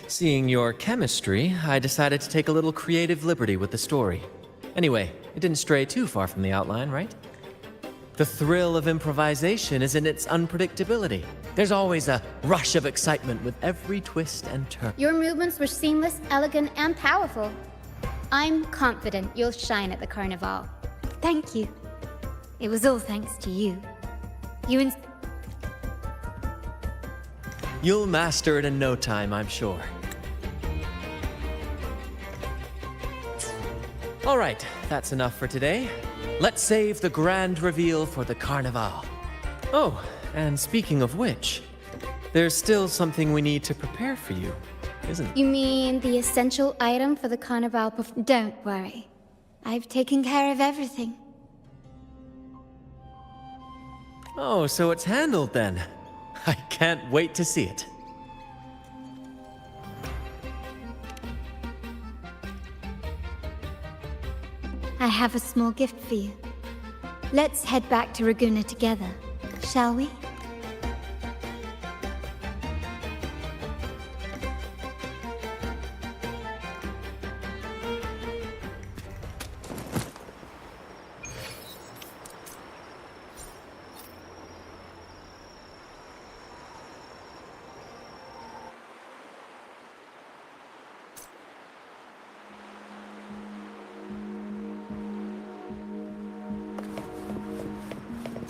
Seeing your chemistry, I decided to take a little creative liberty with the story. Anyway, it didn't stray too far from the outline, right? The thrill of improvisation is in its unpredictability. There's always a rush of excitement with every twist and turn. Your movements were seamless, elegant, and powerful. I'm confident you'll shine at the carnival. Thank you. It was all thanks to you. You'll master it in no time, I'm sure. All right, that's enough for today. Let's save the grand reveal for the carnival. Oh, and speaking of which, there's still something we need to prepare for you, isn't there? You mean the essential item for the carnival Don't worry. I've taken care of everything. Oh, so it's handled then. I can't wait to see it. I have a small gift for you. Let's head back to Raguna together, shall we?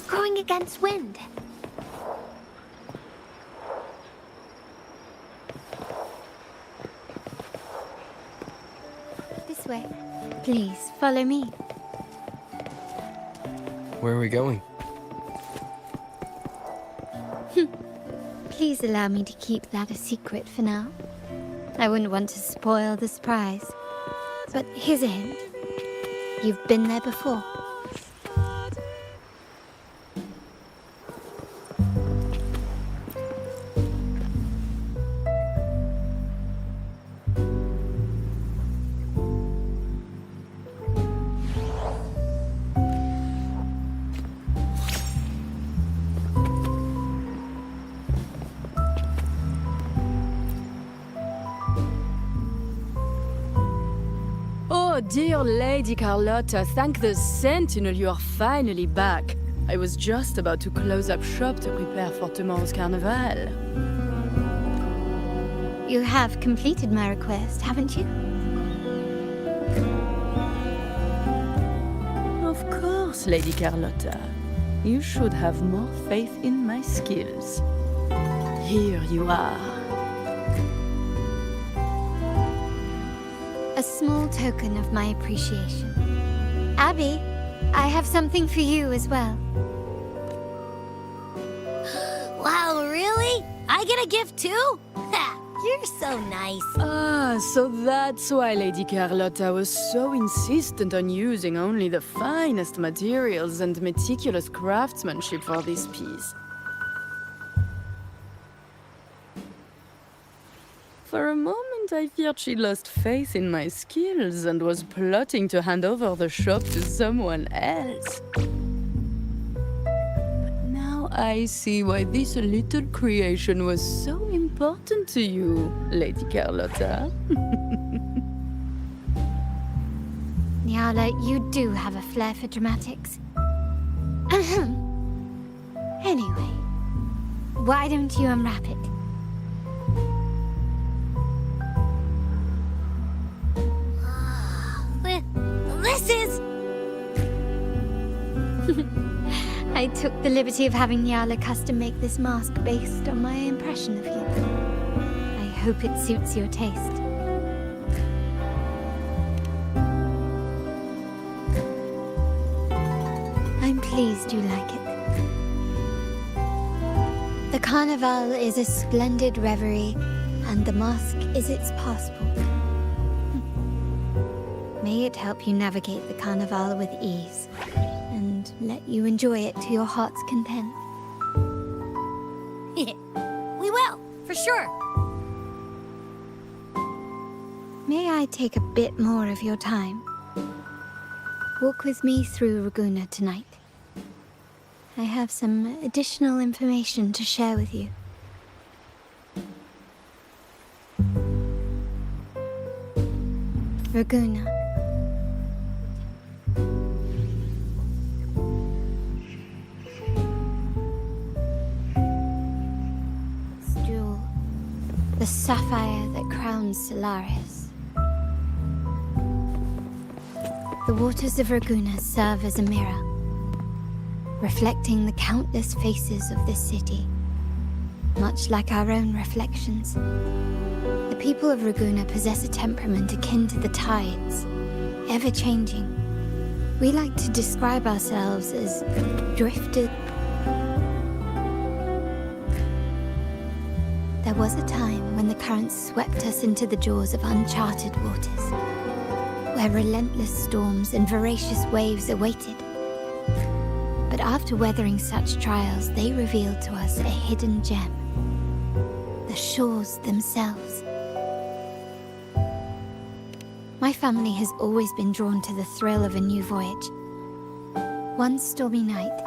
Going against wind. This way. Please, follow me. Where are we going? Please allow me to keep that a secret for now. I wouldn't want to spoil the surprise. But here's a hint. You've been there before. Oh, dear Lady Carlotta, thank the Sentinel you are finally back. I was just about to close up shop to prepare for tomorrow's carnival. You have completed my request, haven't you? Of course, Lady Carlotta. You should have more faith in my skills. Here you are. A small token of my appreciation. Abby, I have something for you as well. Wow, really? I get a gift too? Ha! You're so nice. Ah, so that's why Lady Carlotta was so insistent on using only the finest materials and meticulous craftsmanship for this piece. For a moment, I feared she lost faith in my skills and was plotting to hand over the shop to someone else. But now I see why this little creation was so important to you, Lady Carlotta. Nyala, you do have a flair for dramatics. Anyway, why don't you unwrap it? This is... I took the liberty of having Nyala custom make this mask based on my impression of you. I hope it suits your taste. I'm pleased you like it. The carnival is a splendid reverie, and the mask is its passport. May it help you navigate the carnival with ease, and let you enjoy it to your heart's content. for sure. May I take a bit more of your time? Walk with me through Ragunna tonight. I have some additional information to share with you. Ragunna. This jewel, the sapphire that crowns Solaris. The waters of Ragunna serve as a mirror, reflecting the countless faces of this city, much like our own reflections. The people of Ragunna possess a temperament akin to the tides, ever-changing. We like to describe ourselves as drifted. There was a time when the currents swept us into the jaws of uncharted waters, where relentless storms and voracious waves awaited. But after weathering such trials, they revealed to us a hidden gem, the shores themselves. My family has always been drawn to the thrill of a new voyage. One stormy night,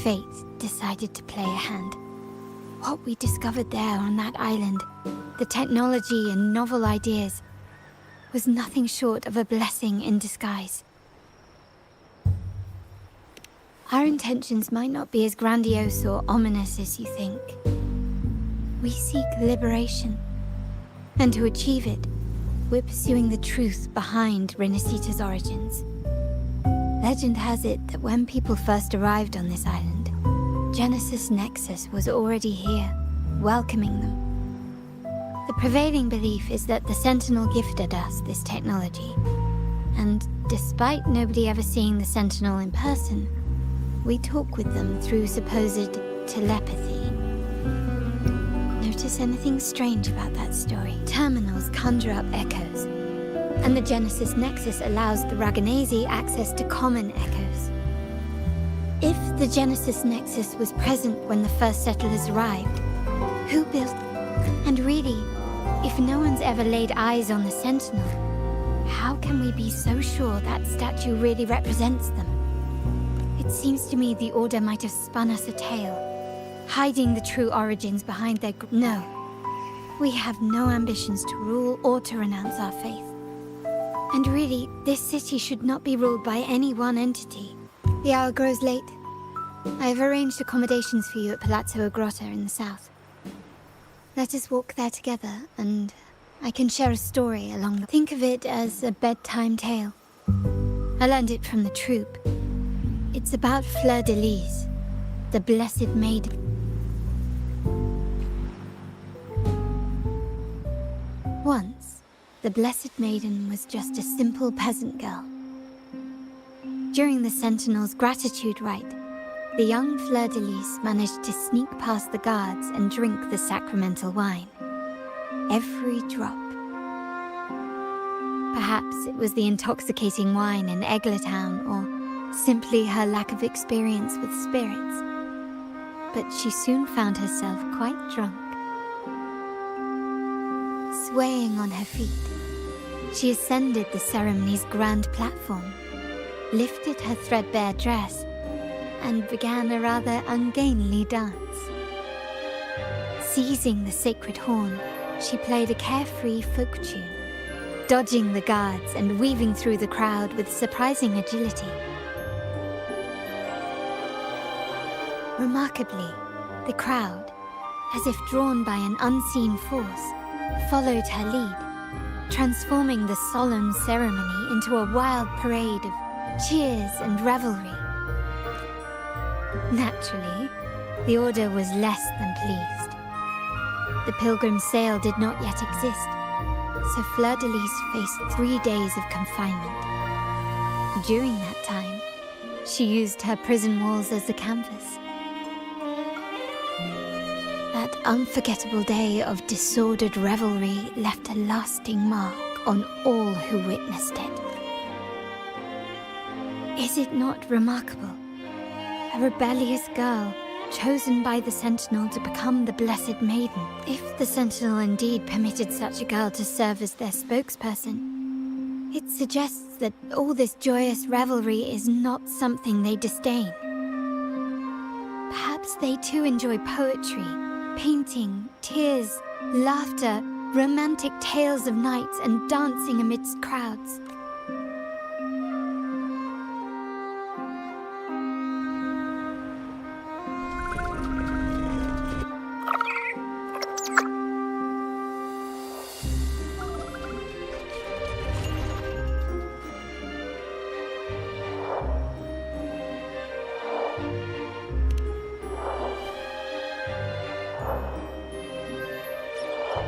fate decided to play a hand. What we discovered there on that island, the technology and novel ideas, was nothing short of a blessing in disguise. Our intentions might not be as grandiose or ominous as you think. We seek liberation, and to achieve it, we're pursuing the truth behind Renacita's origins. Legend has it that when people first arrived on this island, Genesis Nexus was already here, welcoming them. The prevailing belief is that the Sentinel gifted us this technology, and despite nobody ever seeing the Sentinel in person, we talk with them through supposed telepathy. Notice anything strange about that story? Terminals conjure up echoes, and the Genesis Nexus allows the Raganese access to common echoes. If the Genesis Nexus was present when the first settlers arrived, who built them? And really, if no one's ever laid eyes on the Sentinel, how can we be so sure that statue really represents them? It seems to me the Order might have spun us a tale, hiding the true origins behind their No. We have no ambitions to rule or to renounce our faith. And really, this city should not be ruled by any one entity. The hour grows late. I have arranged accommodations for you at Palazzo Agrotta in the south. Let us walk there together, and I can share a story along the... Think of it as a bedtime tale. I learned it from the troupe. It's about Fleur de Lis, the Blessed Maiden. Once, the Blessed Maiden was just a simple peasant girl. During the Sentinel's gratitude rite, the young Fleur de Lis managed to sneak past the guards and drink the sacramental wine. Every drop. Perhaps it was the intoxicating wine in Eggletown, or simply her lack of experience with spirits. But she soon found herself quite drunk. Swaying on her feet, she ascended the ceremony's grand platform, lifted her threadbare dress, and began a rather ungainly dance. Seizing the sacred horn, she played a carefree folk tune, dodging the guards and weaving through the crowd with surprising agility. Remarkably, the crowd, as if drawn by an unseen force, followed her lead, transforming the solemn ceremony into a wild parade of cheers and revelry. Naturally, the Order was less than pleased. The pilgrim sale did not yet exist, so Fleur de Lis faced 3 days of confinement. During that time, she used her prison walls as a canvas. That unforgettable day of disordered revelry left a lasting mark on all who witnessed it. Is it not remarkable? A rebellious girl, chosen by the Sentinel to become the Blessed Maiden. If the Sentinel indeed permitted such a girl to serve as their spokesperson, it suggests that all this joyous revelry is not something they disdain. Perhaps they too enjoy poetry, painting, tears, laughter, romantic tales of knights, and dancing amidst crowds.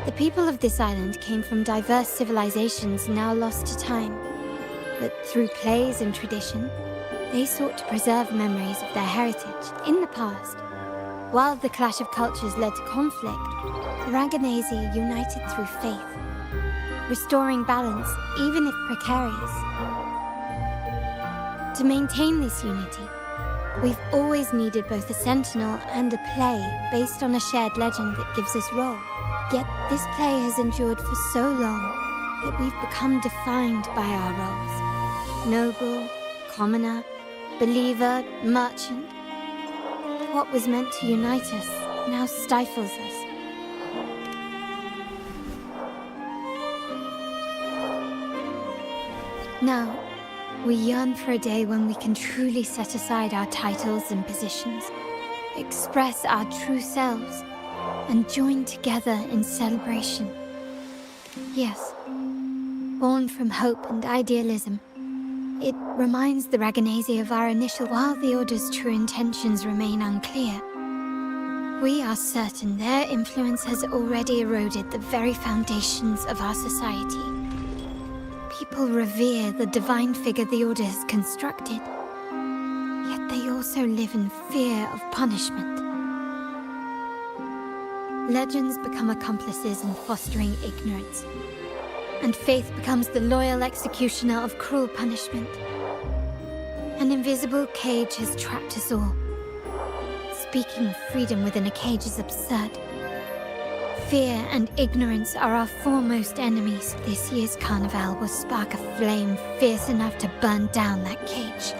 The people of this island came from diverse civilizations now lost to time. But through plays and tradition, they sought to preserve memories of their heritage. In the past, while the clash of cultures led to conflict, the Raganazi united through faith, restoring balance even if precarious. To maintain this unity, we've always needed both a sentinel and a play based on a shared legend that gives us role. Yet this play has endured for so long that we've become defined by our roles. Noble, commoner, believer, merchant. What was meant to unite us now stifles us. Now, we yearn for a day when we can truly set aside our titles and positions, express our true selves, and join together in celebration. Yes, born from hope and idealism, it reminds the Raganazi of our initial. While the Order's true intentions remain unclear, we are certain their influence has already eroded the very foundations of our society. People revere the divine figure the Order has constructed, yet they also live in fear of punishment. Legends become accomplices in fostering ignorance, and faith becomes the loyal executioner of cruel punishment. An invisible cage has trapped us all. Speaking of freedom within a cage is absurd. Fear and ignorance are our foremost enemies. This year's carnival will spark a flame fierce enough to burn down that cage.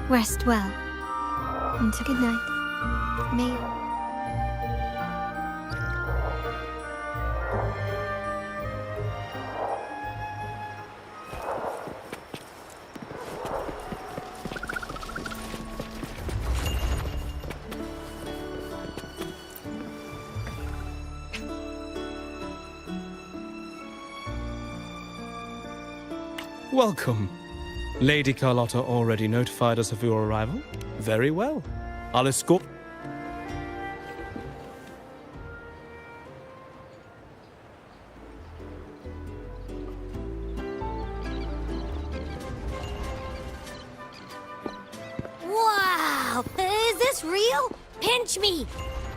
Rest well, and good night. May... Welcome. Lady Carlotta already notified us of your arrival. Very well. I'll escort... Wow! Is this real? Pinch me!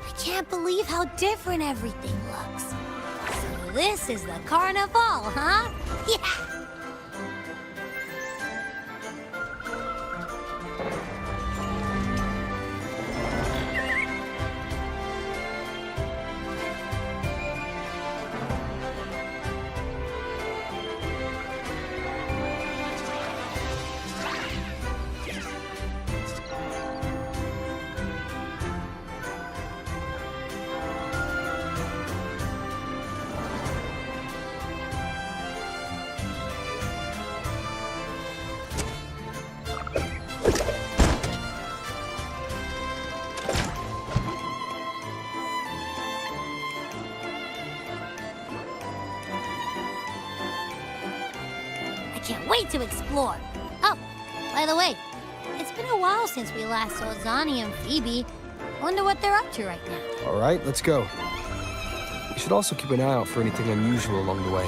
I can't believe how different everything looks. So this is the carnival, huh? Yeah! Can't wait to explore. Oh, by the way, it's been a while since we last saw Zani and Phoebe. Wonder what they're up to right now. All right, let's go. We should also keep an eye out for anything unusual along the way.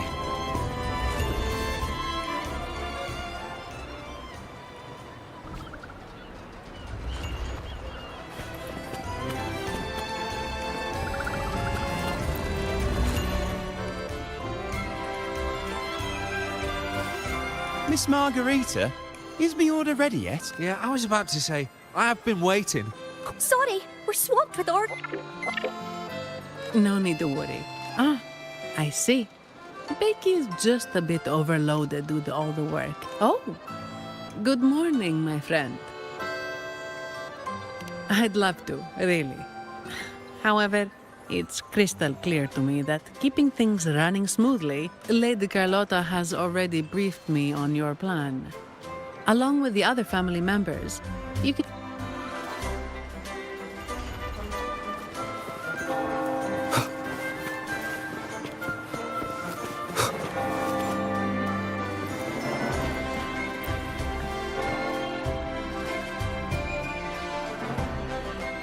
Miss Margarita, is me order ready yet? Yeah, I was about to say, I have been waiting. Sorry, we're swamped with orders. No need to worry. Ah, I see. Becky is just a bit overloaded with all the work. Oh, good morning, my friend. I'd love to, really. However, it's crystal clear to me that keeping things running smoothly, Lady Carlotta has already briefed me on your plan. Along with the other family members, you can...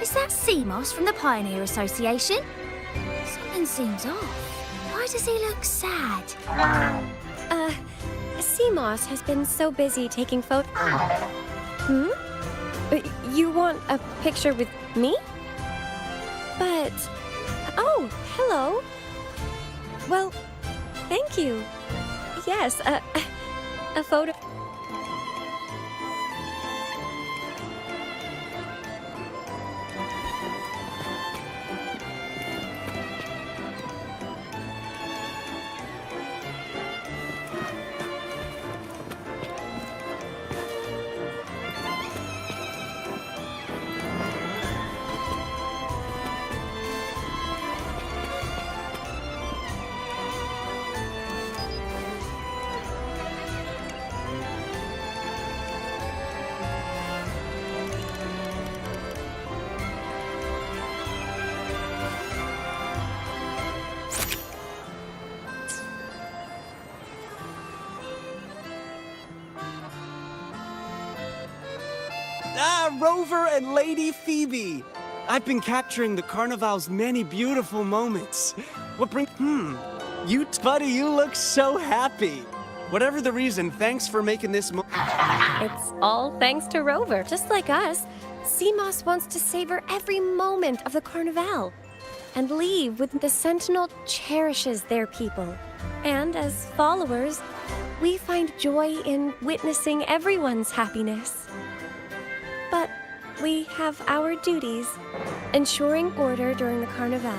Is that Seamoss from the Pioneer Association? Something seems off. Why does he look sad? Seamoss has been so busy taking photos. You want a picture with me? But... Oh, hello. Well, thank you. Yes, a photo... Rover and Lady Phoebe! I've been capturing the Carnival's many beautiful moments. What bring... Buddy, you look so happy. Whatever the reason, thanks for making this It's all thanks to Rover. Just like us, Seamoss wants to savor every moment of the Carnival and leave with the Sentinel cherishes their people. And as followers, we find joy in witnessing everyone's happiness. But we have our duties, ensuring order during the Carnival.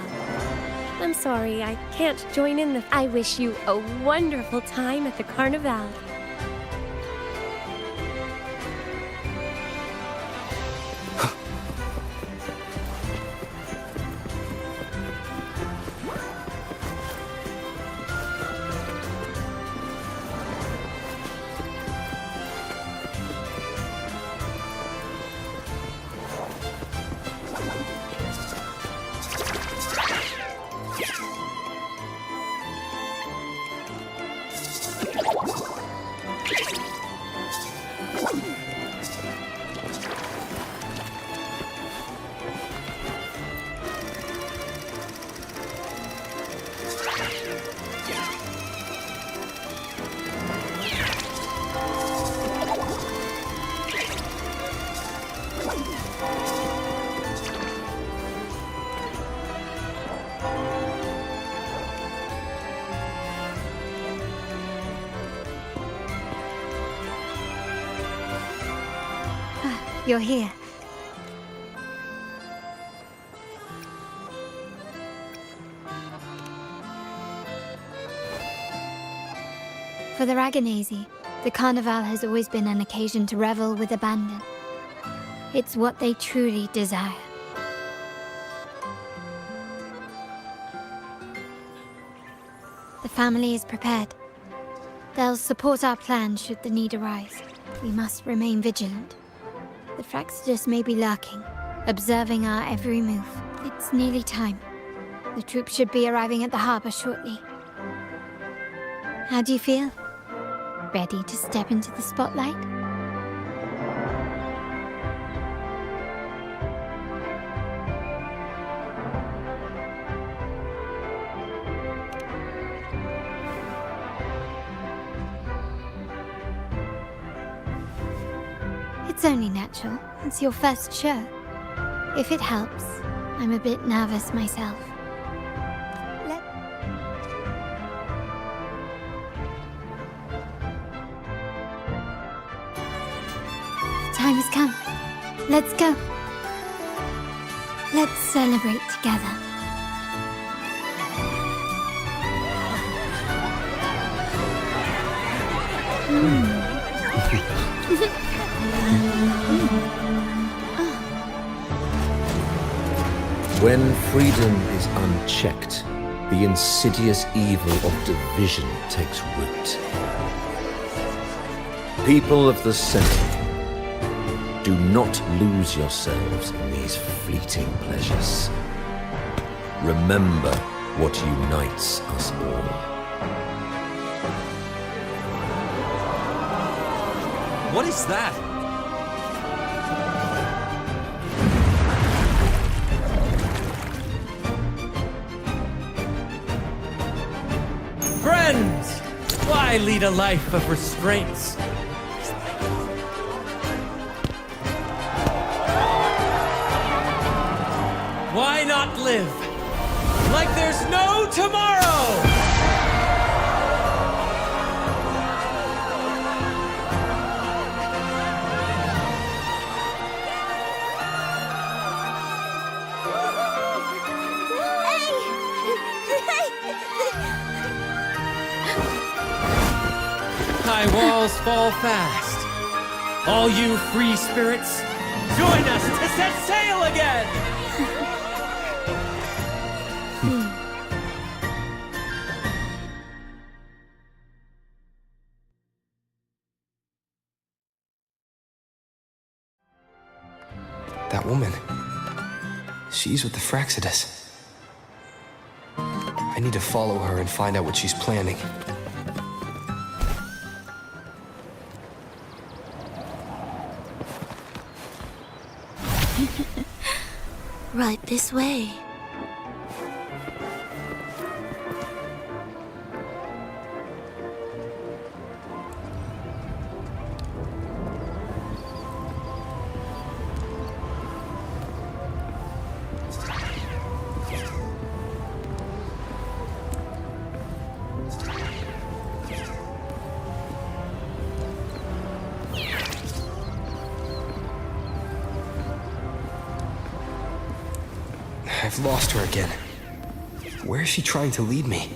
I'm sorry, I can't join in the... I wish you a wonderful time at the Carnival. You're here. For the Raganazi, the Carnival has always been an occasion to revel with abandon. It's what they truly desire. The family is prepared. They'll support our plan should the need arise. We must remain vigilant. The Fraxidus may be lurking, observing our every move. It's nearly time. The troops should be arriving at the harbor shortly. How do you feel? Ready to step into the spotlight? It's only natural. It's your first show. If it helps, I'm a bit nervous myself. time has come. Let's go. Let's celebrate together. When freedom is unchecked, the insidious evil of division takes root. People of the Sentinel, do not lose yourselves in these fleeting pleasures. Remember what unites us all. What is that? Friends! Why lead a life of restraints? Why not live like there's no tomorrow? High walls fall fast. All you free spirits, join us to set sail again! That woman. She's with the Fraxidus. I need to follow her and find out what she's planning. Right this way. I've lost her again. Where is she trying to lead me?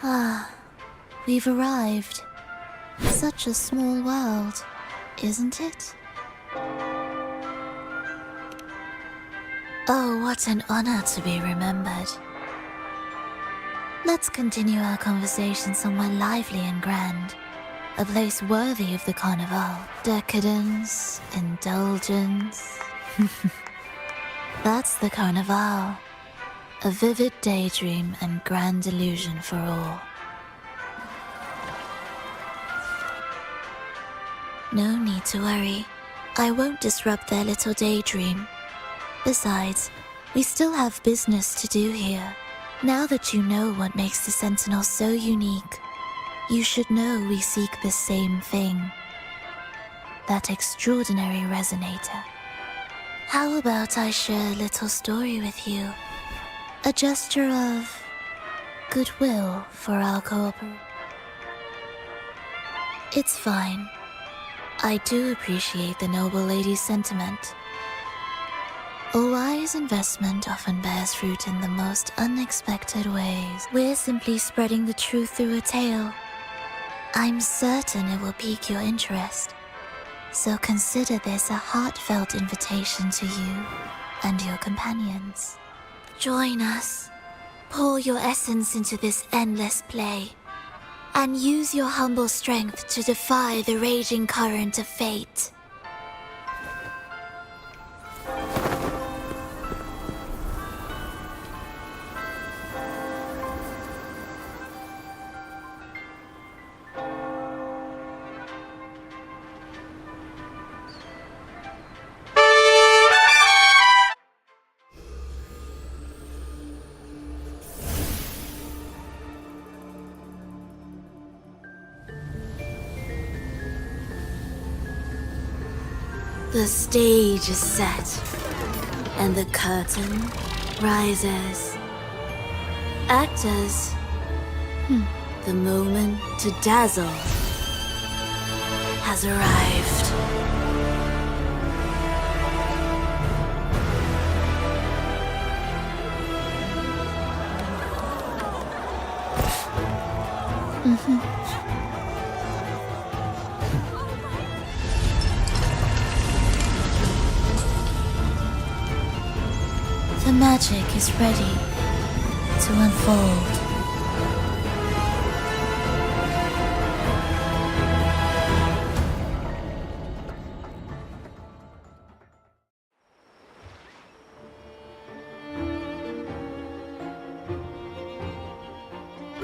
Ah, we've arrived. Such a small world, isn't it? Oh, what an honor to be remembered. Let's continue our conversation somewhere lively and grand. A place worthy of the Carnival. Decadence, indulgence. That's the Carnival. A vivid daydream and grand illusion for all. No need to worry. I won't disrupt their little daydream. Besides, we still have business to do here. Now that you know what makes the Sentinel so unique, you should know we seek the same thing. That extraordinary resonator. How about I share a little story with you? A gesture of goodwill for our cooperation. It's fine. I do appreciate the noble lady's sentiment. A wise investment often bears fruit in the most unexpected ways. We're simply spreading the truth through a tale. I'm certain it will pique your interest. So consider this a heartfelt invitation to you and your companions. Join us. Pour your essence into this endless play. And use your humble strength to defy the raging current of fate. The stage is set, and the curtain rises. Actors, the moment to dazzle has arrived. The magic is ready to unfold.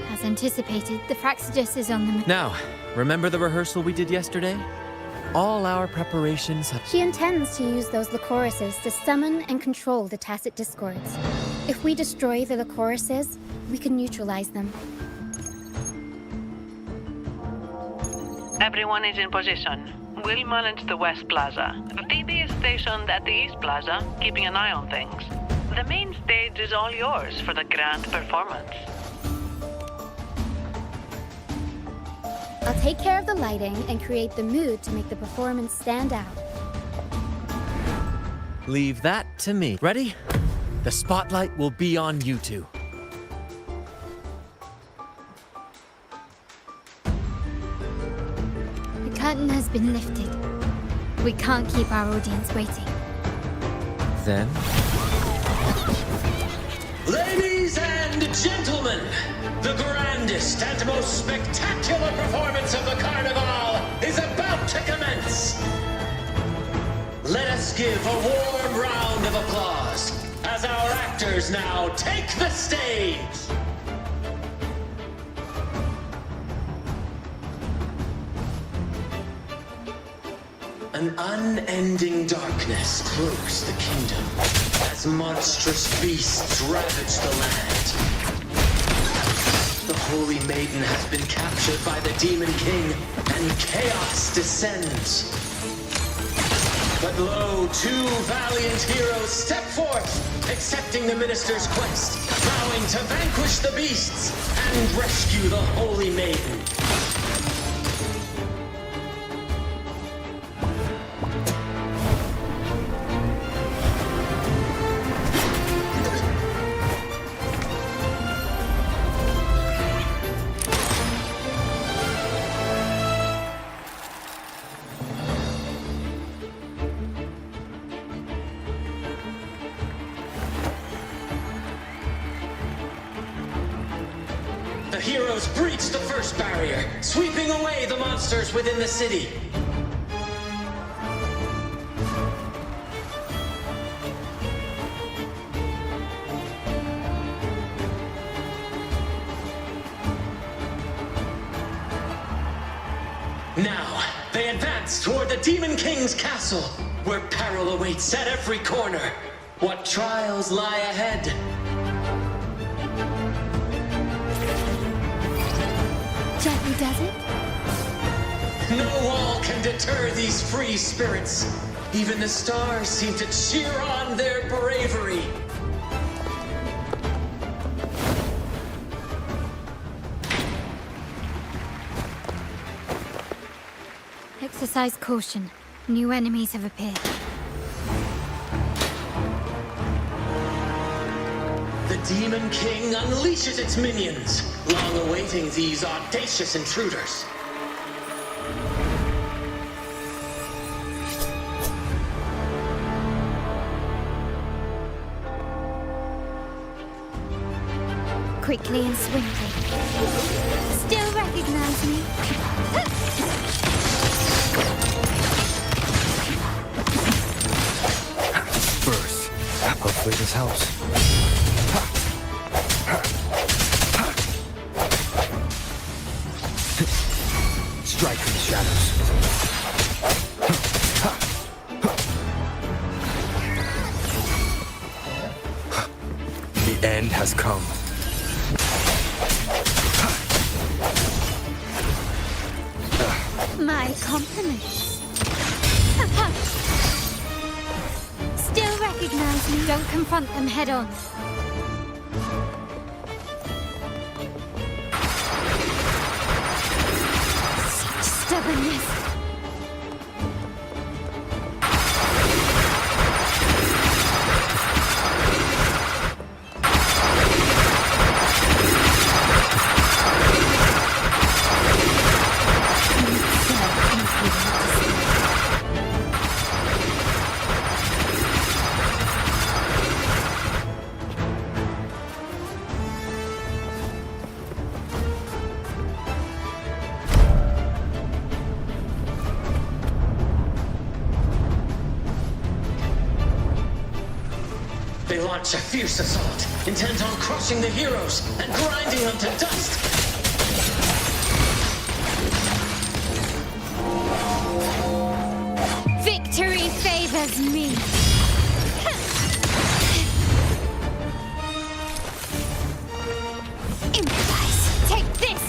As anticipated, the Fraxidus is on the... Now, remember the rehearsal we did yesterday? All our preparations have... She intends to use those Lycoruses to summon and control the Tacit Discords. If we destroy the Lycoruses, we can neutralize them. Everyone is in position. We'll manage the West Plaza. Phoebe is stationed at the East Plaza, keeping an eye on things. The main stage is all yours for the grand performance. I'll take care of the lighting and create the mood to make the performance stand out. Leave that to me. Ready? The spotlight will be on you two. The curtain has been lifted. We can't keep our audience waiting. Then... Ladies and gentlemen, the grandest and most spectacular performance of the Carnival is about to commence. Let us give a warm round of applause as our actors now take the stage. An unending darkness cloaks the kingdom as monstrous beasts ravage the land. The Holy Maiden has been captured by the Demon King, and chaos descends. But lo, two valiant heroes step forth, accepting the minister's quest, vowing to vanquish the beasts and rescue the Holy Maiden. The heroes breach the first barrier, sweeping away the monsters within the city. Now, they advance toward the Demon King's castle, where peril awaits at every corner. What trials lie ahead? Gently does it? No wall can deter these free spirits. Even the stars seem to cheer on their bravery. Exercise caution. New enemies have appeared. The Demon King unleashes its minions, long awaiting these audacious intruders. Quickly and swiftly. Still recognize me? First, hopefully this helps. Strike from the shadows. The end has come. My compliments. Don't confront them head on. Such stubbornness. They launch a fierce assault, intent on crushing the heroes and grinding them to dust. Victory favors me. Improvise. Take this.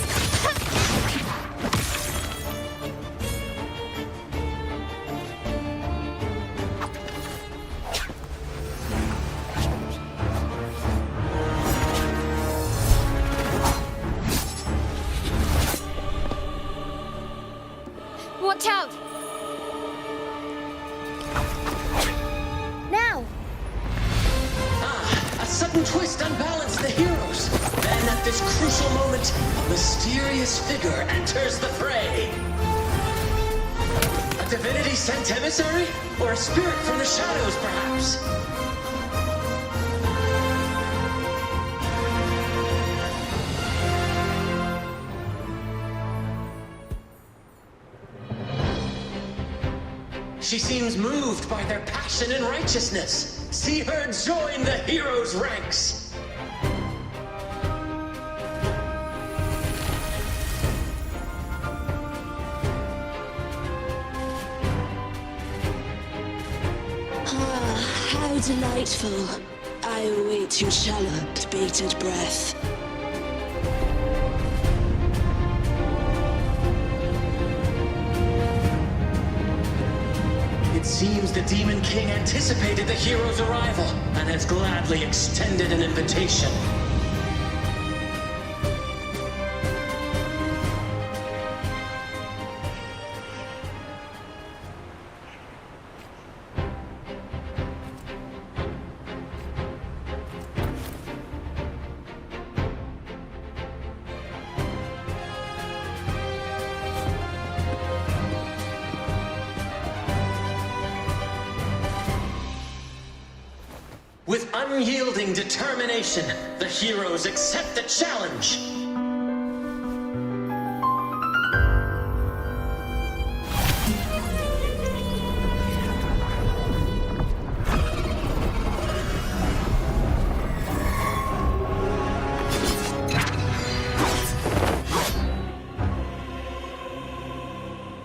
Watch out! Now! A sudden twist unbalanced the heroes. Then at this crucial moment, a mysterious figure enters the fray. A divinity sent emissary? Or a spirit from the shadows, perhaps? She seems moved by their passion and righteousness. See her join the heroes' ranks. Ah, how delightful. I await your shallow, bated breath. It seems the Demon King anticipated the hero's arrival and has gladly extended an invitation. With unyielding determination, the heroes accept the challenge.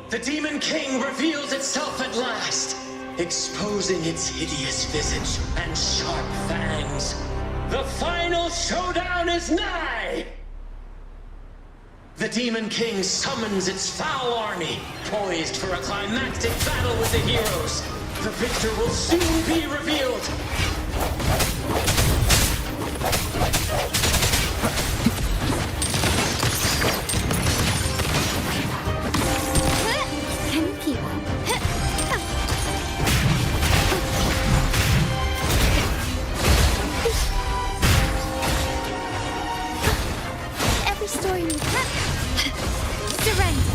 The Demon King reveals itself at last, exposing its hideous visage and sharp fangs. The final showdown is nigh! The Demon King summons its foul army, poised for a climactic battle with the heroes. The victor will soon be revealed. Can you keep up? Every story needs surrender.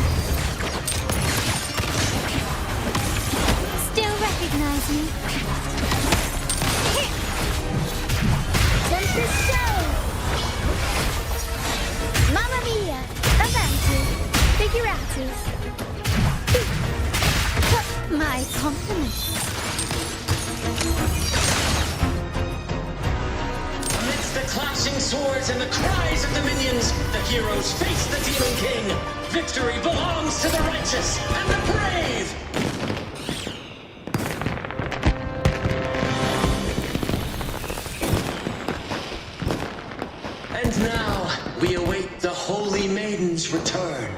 Still recognize me? Tempest show! Mamma mia! Avanti! Figurati! My compliments. Amidst the clashing swords and the cries of the minions, the heroes face the Demon King. Victory belongs to the righteous and the brave! And now, we await the Holy Maiden's return.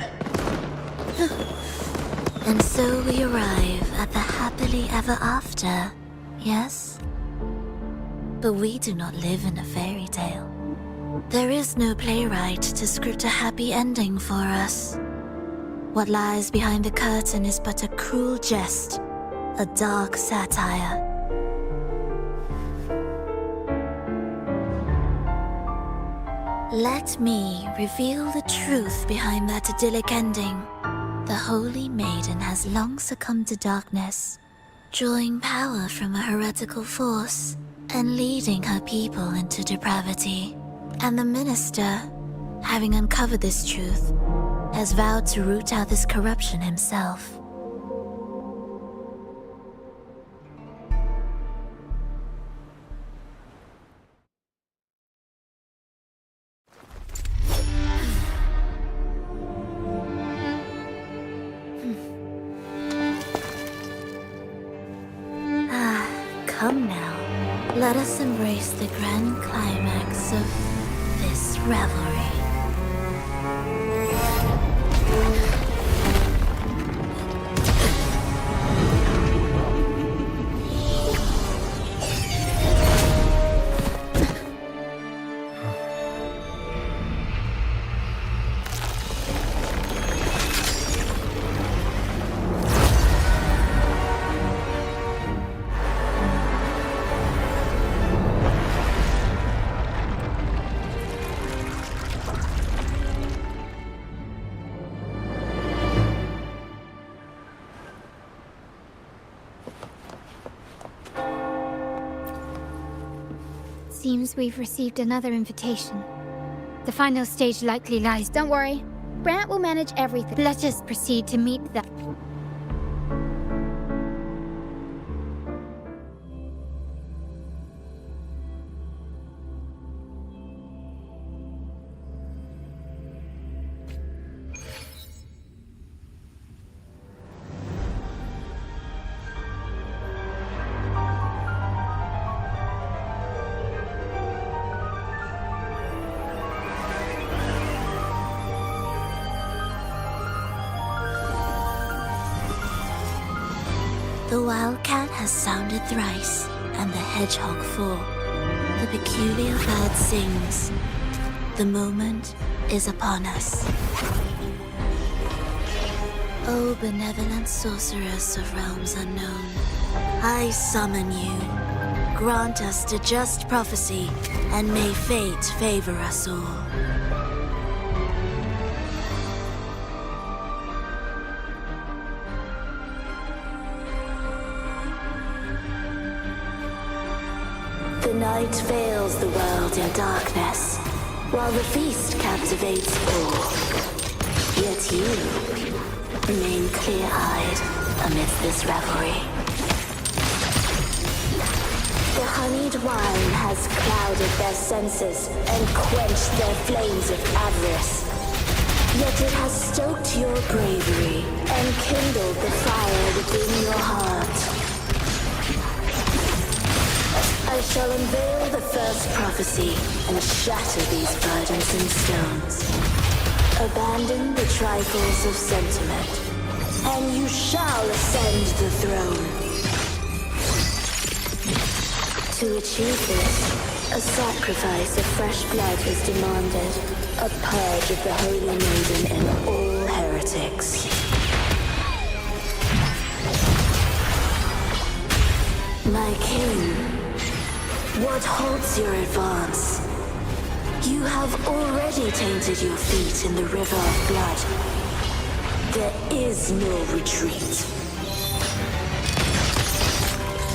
And so we arrive at the happily ever after, yes? But we do not live in a fairy tale. There is no playwright to script a happy ending for us. What lies behind the curtain is but a cruel jest, a dark satire. Let me reveal the truth behind that idyllic ending. The Holy Maiden has long succumbed to darkness, drawing power from a heretical force and leading her people into depravity. And the minister, having uncovered this truth, has vowed to root out this corruption himself. Come now, let us embrace the grand climax of this revelry. Seems we've received another invitation. The final stage likely lies. Don't worry. Brant will manage everything. Let us proceed to meet them. The wildcat has sounded thrice, and the hedgehog four. The peculiar bird sings. The moment is upon us. O benevolent sorceress of realms unknown, I summon you. Grant us the just prophecy, and may fate favor us all. The night veils the world in darkness, while the feast captivates all. Yet you remain clear-eyed amidst this revelry. The honeyed wine has clouded their senses and quenched their flames of avarice. Yet it has stoked your bravery and kindled the fire within your heart. I shall unveil the first prophecy and shatter these burdens in stones. Abandon the trifles of sentiment, and you shall ascend the throne. To achieve this, a sacrifice of fresh blood was demanded, a purge of the Holy Maiden and all heretics. My king, what halts your advance? You have already tainted your feet in the river of blood. There is no retreat.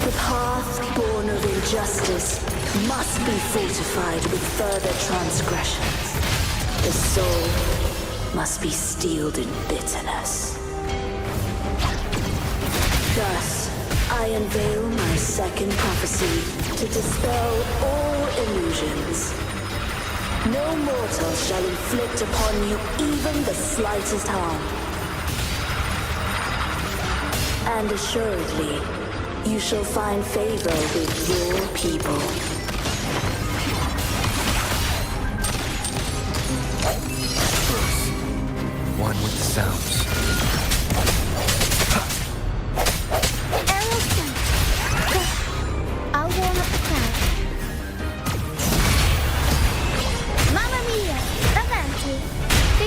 The path born of injustice must be fortified with further transgressions. The soul must be steeled in bitterness. Thus, I unveil my second prophecy to dispel all illusions. No mortal shall inflict upon you even the slightest harm. And assuredly, you shall find favor with your people. One with the sounds. I'll warm up the crowd.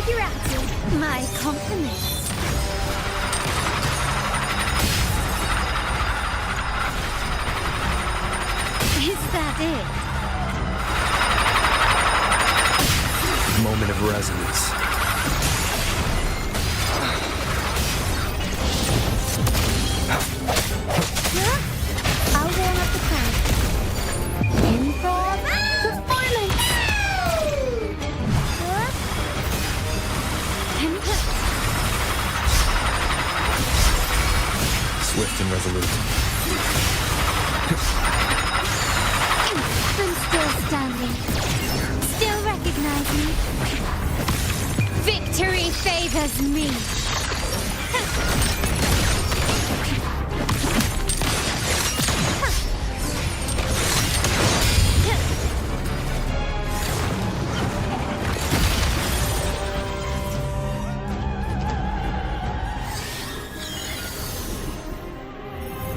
Figurati, my compliments. Is that it? Moment of resonance. I'll warm up the crowd. Improv performance. Swift and resolute. I'm still standing. Still recognize me. Victory favors me.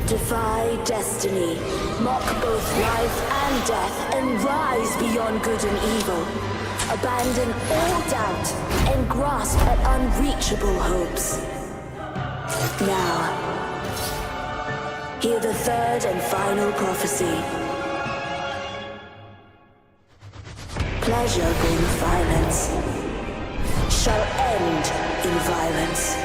Defy destiny, mock both life and death, and rise beyond good and evil. Abandon all doubt and grasp at unreachable hopes. Now, hear the third and final prophecy. Pleasure born of violence shall end in violence.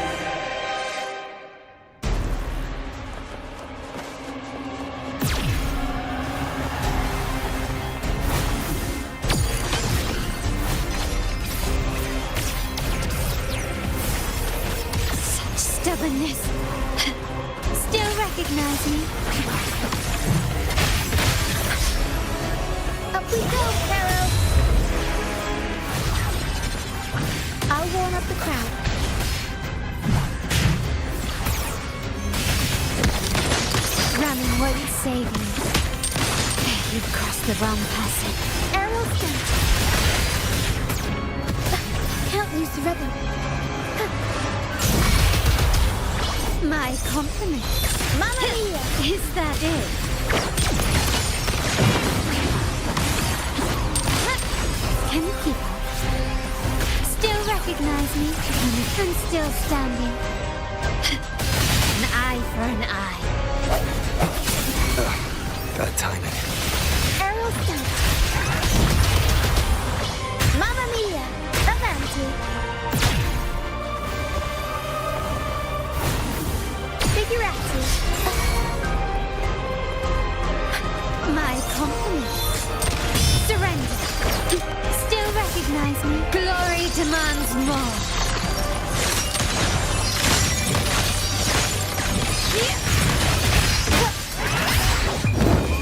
Stubbornness. Still recognize me. Up we go, Carol. I'll warm up the crowd. Ramming won't save me. You've crossed the wrong person. Arrow sent. Can't lose the rhythm. My compliments. Mamma mia! Is that it? Can you keep up? Still recognize me? I'm still standing. An eye for an eye. Bad timing. Arrow sent. Mamma mia! Avanti! Figurati. My compliments. Surrender. Still recognize me. Glory demands more.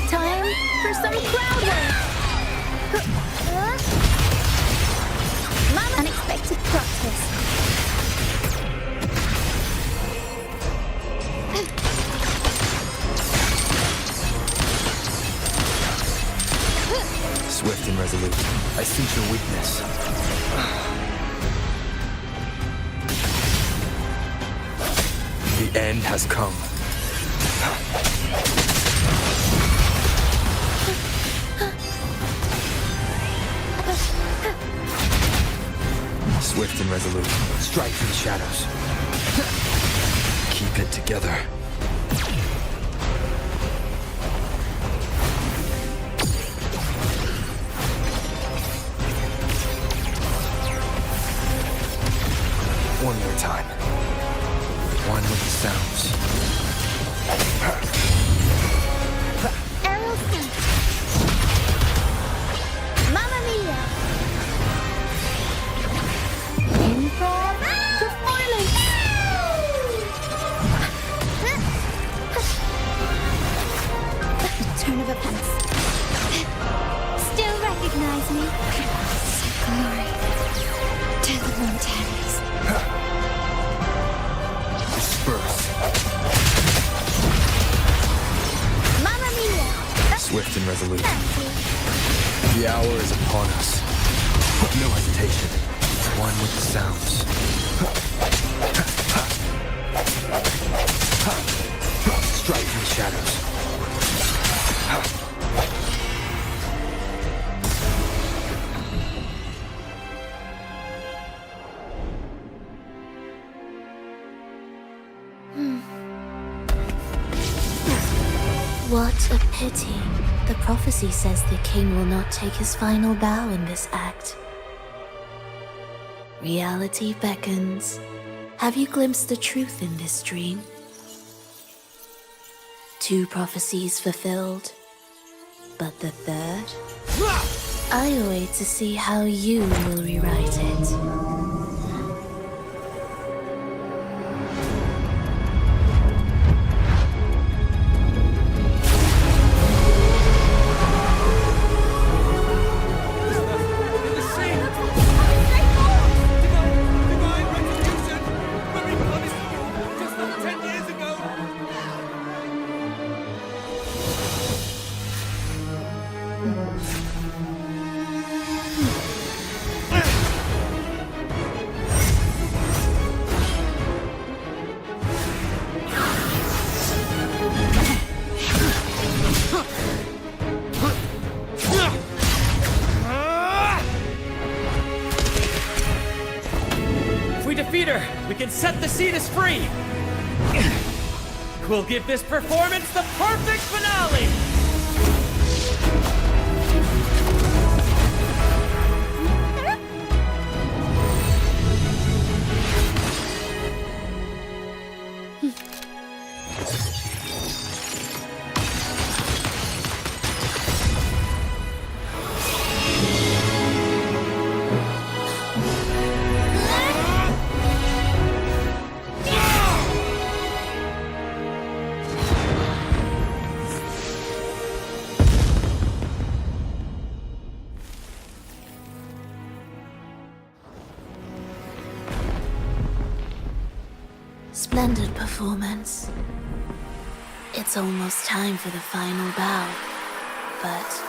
Time for some cloud work. Unexpected plot twist. Swift and resolute. I sense your weakness. The end has come. Swift and resolute. Strike through the shadows. Keep it together. One more time. One with the sounds. Arrow sent. Mamma mia! Improv performance. The turn of events. Still recognize me? Glory to the Montanas. Disperse. Mamma mia! Swift and resolute. The hour is upon us. No hesitation. One with the sounds. Strike in the shadows. What a pity. The prophecy says the king will not take his final bow in this act. Reality beckons. Have you glimpsed the truth in this dream? 2 prophecies fulfilled, but the third? I await to see how you will rewrite it. We can set the Cetus free! We'll give this performance the perfect finale! Splendid performance. It's almost time for the final bow, but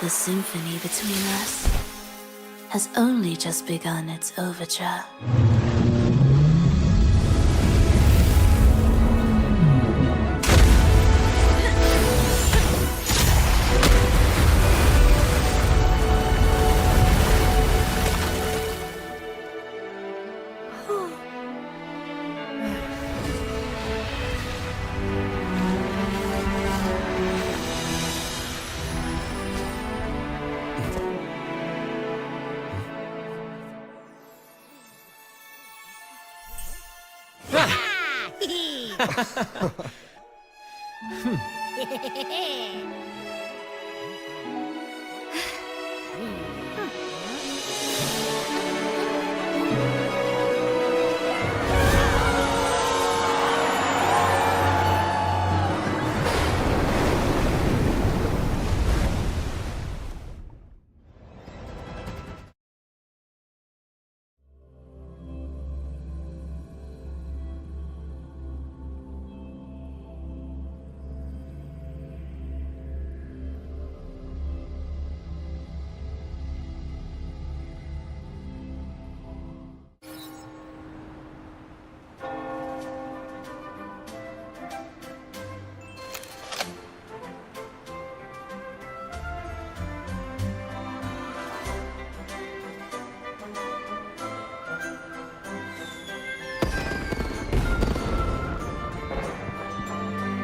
the symphony between us has only just begun its overture.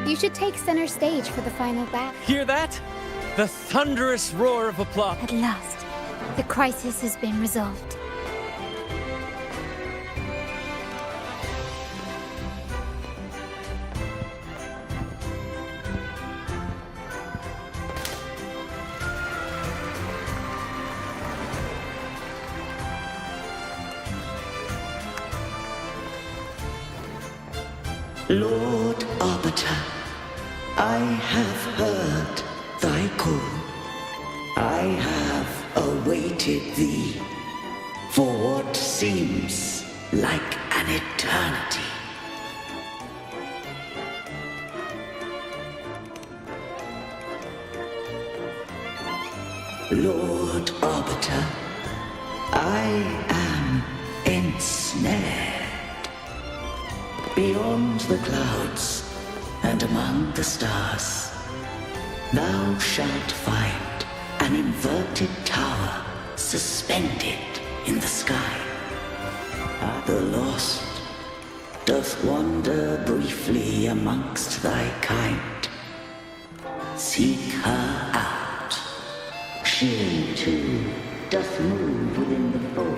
You should take center stage for the final bow. Hear that? The thunderous roar of applause. At last, the crisis has been resolved. Lord Arbiter, I have heard thy call. I have awaited thee for what seems like an eternity. Lord Arbiter, I am ensnared. Beyond the clouds and among the stars, thou shalt find an inverted tower suspended in the sky. The lost doth wander briefly amongst thy kind, Seek her out. She, too, doth move within the fold.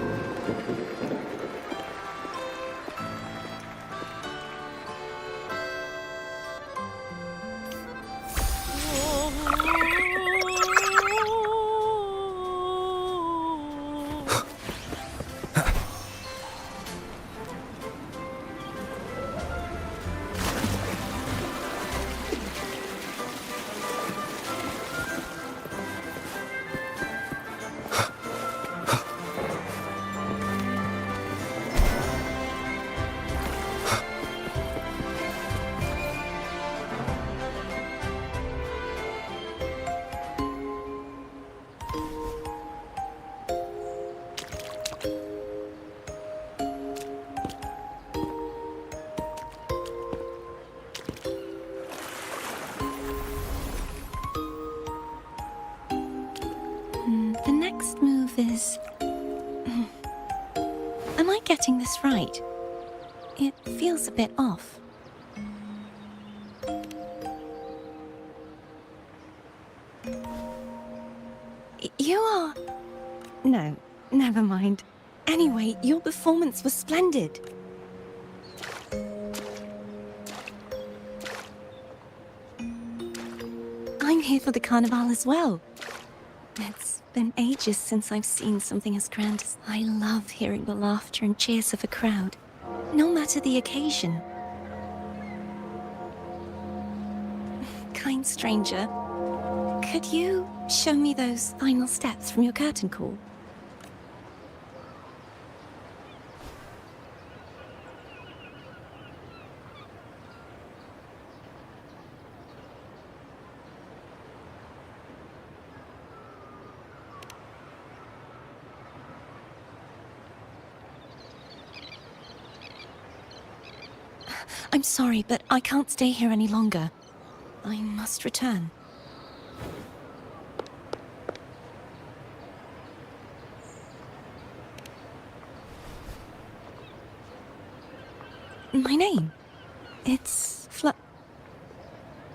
The next move is... Am I getting this right? It feels a bit off. You are... No, never mind. Anyway, your performance was splendid. I'm here for the carnival as well. It's been ages since I've seen something as grand as... I love hearing the laughter and cheers of a crowd, no matter the occasion. Kind stranger, could you show me those final steps from your curtain call? I'm sorry, but I can't stay here any longer. I must return. My name? It's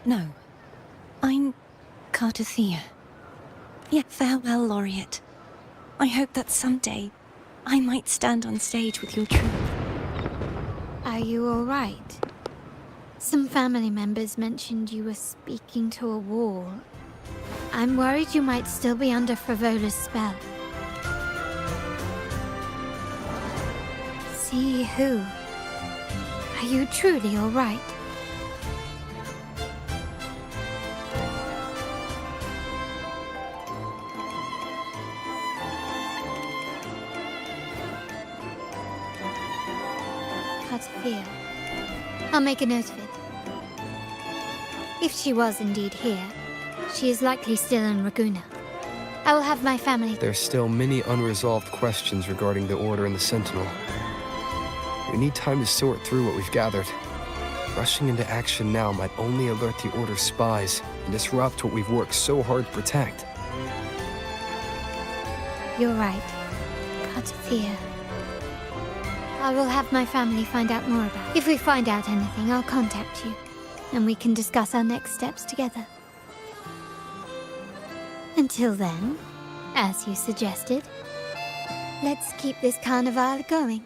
No. I'm Cardothea. Yeah, farewell, Laureate. I hope that someday I might stand on stage with your troupe. Are you all right? Some family members mentioned you were speaking to a wall. I'm worried you might still be under Frivola's spell. See who? Are you truly all right? Cardothea. I'll make a note of it. If she was indeed here, she is likely still in Raguna. I will have my family... There's still many unresolved questions regarding the Order and the Sentinel. We need time to sort through what we've gathered. Rushing into action now might only alert the Order's spies and disrupt what we've worked so hard to protect. You're right, Cardothea. I will have my family find out more about it. If we find out anything, I'll contact you, and we can discuss our next steps together. Until then, as you suggested, let's keep this carnival going.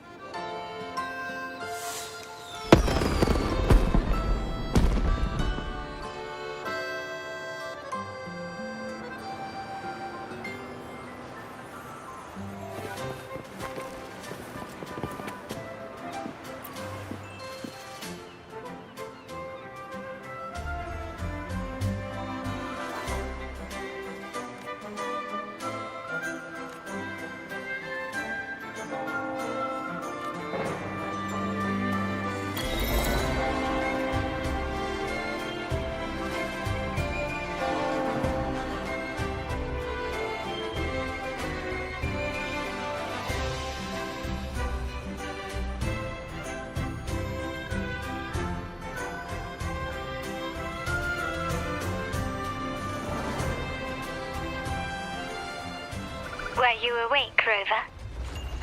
Were you awake, Rover?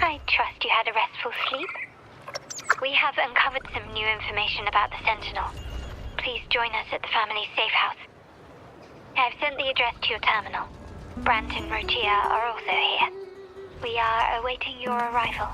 I trust you had a restful sleep. We have uncovered some new information about the Sentinel. Please join us at the family's safe house. I've sent the address to your terminal. Brant and Rotia are also here. We are awaiting your arrival.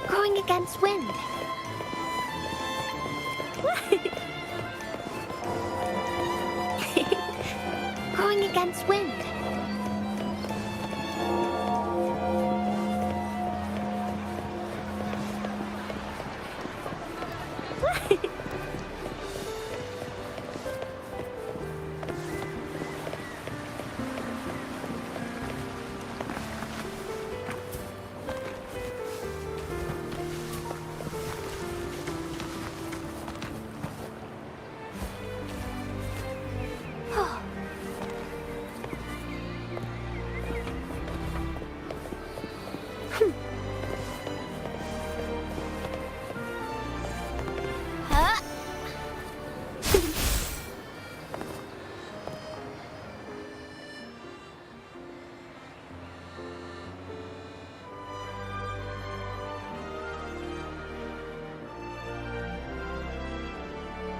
Going against wind. Going against wind.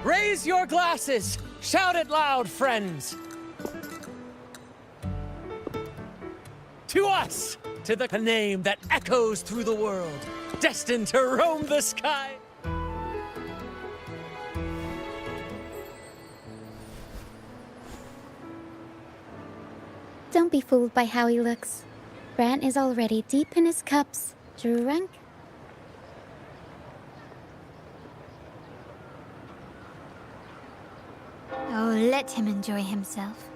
Raise your glasses! Shout it loud, friends! To us! To the name that echoes through the world, destined to roam the sky! Don't be fooled by how he looks. Brant is already deep in his cups, drunk. Oh, let him enjoy himself.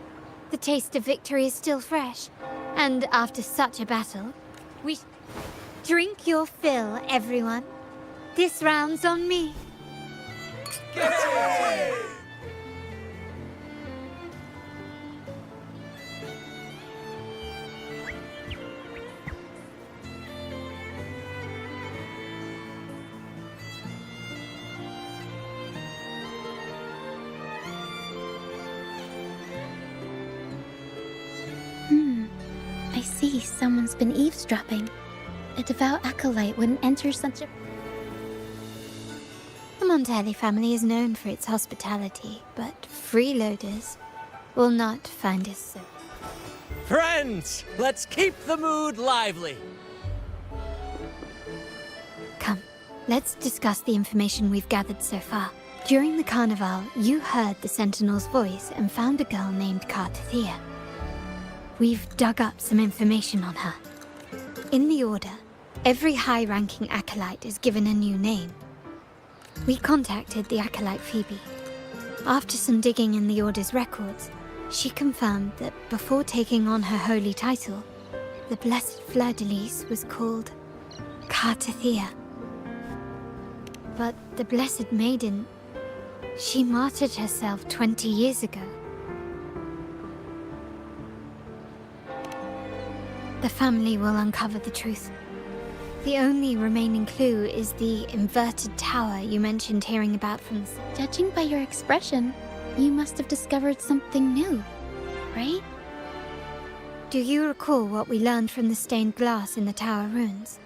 The taste of victory is still fresh. And after such a battle, we... Drink your fill, everyone. This round's on me. Yay! I see someone's been eavesdropping. A devout acolyte wouldn't enter such a... The Montelli family is known for its hospitality, but freeloaders will not find us so. Friends, let's keep the mood lively. Come, let's discuss the information we've gathered so far. During the carnival, you heard the Sentinel's voice and found a girl named Cartathea. We've dug up some information on her. In the Order, every high-ranking acolyte is given a new name. We contacted the acolyte Phoebe. After some digging in the Order's records, she confirmed that before taking on her holy title, the Blessed Fleur-de-Lis was called Cartathea. But the Blessed Maiden, she martyred herself 20 years ago. The family will uncover the truth. The only remaining clue is the inverted tower you mentioned hearing about from the... Judging by your expression, you must have discovered something new, right? Do you recall what we learned from the stained glass in the tower ruins?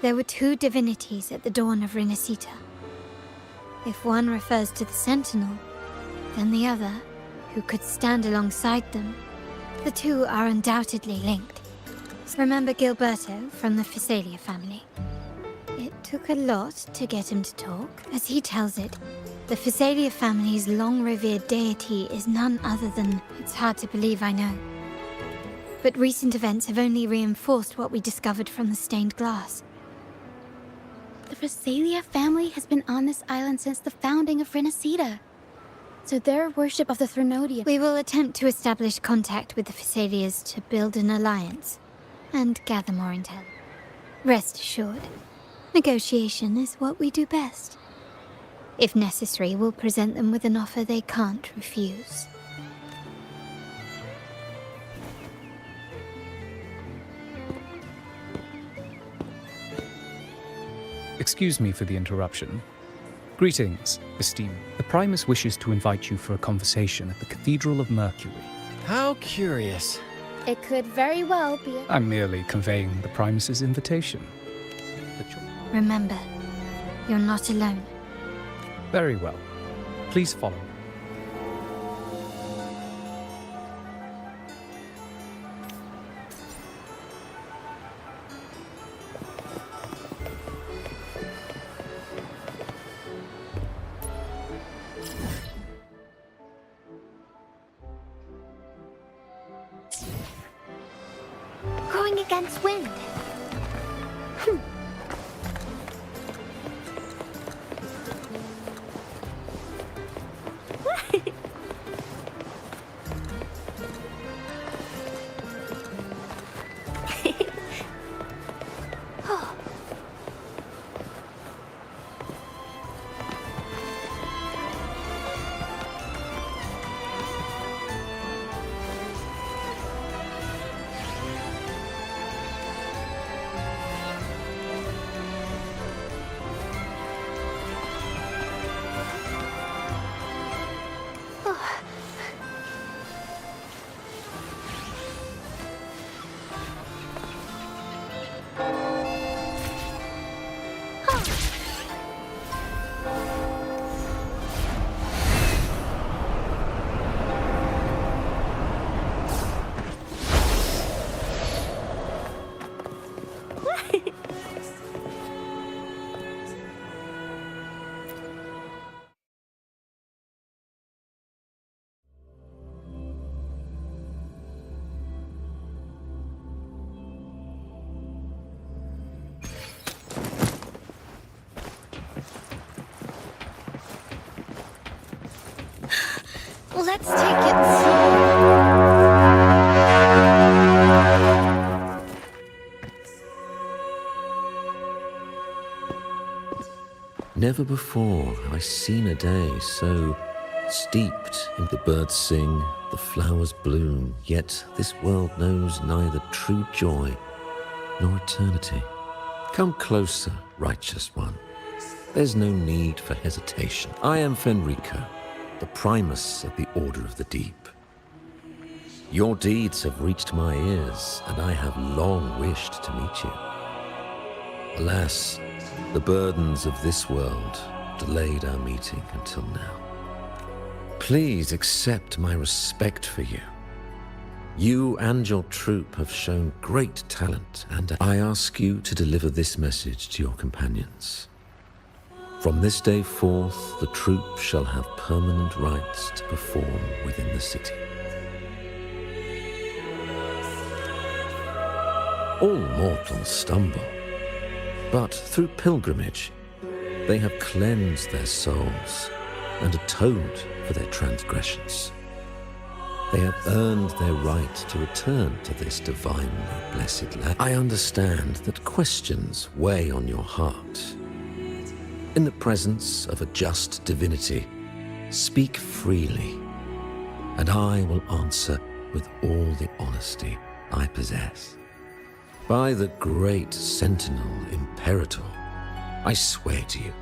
There were two divinities at the dawn of Renacita. If one refers to the Sentinel, then the other, who could stand alongside them. The two are undoubtedly linked. Remember Gilberto from the Physalia family? It took a lot to get him to talk. As he tells it, the Physalia family's long-revered deity is none other than... It's hard to believe, I know. But recent events have only reinforced what we discovered from the stained glass. The Physalia family has been on this island since the founding of Renacita. So their worship of the Threnodian. We will attempt to establish contact with the Phassalias to build an alliance and gather more intel. Rest assured, negotiation is what we do best. If necessary, we'll present them with an offer they can't refuse. Excuse me for the interruption. Greetings, esteemed. The Primus wishes to invite you for a conversation at the Cathedral of Mercury. How curious. It could very well be. I'm merely conveying the Primus's invitation. Remember, you're not alone. Very well. Please follow me. Going against wind. Let's take it slow. Never before have I seen a day so steeped in the birds sing, the flowers bloom, yet this world knows neither true joy nor eternity. Come closer, righteous one. There's no need for hesitation. I am Fenrico, the Primus of the Order of the Deep. Your deeds have reached my ears, and I have long wished to meet you. Alas, the burdens of this world delayed our meeting until now. Please accept my respect for you. You and your troop have shown great talent, and I ask you to deliver this message to your companions. From this day forth, the troop shall have permanent rights to perform within the city. All mortals stumble, but through pilgrimage, they have cleansed their souls and atoned for their transgressions. They have earned their right to return to this divinely blessed land. I understand that questions weigh on your heart. In the presence of a just divinity, speak freely, and I will answer with all the honesty I possess. By the great Sentinel Imperator, I swear to you,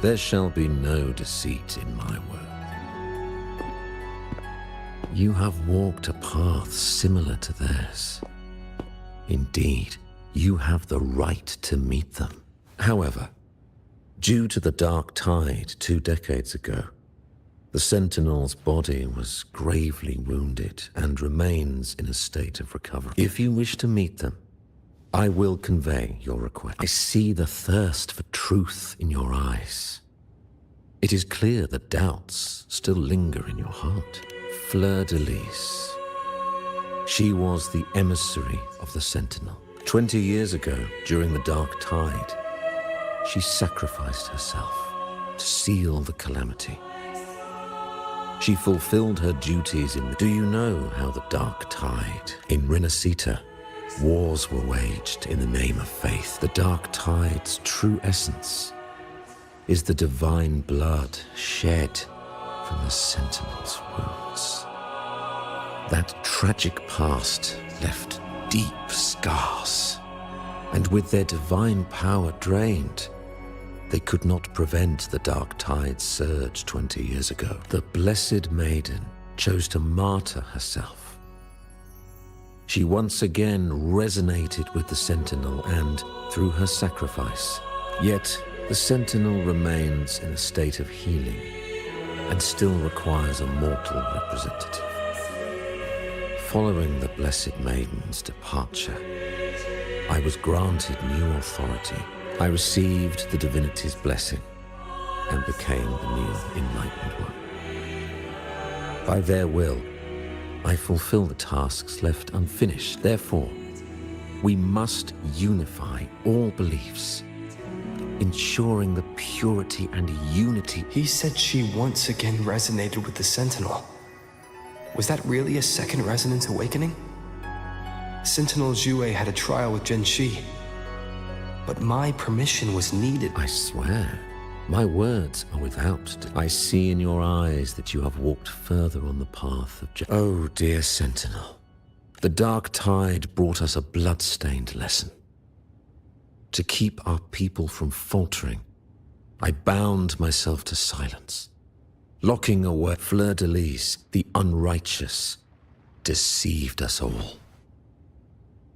there shall be no deceit in my word. You have walked a path similar to theirs. Indeed, you have the right to meet them. However, due to the Dark Tide 2 decades ago, the Sentinel's body was gravely wounded and remains in a state of recovery. If you wish to meet them, I will convey your request. I see the thirst for truth in your eyes. It is clear that doubts still linger in your heart. Fleur-de-Lis. She was the emissary of the Sentinel. 20 years ago, during the Dark Tide, she sacrificed herself to seal the calamity. She fulfilled her duties in... Do you know how the Dark Tide? In Rinascita, wars were waged in the name of faith. The Dark Tide's true essence is the divine blood shed from the Sentinel's wounds. That tragic past left deep scars, and with their divine power drained, they could not prevent the Dark Tide's surge 20 years ago. The Blessed Maiden chose to martyr herself. She once again resonated with the Sentinel and, through her sacrifice, yet the Sentinel remains in a state of healing and still requires a mortal representative. Following the Blessed Maiden's departure, I was granted new authority. I received the divinity's blessing and became the new enlightened one. By their will, I fulfill the tasks left unfinished. Therefore, we must unify all beliefs, ensuring the purity and unity. He said she once again resonated with the Sentinel. Was that really a second resonance awakening? Sentinel Jue had a trial with Genshi, but my permission was needed. I swear, my words are without. I see in your eyes that you have walked further on the path of Oh, dear Sentinel, the Dark Tide brought us a blood-stained lesson. To keep our people from faltering, I bound myself to silence, locking away. Fleur-de-Lis, the unrighteous, deceived us all.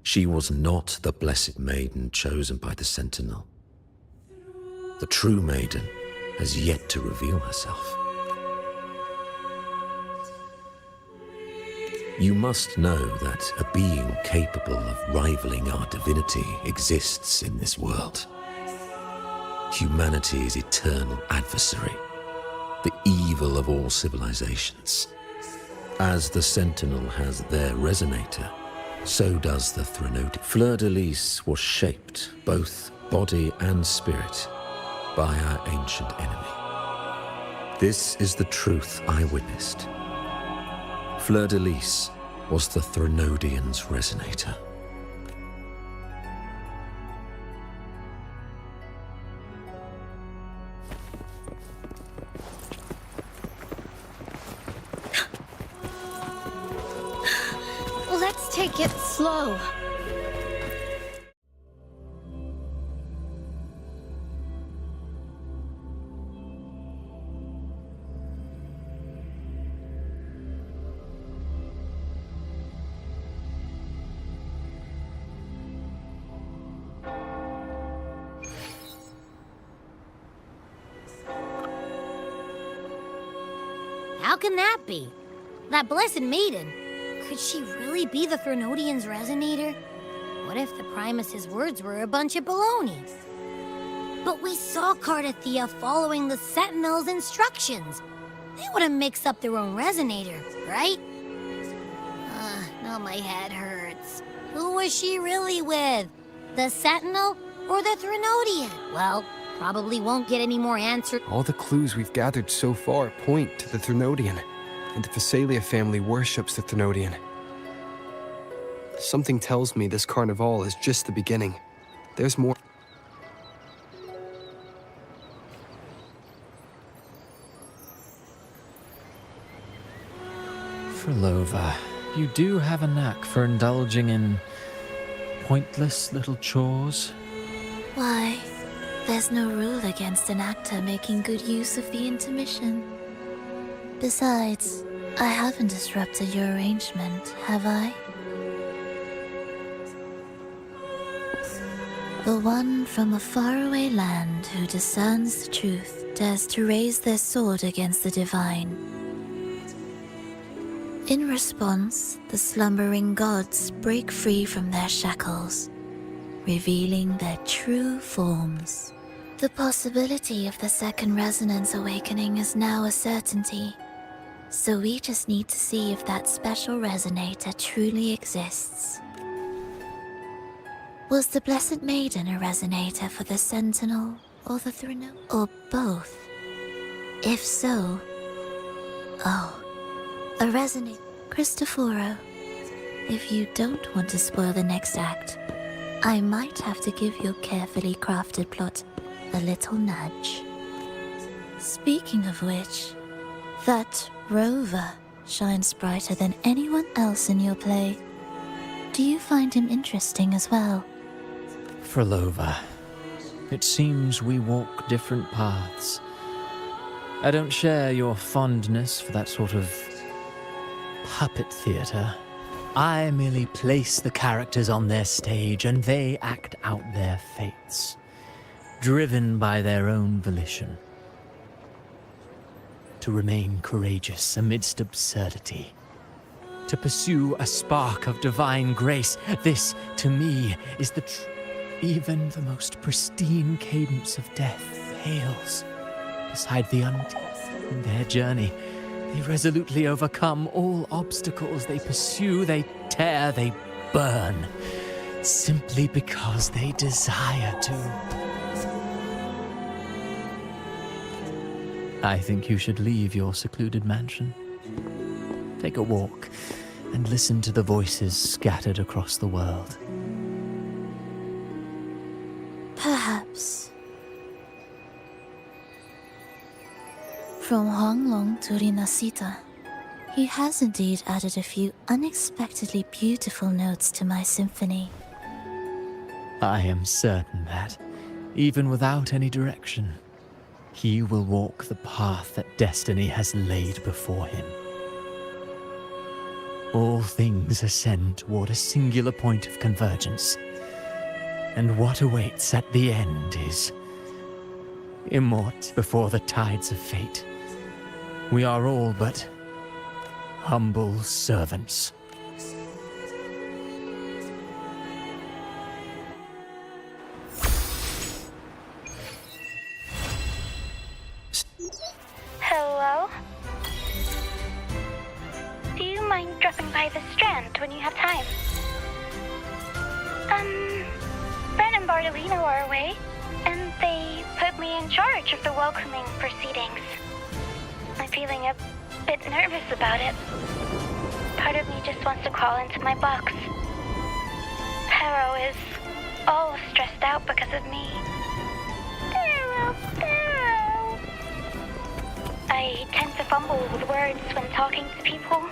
She was not the Blessed Maiden chosen by the Sentinel. The true maiden has yet to reveal herself. You must know that a being capable of rivaling our divinity exists in this world. Humanity's eternal adversary, the evil of all civilizations. As the Sentinel has their resonator, so does the Threnody. Fleur-de-Lis was shaped, both body and spirit, by our ancient enemy. This is the truth I witnessed. Fleur-de-Lis was the Threnodian's resonator. Let's take it slow. How can that be? That Blessed Maiden, could she really be the Threnodian's resonator? What if the Primus's words were a bunch of baloney? But we saw Cardathea following the Sentinel's instructions. They wouldn't mix up their own resonator, right? Now my head hurts. Who was she really with? The Sentinel or the Threnodian? Well, probably won't get any more answers. All the clues we've gathered so far point to the Threnodian, and the Phasalia family worships the Threnodian. Something tells me this carnival is just the beginning. There's more. Frolova, you do have a knack for indulging in pointless little chores. Why, there's no rule against an actor making good use of the intermission. Besides, I haven't disrupted your arrangement, have I? The one from a faraway land who discerns the truth dares to raise their sword against the divine. In response, the slumbering gods break free from their shackles, revealing their true forms. The possibility of the second resonance awakening is now a certainty, so we just need to see if that special resonator truly exists. Was the Blessed Maiden a resonator for the Sentinel or the Threnodian? Or both? If so, Oh, a resonate. Cristoforo, if you don't want to spoil the next act, I might have to give your carefully crafted plot a little nudge. Speaking of which, that rover shines brighter than anyone else in your play. Do you find him interesting as well? Frolova, it seems we walk different paths. I don't share your fondness for that sort of puppet theater. I merely place the characters on their stage and they act out their fates, driven by their own volition. To remain courageous amidst absurdity. To pursue a spark of divine grace. This, to me, is the even the most pristine cadence of death fails. Beside the undead in their journey, they resolutely overcome all obstacles. They pursue, they tear, they burn. Simply because they desire to. I think you should leave your secluded mansion. Take a walk and listen to the voices scattered across the world. Perhaps. From Honglong to Rinasita, he has indeed added a few unexpectedly beautiful notes to my symphony. I am certain that, even without any direction, he will walk the path that destiny has laid before him. All things ascend toward a singular point of convergence, and what awaits at the end is immort before the tides of fate. We are all but humble servants. Hello? Do you mind dropping by the Strand when you have time? Ben and Bartolino are away, and they put me in charge of the welcoming proceedings. I'm feeling a bit nervous about it. Part of me just wants to crawl into my box. Harrow is all stressed out because of me. Harrow. I tend to fumble with words when talking to people.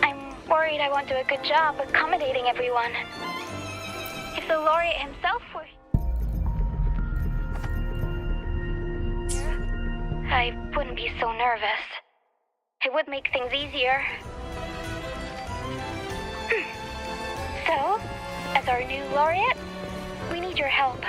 I'm worried I won't do a good job accommodating everyone. If the laureate himself were... I wouldn't be so nervous. It would make things easier. So, as our new laureate, we need your help.